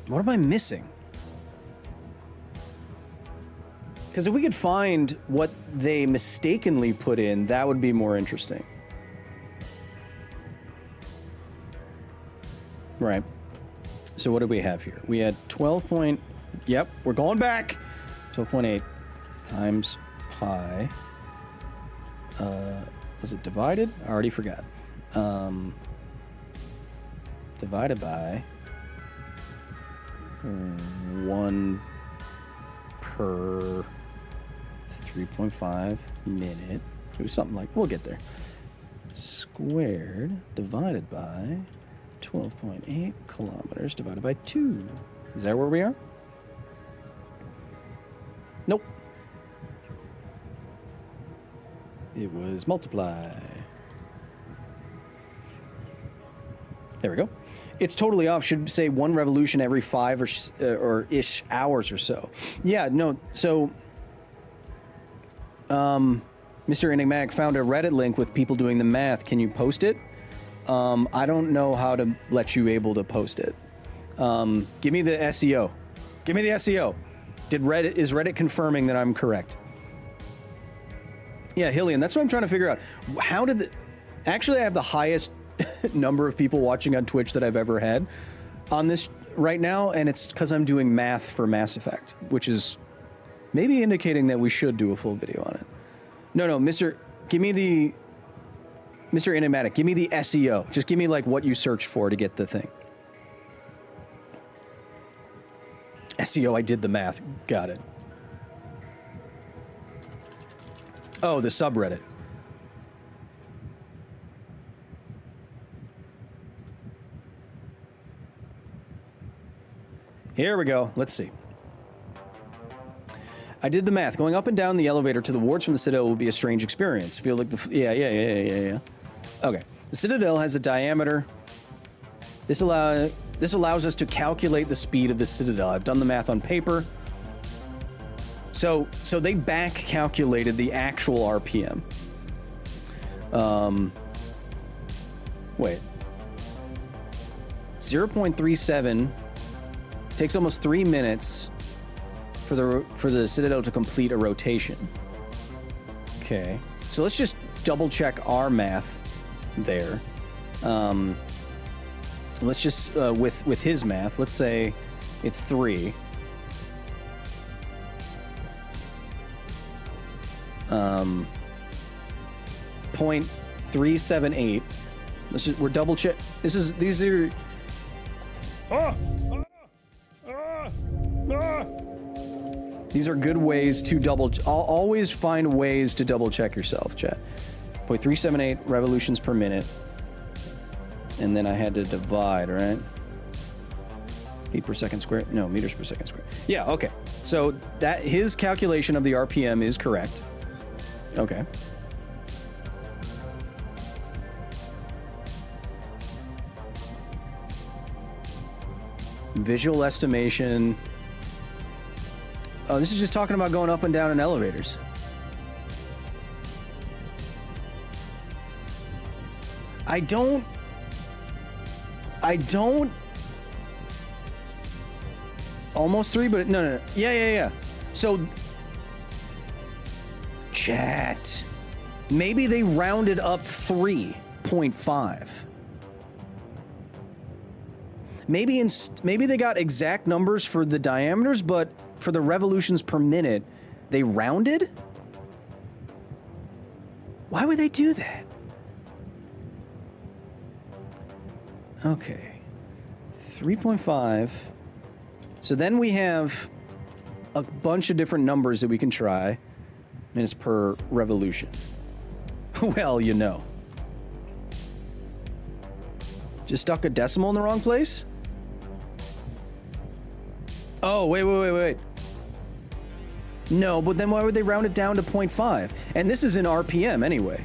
What am I missing? Because if we could find what they mistakenly put in, that would be more interesting. Right. So what do we have here? We had 12 point... Yep, we're going back. 12.8 times pi. Was it divided? I already forgot. Divided by 1 per 3.5 minute. Do something like... We'll get there. Squared divided by 12.8 kilometers divided by 2. Is that where we are? Nope. It was multiply. There we go. It's totally off. Should say 1 revolution every 5 or ish hours or so. Yeah, no. So, Mr. Enigmatic found a Reddit link with people doing the math. Can you post it? I don't know how to let you able to post it. Give me the SEO. Give me the SEO. Is Reddit confirming that I'm correct? Yeah, Hillian, that's what I'm trying to figure out. How did the... Actually, I have the highest number of people watching on Twitch that I've ever had on this right now, and it's because I'm doing math for Mass Effect, which is maybe indicating that we should do a full video on it. No, give me the... Mr. Enigmatic, give me the SEO. Just give me, like, what you searched for to get the thing. SEO, I did the math. Got it. Oh, the subreddit. Here we go. Let's see. I did the math. Going up and down the elevator to the wards from the Citadel will be a strange experience. Feel like the... Yeah. Okay. The Citadel has a diameter. This allows us to calculate the speed of the Citadel. I've done the math on paper. So they back calculated the actual RPM. Wait. 0.37 takes almost 3 minutes for the Citadel to complete a rotation. Okay. So let's just double check our math there. Let's just with his math, let's say It's 3. .378. We're double check. These are. These are good ways to always find ways to double check yourself, chat. 0.378 revolutions per minute. And then I had to divide, right? Feet per second square? No, meters per second square. Yeah, okay. So that his calculation of the RPM is correct. Okay. Visual estimation. Oh, this is just talking about going up and down in elevators. I don't. Almost 3, but no. Yeah. So, chat. Maybe they rounded up 3.5. Maybe they got exact numbers for the diameters, but for the revolutions per minute, they rounded? Why would they do that? Okay. 3.5. So then we have a bunch of different numbers that we can try. Minutes per revolution. Well, you know. Just stuck a decimal in the wrong place? Oh, wait. No, but then why would they round it down to 0.5? And this is in RPM anyway.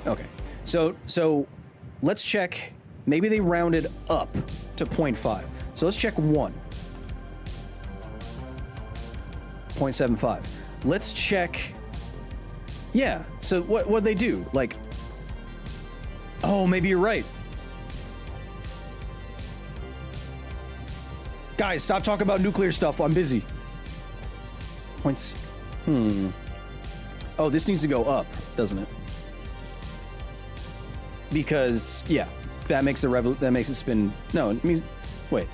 Okay. So let's check. Maybe they rounded up to 0.5. So let's check 1. 0.75. Let's check. Yeah. So what'd they do? Like, oh, maybe you're right. Guys, stop talking about nuclear stuff. I'm busy. Points. Oh, this needs to go up, doesn't it? Because, yeah, that makes it spin. No, it means. Wait.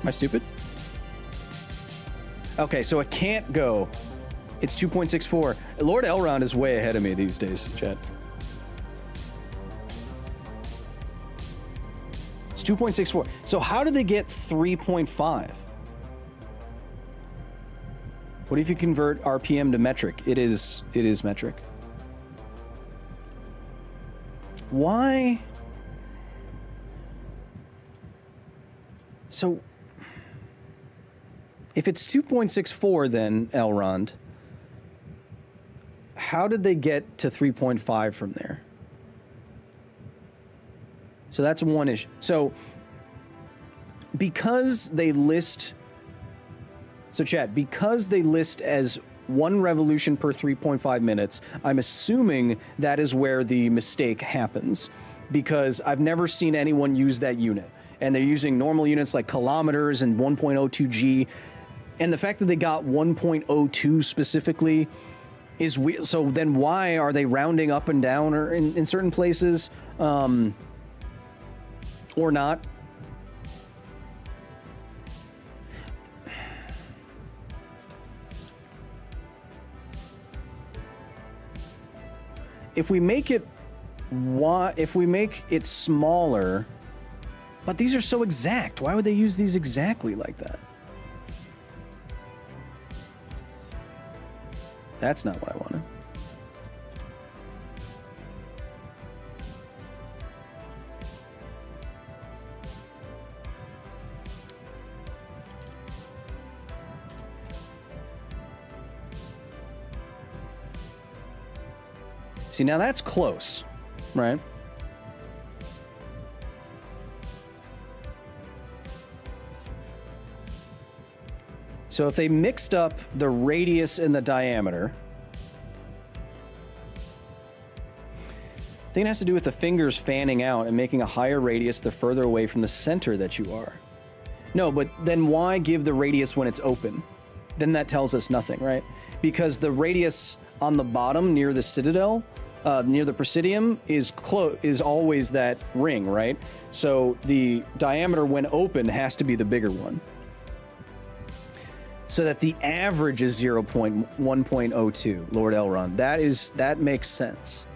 Am I stupid? Okay, so it can't go. It's 2.64. Lord Elrond is way ahead of me these days, chat. It's 2.64. So how do they get 3.5? What if you convert RPM to metric? It is metric. Why? So if it's 2.64 then, Elrond, how did they get to 3.5 from there? So that's one issue. So because they list as 1 revolution per 3.5 minutes, I'm assuming that is where the mistake happens, because I've never seen anyone use that unit. And they're using normal units like kilometers and 1.02G. And the fact that they got 1.02 specifically is weird. So then why are they rounding up and down or in certain places or not? If we make it smaller, but these are so exact. Why would they use these exactly like that? That's not what I wanted. See, now that's close, right? So if they mixed up the radius and the diameter, I think it has to do with the fingers fanning out and making a higher radius the further away from the center that you are. No, but then why give the radius when it's open? Then that tells us nothing, right? Because the radius on the bottom near the Citadel, near the Presidium is always that ring, right? So the diameter when open has to be the bigger one. So that the average is 0.1.02, Lord Elrond. That makes sense.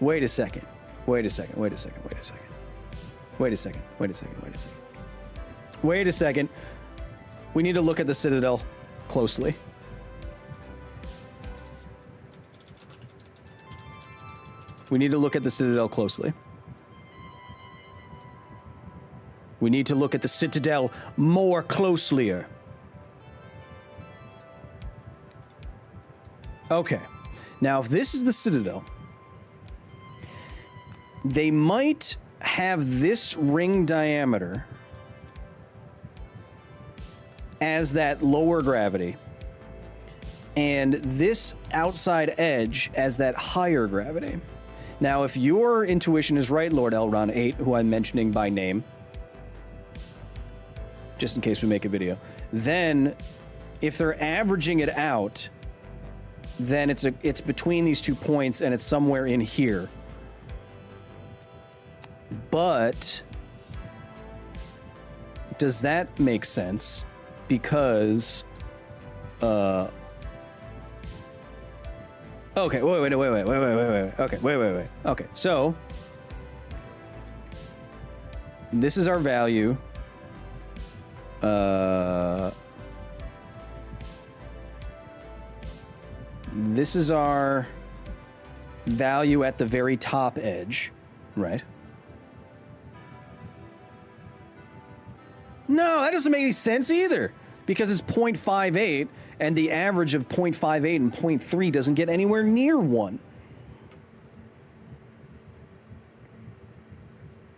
Wait a second. Wait a second. Wait a second. Wait a second. Wait a second. Wait a second. Wait a second. Wait a second. We need to look at the Citadel closely. We need to look at the Citadel closely. We need to look at the Citadel more closely. Okay. Now, if this is the Citadel, they might have this ring diameter as that lower gravity, and this outside edge as that higher gravity. Now, if your intuition is right, Lord Elrond 8, who I'm mentioning by name, just in case we make a video, then if they're averaging it out, then it's between these 2 points and it's somewhere in here. But does that make sense? Because okay, wait. Okay, wait. Okay, so this is our value. This is our value at the very top edge, right? No, that doesn't make any sense either, because it's 0.58, and the average of 0.58 and 0.3 doesn't get anywhere near 1.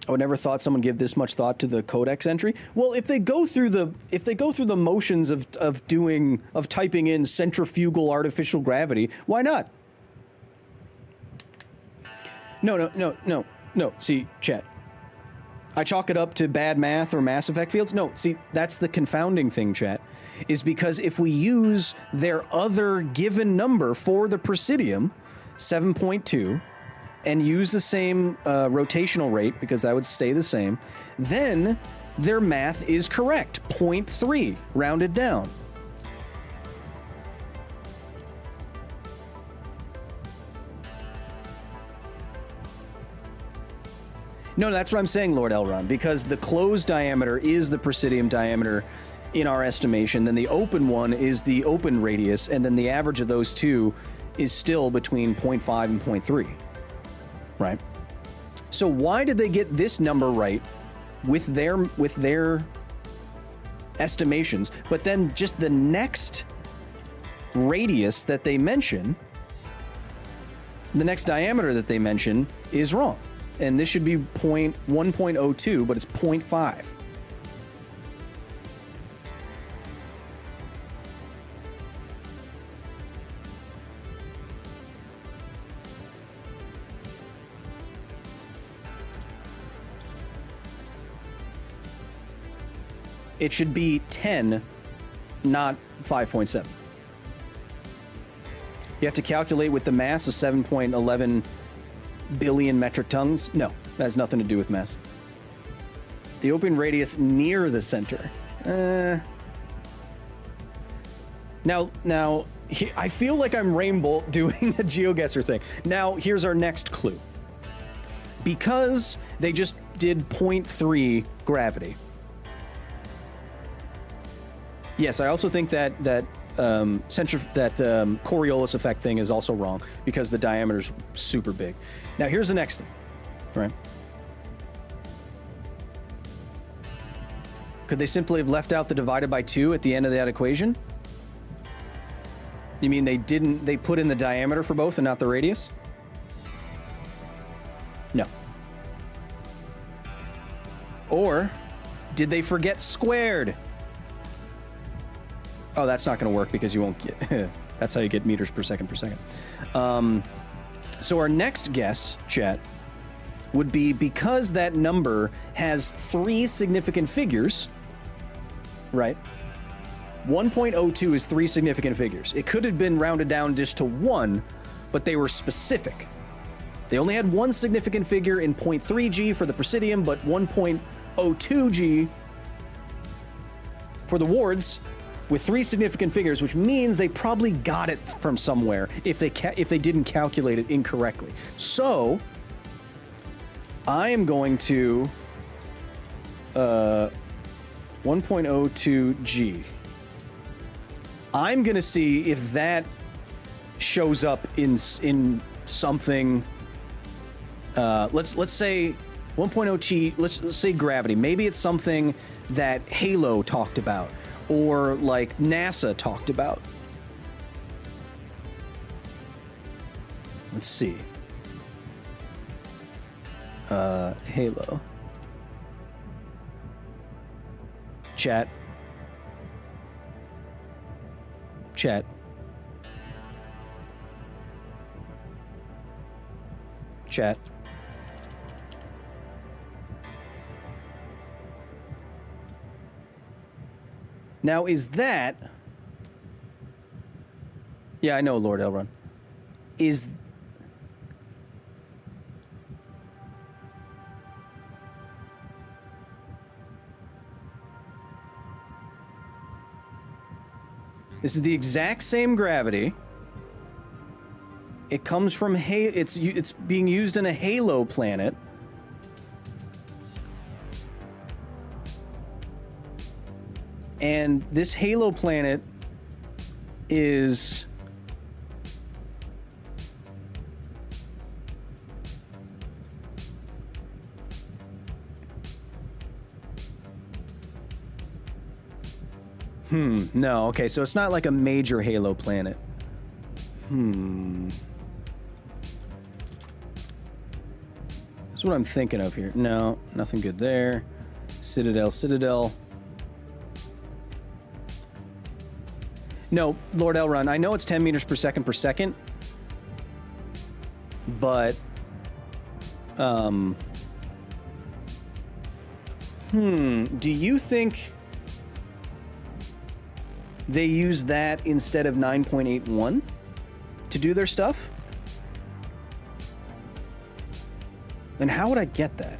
I would never thought someone give this much thought to the codex entry. Well, if they go through the motions of typing in centrifugal artificial gravity, why not? No. See, chat. I chalk it up to bad math or Mass Effect fields. No, see, that's the confounding thing, chat, is because if we use their other given number for the Presidium, 7.2, and use the same rotational rate, because that would stay the same, then their math is correct. 0.3, rounded down. No, that's what I'm saying, Lord Elrond, because the closed diameter is the Presidium diameter in our estimation, then the open one is the open radius, and then the average of those two is still between 0.5 and 0.3, right? So why did they get this number right with their estimations, but then just the next radius that they mention, the next diameter that they mention is wrong? And this should be 1.02, but it's 0.5. It should be 10, not 5.7. You have to calculate with the mass of 7.11 billion metric tons? No, that has nothing to do with mass. The open radius near the center. Now, I feel like I'm Rainbow doing a GeoGuessr thing. Now, here's our next clue. Because they just did 0.3 gravity. Yes, I also think that Coriolis effect thing is also wrong because the diameter's super big. Now here's the next thing, right? Could they simply have left out the divided by 2 at the end of that equation? You mean they put in the diameter for both and not the radius? No. Or did they forget squared? Oh, that's not going to work because you won't get... That's how you get meters per second per second. So our next guess, chat, would be because that number has 3 significant figures, right? 1.02 is 3 significant figures. It could have been rounded down just to 1, but they were specific. They only had one significant figure in 0.3 G for the Presidium, but 1.02 G for the wards, with 3 significant figures, which means they probably got it from somewhere if they didn't calculate it incorrectly. So I am going to 1.02 G. I'm gonna see if that shows up in something. Let's say 1.0 G. Let's say gravity. Maybe it's something that Halo talked about, or like NASA talked about. Let's see. Halo. Chat. Chat. Chat. Now, is that... Yeah, I know, Lord Elrond. Is... This is the exact same gravity. It comes from it's being used in a Halo planet. And this Halo planet is no, okay, so it's not like a major Halo planet. That's what I'm thinking of here. No, nothing good there. Citadel. No, Lord Elrond, I know it's 10 meters per second, but do you think they use that instead of 9.81 to do their stuff? And how would I get that?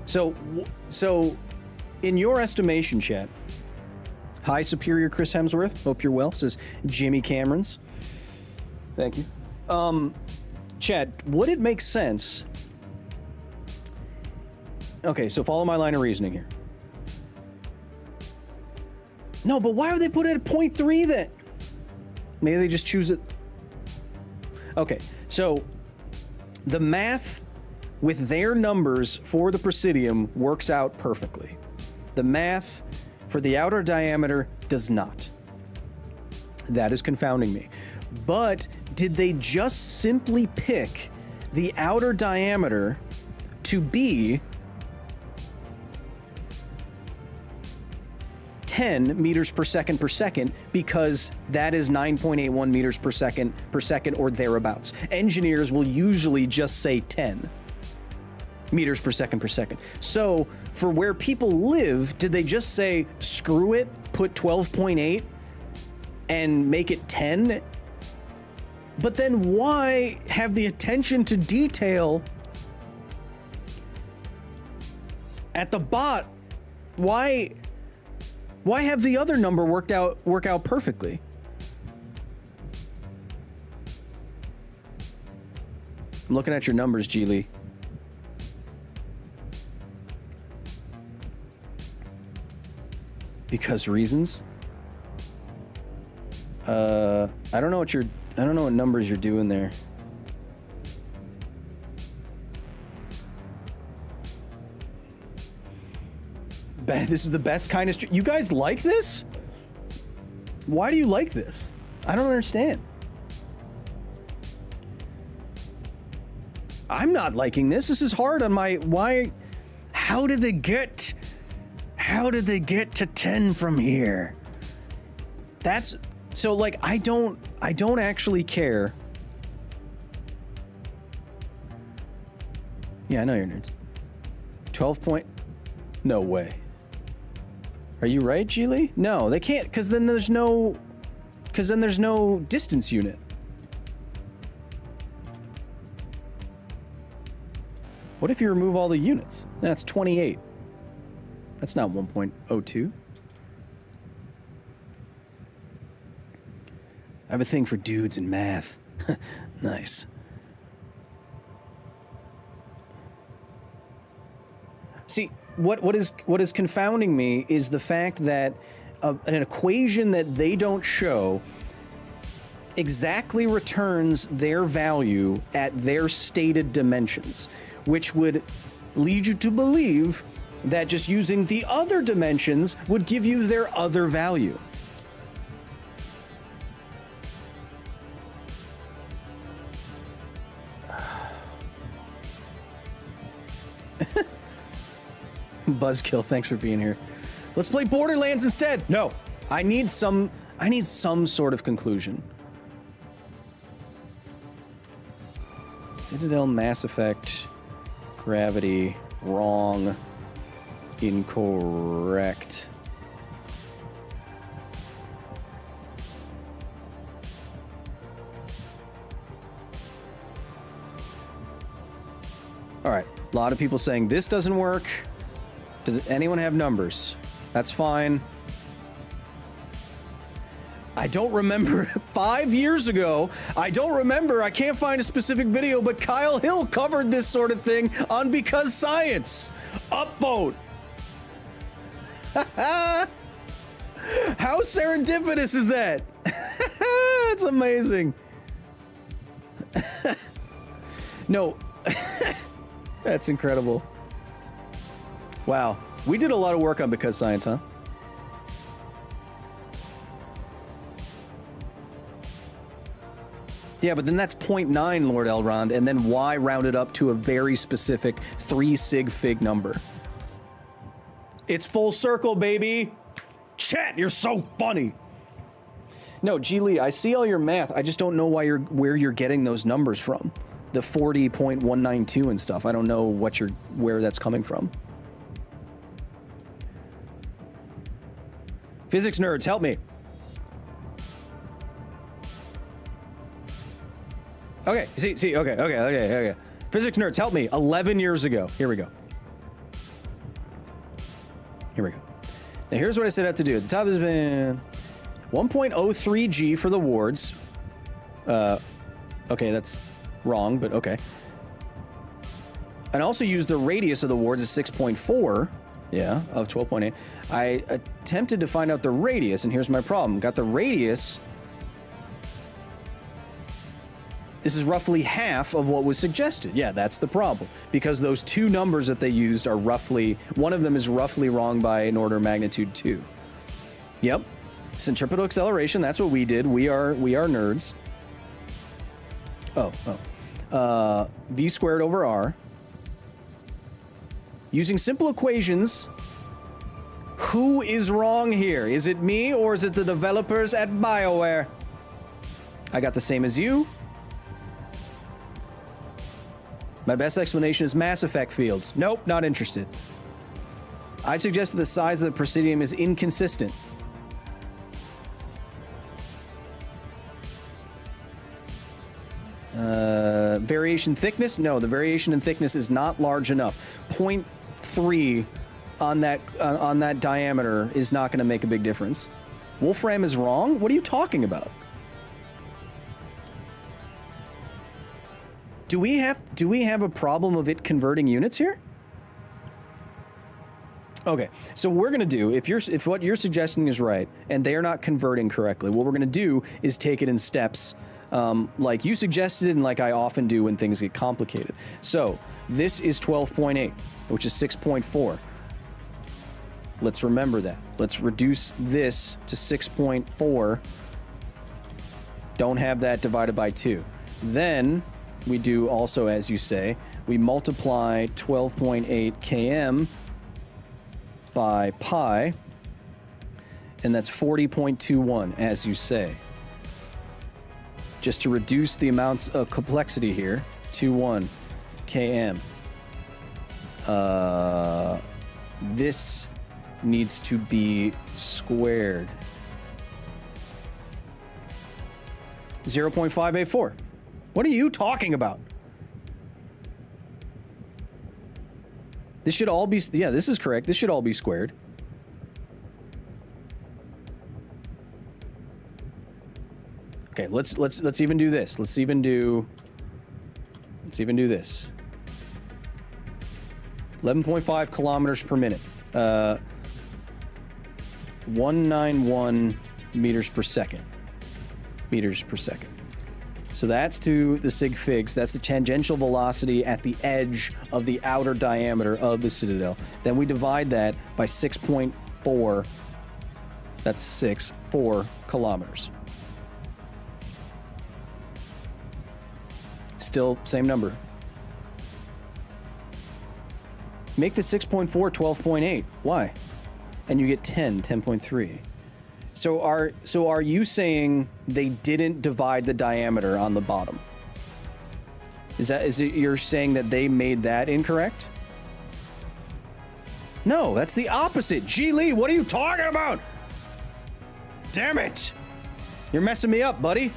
So in your estimation, chat, hi, Superior Chris Hemsworth, hope you're well, says Jimmy Camerons. Thank you. Chad, would it make sense? Okay, so follow my line of reasoning here. No, but why would they put it at 0.3 then? Maybe they just choose it. Okay, so the math with their numbers for the Presidium works out perfectly. The math for the outer diameter does not. That is confounding me. But did they just simply pick the outer diameter to be 10 meters per second because that is 9.81 meters per second or thereabouts? Engineers will usually just say 10 meters per second. So for where people live, did they just say, screw it, put 12.8 and make it 10? But then why have the attention to detail at the bot? Why have the other number work out perfectly? I'm looking at your numbers, G Lee. Because reasons? I don't know what numbers you're doing there. This is the best kind of you guys like this? Why do you like this? I don't understand. I'm not liking this. This is hard on my why. How did they get to 10 from here? That's so like I don't actually care. Yeah, I know you're nerds. 12 point... No way. Are you right, Geely? No, they can't, because then there's no... Because then there's no distance unit. What if you remove all the units? That's 28. That's not 1.02. I have a thing for dudes in math. Nice. See, what is confounding me is the fact that an equation that they don't show exactly returns their value at their stated dimensions, which would lead you to believe that just using the other dimensions would give you their other value. Buzzkill, thanks for being here. Let's play Borderlands instead. No, I need some sort of conclusion. Citadel, Mass Effect, Gravity, wrong, incorrect. All right, a lot of people saying this doesn't work. Does anyone have numbers? That's fine. I don't remember 5 years ago. I don't remember. I can't find a specific video, but Kyle Hill covered this sort of thing on Because Science. Upvote. How serendipitous is that? That's amazing. No. That's incredible. Wow. We did a lot of work on Because Science, huh? Yeah, but then that's 0.9, Lord Elrond, and then Y rounded up to a very specific 3 sig fig number. It's full circle, baby! Chat, you're so funny! No, G. Lee, I see all your math. I just don't know where you're getting those numbers from. The 40.192 and stuff. I don't know where that's coming from. Physics nerds, help me. Okay, okay. Physics nerds, help me. 11 years ago. Here we go. Now here's what I set out to do. The top has been 1.03 G for the wards. Okay, that's wrong, but okay. And also used the radius of the wards as 6.4. Yeah, of 12.8. I attempted to find out the radius, and here's my problem. Got the radius. This is roughly half of what was suggested. Yeah, that's the problem. Because those two numbers that they used are roughly, one of them is roughly wrong by an order of magnitude 2. Yep. Centripetal acceleration, that's what we did. We are nerds. V squared over R. Using simple equations, who is wrong here? Is it me or is it the developers at BioWare? I got the same as you. My best explanation is Mass Effect fields. Nope, not interested. I suggested the size of the Presidium is inconsistent. Variation thickness? No, the variation in thickness is not large enough. 0.3 on that diameter is not going to make a big difference. Wolfram is wrong? What are you talking about? Do we have a problem of it converting units here? Okay, so what we're gonna do, if what you're suggesting is right and they are not converting correctly, what we're gonna do is take it in steps, like you suggested and like I often do when things get complicated. So this is 12.8, which is 6.4. Let's remember that. Let's reduce this to 6.4. Don't have that divided by 2. Then we do also, as you say, we multiply 12.8 km by pi, and that's 40.21, as you say. Just to reduce the amounts of complexity here, 21 km. This needs to be squared. 0.584. What are you talking about? This should all be, yeah, this is correct. This should all be squared. Okay, let's even do this. Let's even do this. 11.5 kilometers per minute. 191 meters per second. So that's to the sig figs. That's the tangential velocity at the edge of the outer diameter of the Citadel. Then we divide that by 6.4. That's 4 kilometers. Still same number. Make the 6.4 12.8. Why? And you get 10.3. So are you saying they didn't divide the diameter on the bottom? Is it you're saying that they made that incorrect? No, that's the opposite. G Lee, what are you talking about? Damn it. You're messing me up, buddy.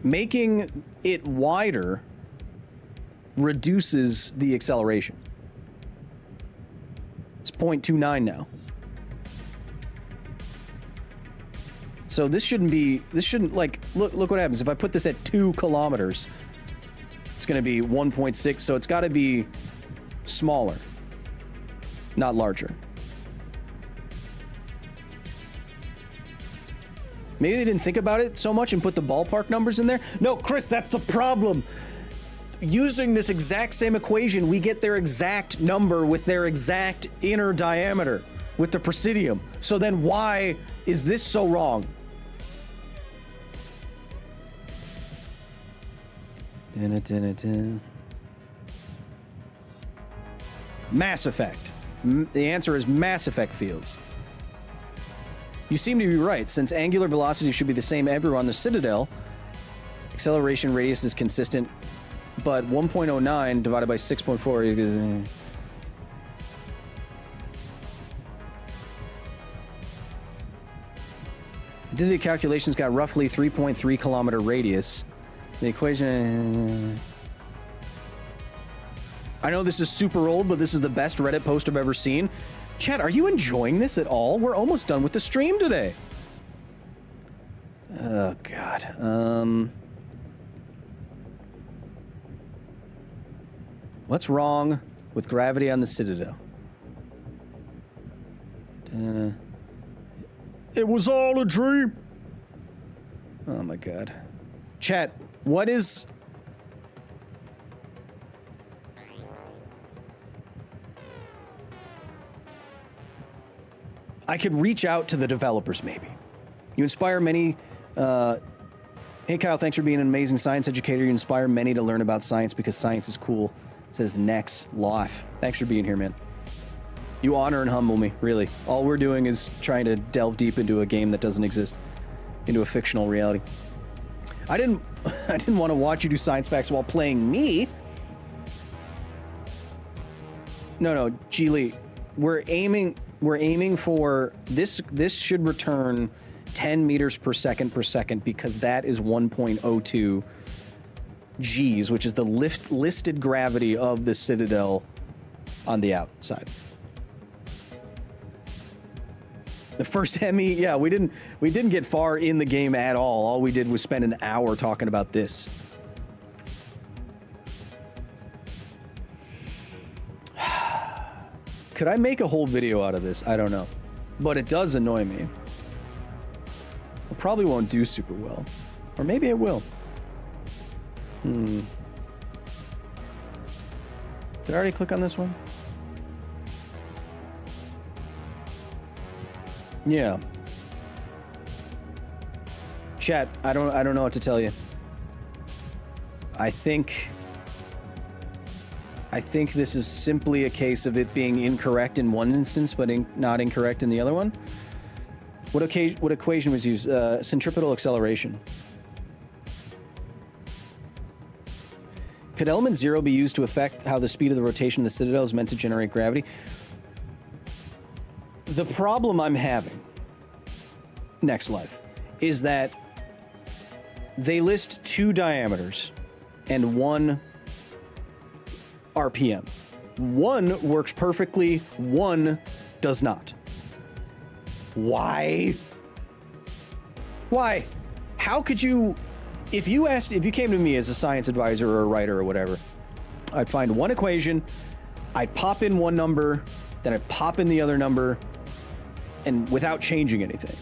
Making it wider reduces the acceleration. It's 0.29 now. So this shouldn't like, look what happens. If I put this at 2 kilometers, it's going to be 1.6. So it's got to be smaller, not larger. Maybe they didn't think about it so much and put the ballpark numbers in there. No, Chris, that's the problem. Using this exact same equation, we get their exact number with their exact inner diameter with the Presidium. So then why is this so wrong? Mass Effect. The answer is Mass Effect fields. You seem to be right. Since angular velocity should be the same everywhere on the Citadel, acceleration radius is consistent, but 1.09 divided by 6.4. Did the calculations, got roughly 3.3 kilometer radius. The equation... I know this is super old, but this is the best Reddit post I've ever seen. Chat, are you enjoying this at all? We're almost done with the stream today. Oh, God. What's wrong with gravity on the Citadel? It was all a dream. Oh, my God. Chat, what is... I could reach out to the developers, maybe. You inspire many... hey, Kyle, thanks for being an amazing science educator. You inspire many to learn about science because science is cool. Says Nex Life. Thanks for being here, man. You honor and humble me, really. All we're doing is trying to delve deep into a game that doesn't exist. Into a fictional reality. I didn't want to watch you do science facts while playing me. No, G Lee. We're aiming for this. This should return 10 meters per second because that is 1.02 G's, which is the listed gravity of the Citadel on the outside. The first Hemi, yeah, we didn't get far in the game at all. All we did was spend an hour talking about this. Could I make a whole video out of this? I don't know. But it does annoy me. It probably won't do super well. Or maybe it will. Did I already click on this one? Yeah. Chat, I don't know what to tell you. I think this is simply a case of it being incorrect in one instance, but not incorrect in the other one. What equation was used? Centripetal acceleration. Could element 0 be used to affect how the speed of the rotation of the Citadel is meant to generate gravity? The problem I'm having, Next Life, is that they list 2 diameters and 1 RPM. 1 works perfectly, 1 does not. Why? Why? How could you... If you came to me as a science advisor or a writer or whatever, I'd find one equation, I'd pop in one number, then I'd pop in the other number, and without changing anything.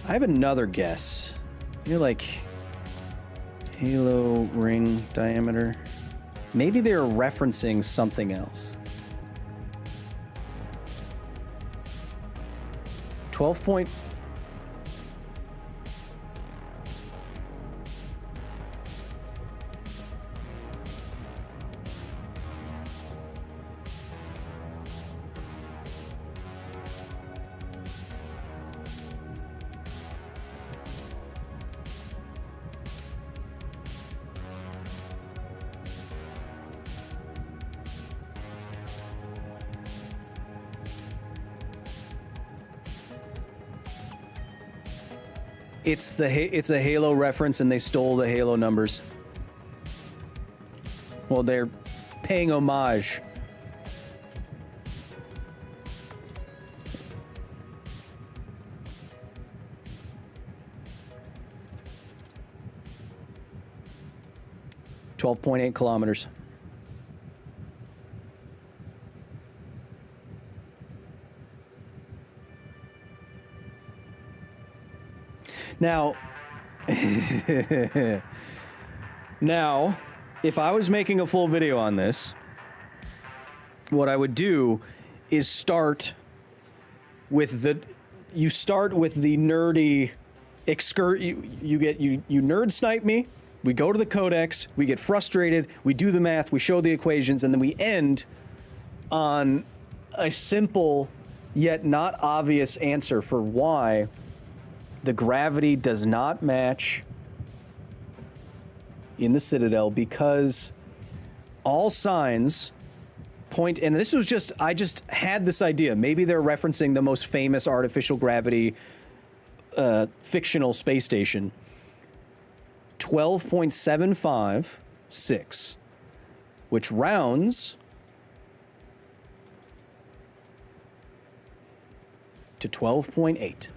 I have another guess. You're like halo ring diameter. Maybe they're referencing something else. 12 point. It's a Halo reference, and they stole the Halo numbers. Well, they're paying homage. .8 kilometers. Now, if I was making a full video on this, what I would do is start with the nerdy you nerd snipe me, we go to the codex, we get frustrated, we do the math, we show the equations, and then we end on a simple yet not obvious answer for why the gravity does not match in the Citadel, because all signs point, and this was just, I just had this idea, maybe they're referencing the most famous artificial gravity fictional space station, 12.756, which rounds to 12.8.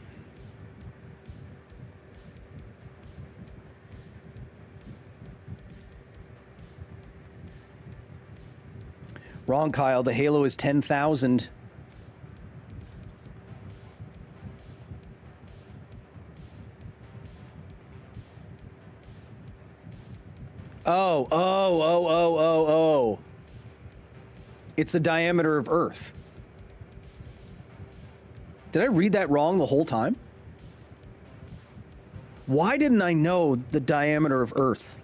Wrong, Kyle. The Halo is 10,000. Oh. It's the diameter of Earth. Did I read that wrong the whole time? Why didn't I know the diameter of Earth?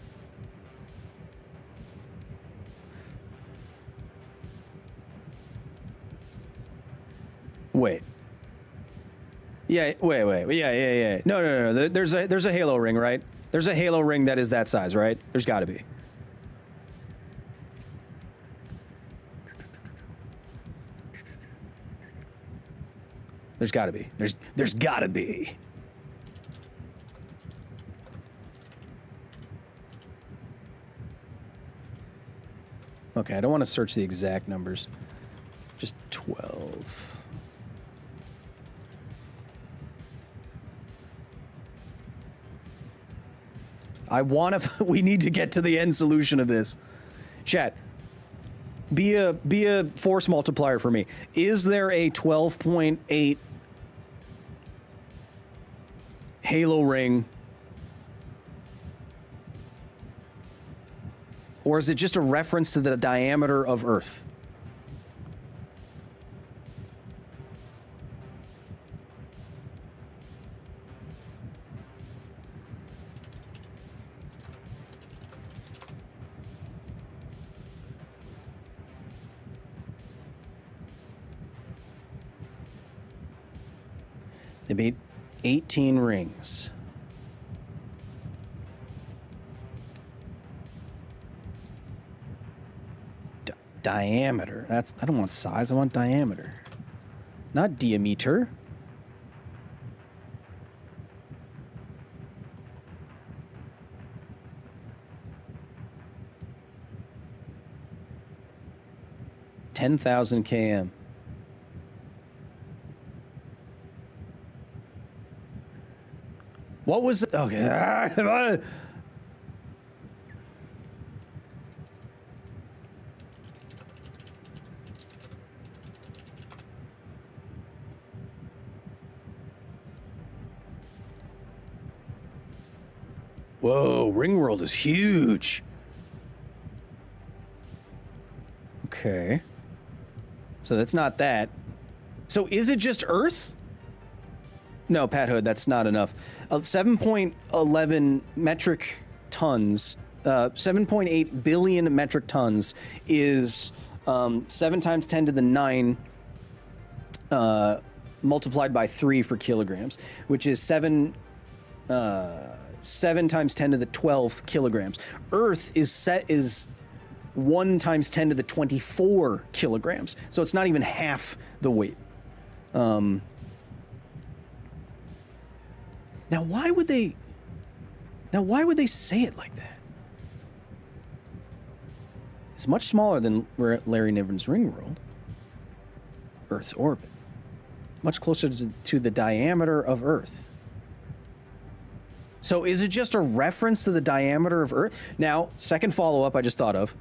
Wait. Yeah, wait. Yeah. No. There's a Halo ring, right? There's a Halo ring that is that size, right? There's got to be. There's got to be. There's got to be. Okay, I don't want to search the exact numbers. Just 12. We need to get to the end solution of this. Chat, be a force multiplier for me. Is there a 12.8 Halo ring? Or is it just a reference to the diameter of Earth? They made 18 rings. Diameter. That's, I don't want size, I want diameter. Not diameter. $10,000 km. What was it? Okay. Whoa, Ringworld is huge. Okay. So that's not that. So is it just Earth? No, Pat Hood, that's not enough. 7.11 metric tons, 7.8 billion metric tons is 7 times 10 to the 9 multiplied by 3 for kilograms, which is 7 times 10 to the 12 kilograms. Earth is 1 times 10 to the 24 kilograms. So it's not even half the weight. Now why would they say it like that? It's much smaller than Larry Niven's Ringworld. Earth's orbit. Much closer to the diameter of Earth. So is it just a reference to the diameter of Earth? Now, second follow-up I just thought of.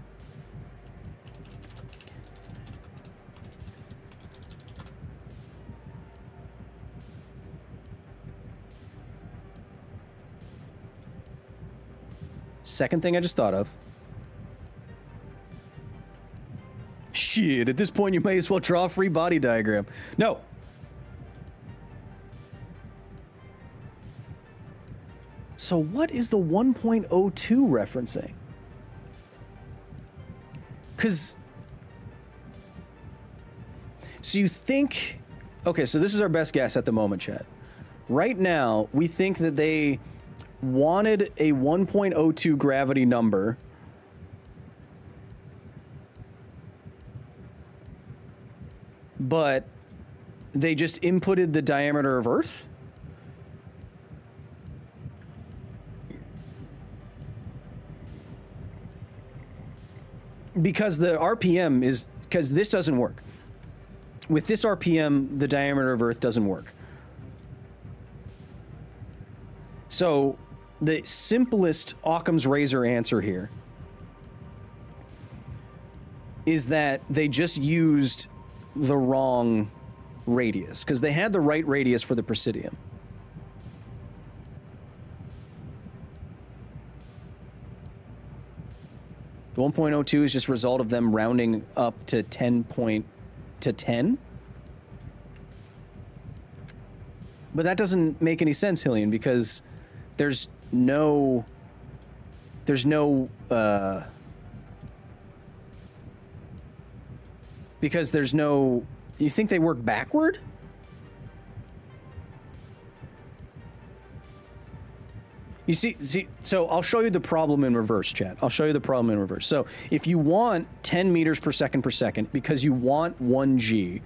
Second thing I just thought of. Shit, at this point you may as well draw a free body diagram. No. So what is the 1.02 referencing? Because... So you think... Okay, so this is our best guess at the moment, chat. Right now, we think that they wanted a 1.02 gravity number but they just inputted the diameter of Earth? Because the RPM is... Because this doesn't work. With this RPM, the diameter of Earth doesn't work. So, the simplest Occam's razor answer here is that they just used the wrong radius, because they had the right radius for the Presidium. The 1.02 is just a result of them rounding up to 10. But that doesn't make any sense, Hillian, because there's no you think they work backward? You see, so I'll show you the problem in reverse, chat. I'll show you the problem in reverse. So if you want 10 meters per second because you want 1g,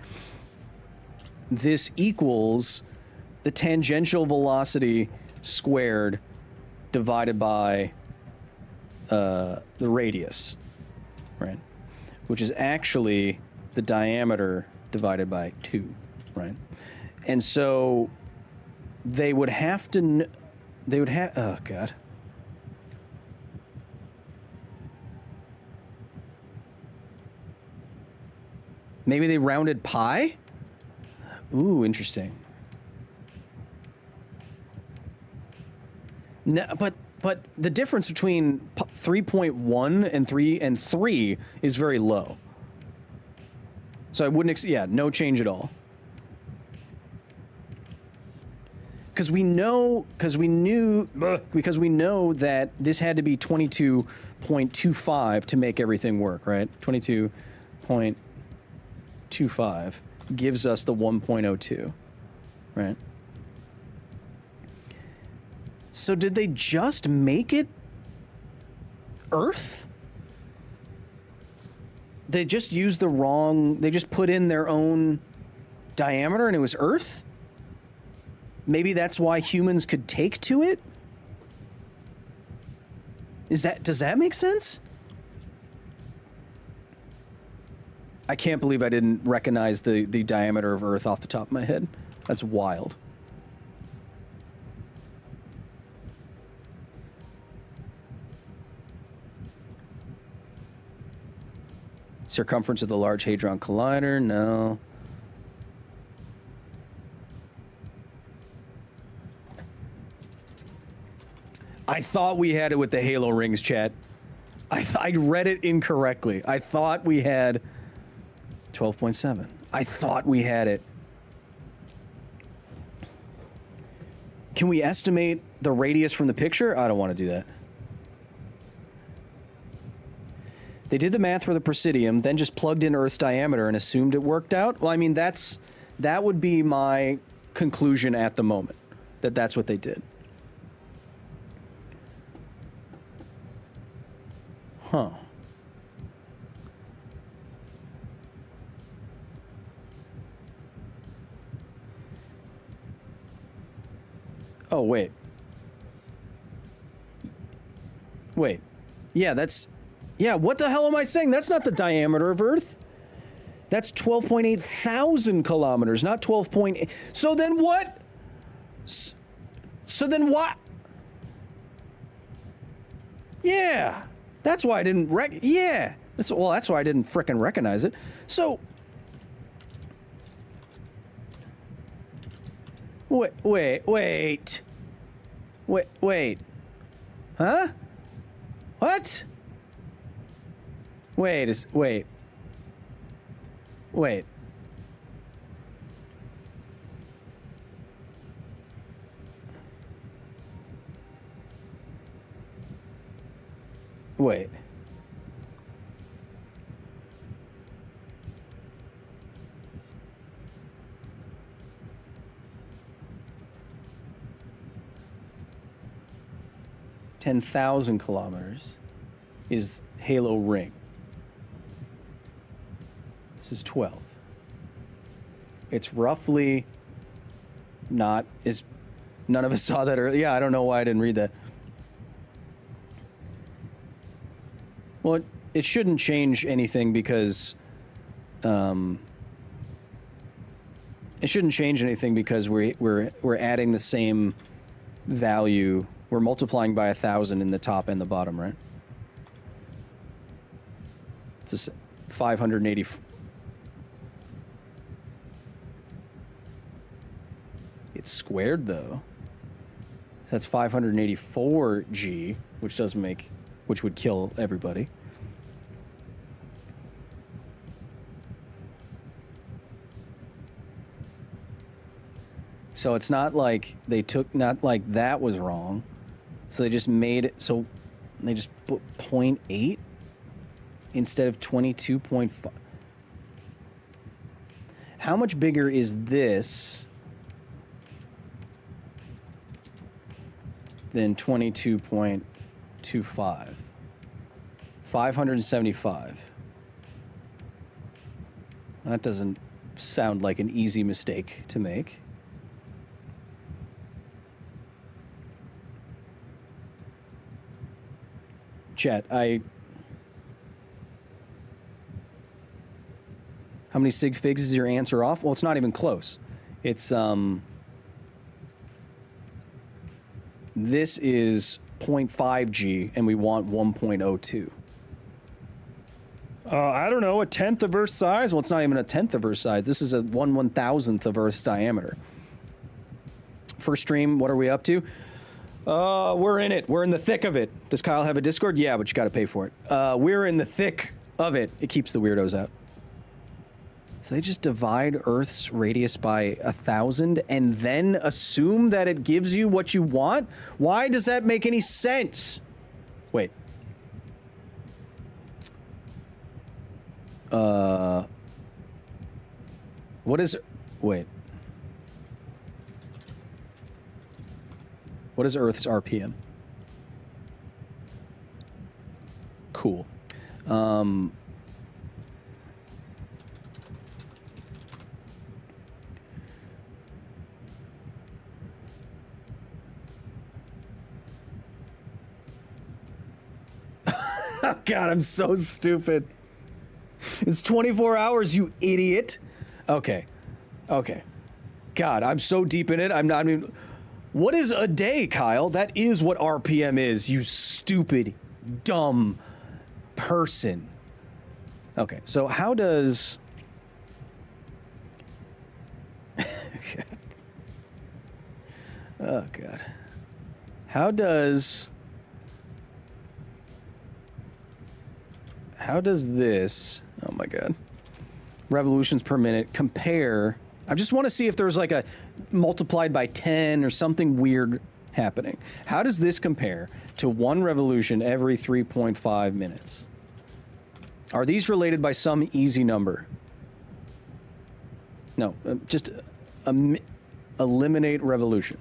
this equals the tangential velocity squared divided by the radius, right? Which is actually the diameter divided by 2, right? And so they would have to... oh, God. Maybe they rounded pi? Ooh, interesting. No, but the difference between 3.1 and 3 is very low. So I wouldn't, no change at all. Because we know that this had to be 22.25 to make everything work, right? 22.25 gives us the 1.02, right? So did they just make it Earth? They just used the wrong... They just put in their own diameter and it was Earth? Maybe that's why humans could take to it? Does that make sense? I can't believe I didn't recognize the diameter of Earth off the top of my head. That's wild. Circumference of the Large Hadron Collider? No. I thought we had it with the Halo rings, chat. I read it incorrectly. I thought we had 12.7. I thought we had it. Can we estimate the radius from the picture? I don't want to do that. They did the math for the Presidium, then just plugged in Earth's diameter and assumed it worked out. Well, I mean, that would be my conclusion at the moment, that that's what they did. Huh. Oh, wait. Wait. Yeah, that's... Yeah, what the hell am I saying? That's not the diameter of Earth. That's 12.8 thousand kilometers, not 12.8. So then what? So then what? Yeah. That's why I didn't yeah. That's why I didn't frickin' recognize it. So wait. Huh? What? Wait. Wait. $10,000 kilometers is Halo ring. This is 12. It's roughly not is. None of us saw that earlier. Yeah, I don't know why I didn't read that. Well, it shouldn't change anything because it shouldn't change anything because we're adding the same value. We're multiplying by 1,000 in the top and the bottom, right? It's a 580. It's squared though. That's 584 G, which doesn't make, which would kill everybody. So it's not like they took, not like that was wrong. So they just made it, so they just put 0.8 instead of 22.5. How much bigger is this than 22.25? 575. That doesn't sound like an easy mistake to make. Chat, how many sig figs is your answer off? Well, it's not even close. It's, this is 0.5 G, and we want 1.02. I don't know, a tenth of Earth's size? Well, it's not even a tenth of Earth's size. This is a 1/1000th of Earth's diameter. First stream, what are we up to? We're in it. We're in the thick of it. Does Kyle have a Discord? Yeah, but you got to pay for it. We're in the thick of it. It keeps the weirdos out. So they just divide Earth's radius by 1,000 and then assume that it gives you what you want? Why does that make any sense? Wait. What is... Wait. What is Earth's RPM? Cool. Oh, God, I'm so stupid. It's 24 hours, you idiot. Okay. Okay. God, I'm so deep in it. I'm not even... What is a day, Kyle? That is what RPM is, you stupid, dumb person. Okay, so how does... Oh, God. How does this... Oh, my God. Revolutions per minute compare... I just want to see if there's like a multiplied by 10 or something weird happening. How does this compare to 1 revolution every 3.5 minutes? Are these related by some easy number? No, just eliminate revolution.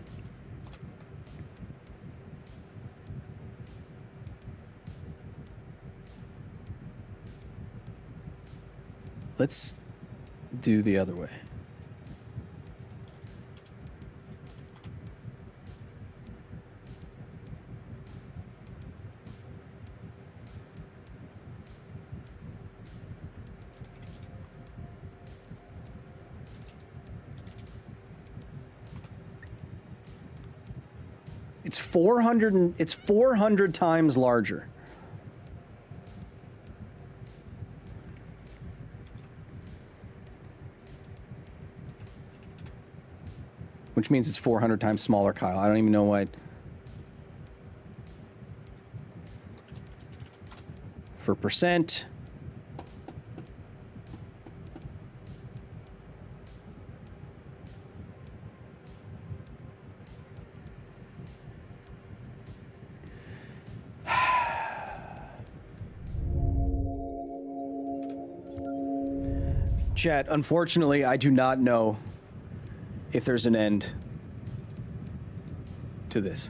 Let's do the other way. It's 400 times larger. Which means it's 400 times smaller, Kyle. I don't even know why. For percent. Chat, unfortunately, I do not know if there's an end to this.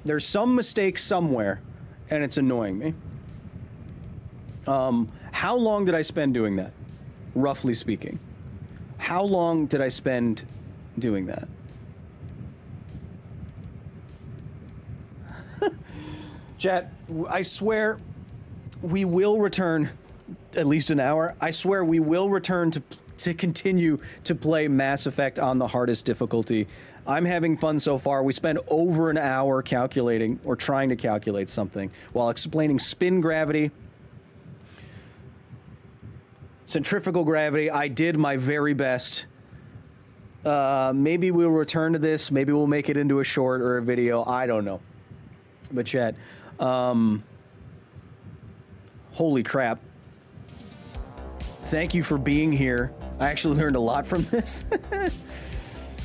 There's some mistake somewhere, and it's annoying me. How long did I spend doing that? Roughly speaking. How long did I spend doing that? Chat, I swear we will return at least an hour. I swear we will return to continue to play Mass Effect on the hardest difficulty. I'm having fun so far. We spent over an hour calculating or trying to calculate something while explaining spin gravity, centrifugal gravity. I did my very best. Maybe we'll return to this. Maybe we'll make it into a short or a video. I don't know. But chat, holy crap. Thank you for being here. I actually learned a lot from this.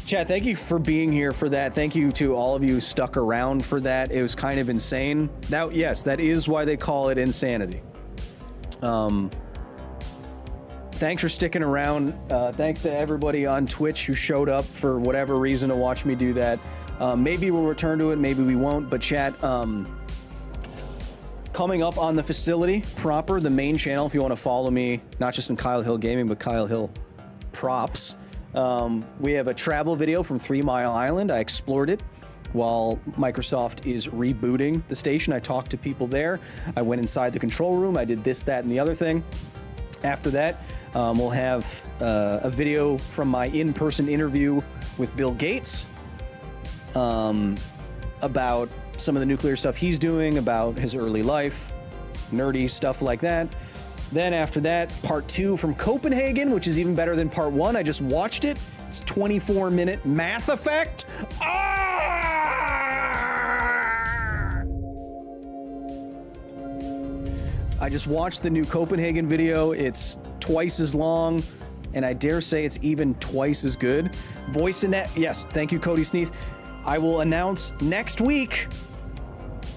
Chat, thank you for being here for that. Thank you to all of you who stuck around for that. It was kind of insane. Now, yes, that is why they call it insanity. Thanks for sticking around. Thanks to everybody on Twitch who showed up for whatever reason to watch me do that. Maybe we'll return to it, maybe we won't. But chat, coming up on the facility proper, the main channel, if you want to follow me, not just in Kyle Hill Gaming, but Kyle Hill Props. We have a travel video from 3 Mile Island. I explored it while Microsoft is rebooting the station. I talked to people there. I went inside the control room. I did this, that, and the other thing. After that, we'll have a video from my in-person interview with Bill Gates about some of the nuclear stuff he's doing, about his early life, nerdy stuff like that. Then after that, part 2 from Copenhagen, which is even better than part 1. I just watched it. It's 24-minute Mass Effect. I just watched the new Copenhagen video. It's twice as long, and I dare say it's even twice as good. Voice in that, yes, thank you, Cody Sneath. I will announce next week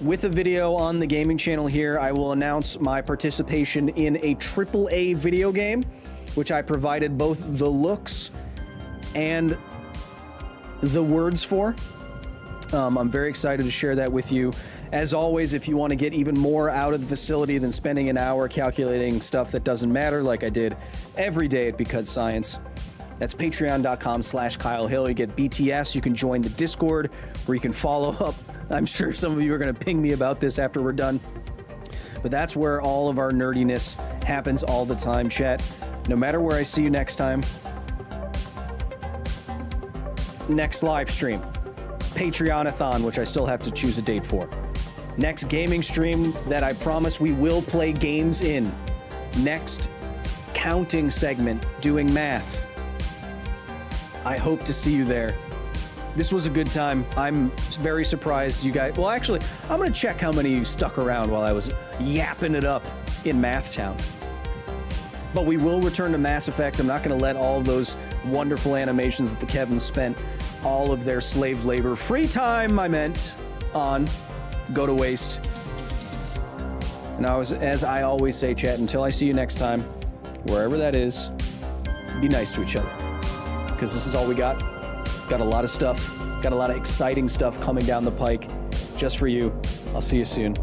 with a video on the gaming channel here. I will announce my participation in a AAA video game, which I provided both the looks and the words for. I'm very excited to share that with you. As always, if you want to get even more out of the facility than spending an hour calculating stuff that doesn't matter like I did every day at Because Science, that's patreon.com/Kyle Hill. You get BTS. You can join the Discord where you can follow up. I'm sure some of you are going to ping me about this after we're done. But that's where all of our nerdiness happens all the time, chat. No matter where I see you next time, next live stream, Patreon-a-thon, which I still have to choose a date for. Next gaming stream that I promise we will play games in. Next counting segment, doing math. I hope to see you there. This was a good time. I'm very surprised you guys... Well, actually, I'm going to check how many of you stuck around while I was yapping it up in Math Town. But we will return to Mass Effect. I'm not going to let all those wonderful animations that the Kevins spent all of their slave labor, free time, I meant, on, go to waste. And as I always say, chat, until I see you next time, wherever that is, be nice to each other. Because this is all we got. Got a lot of stuff. Got a lot of exciting stuff coming down the pike just for you. I'll see you soon.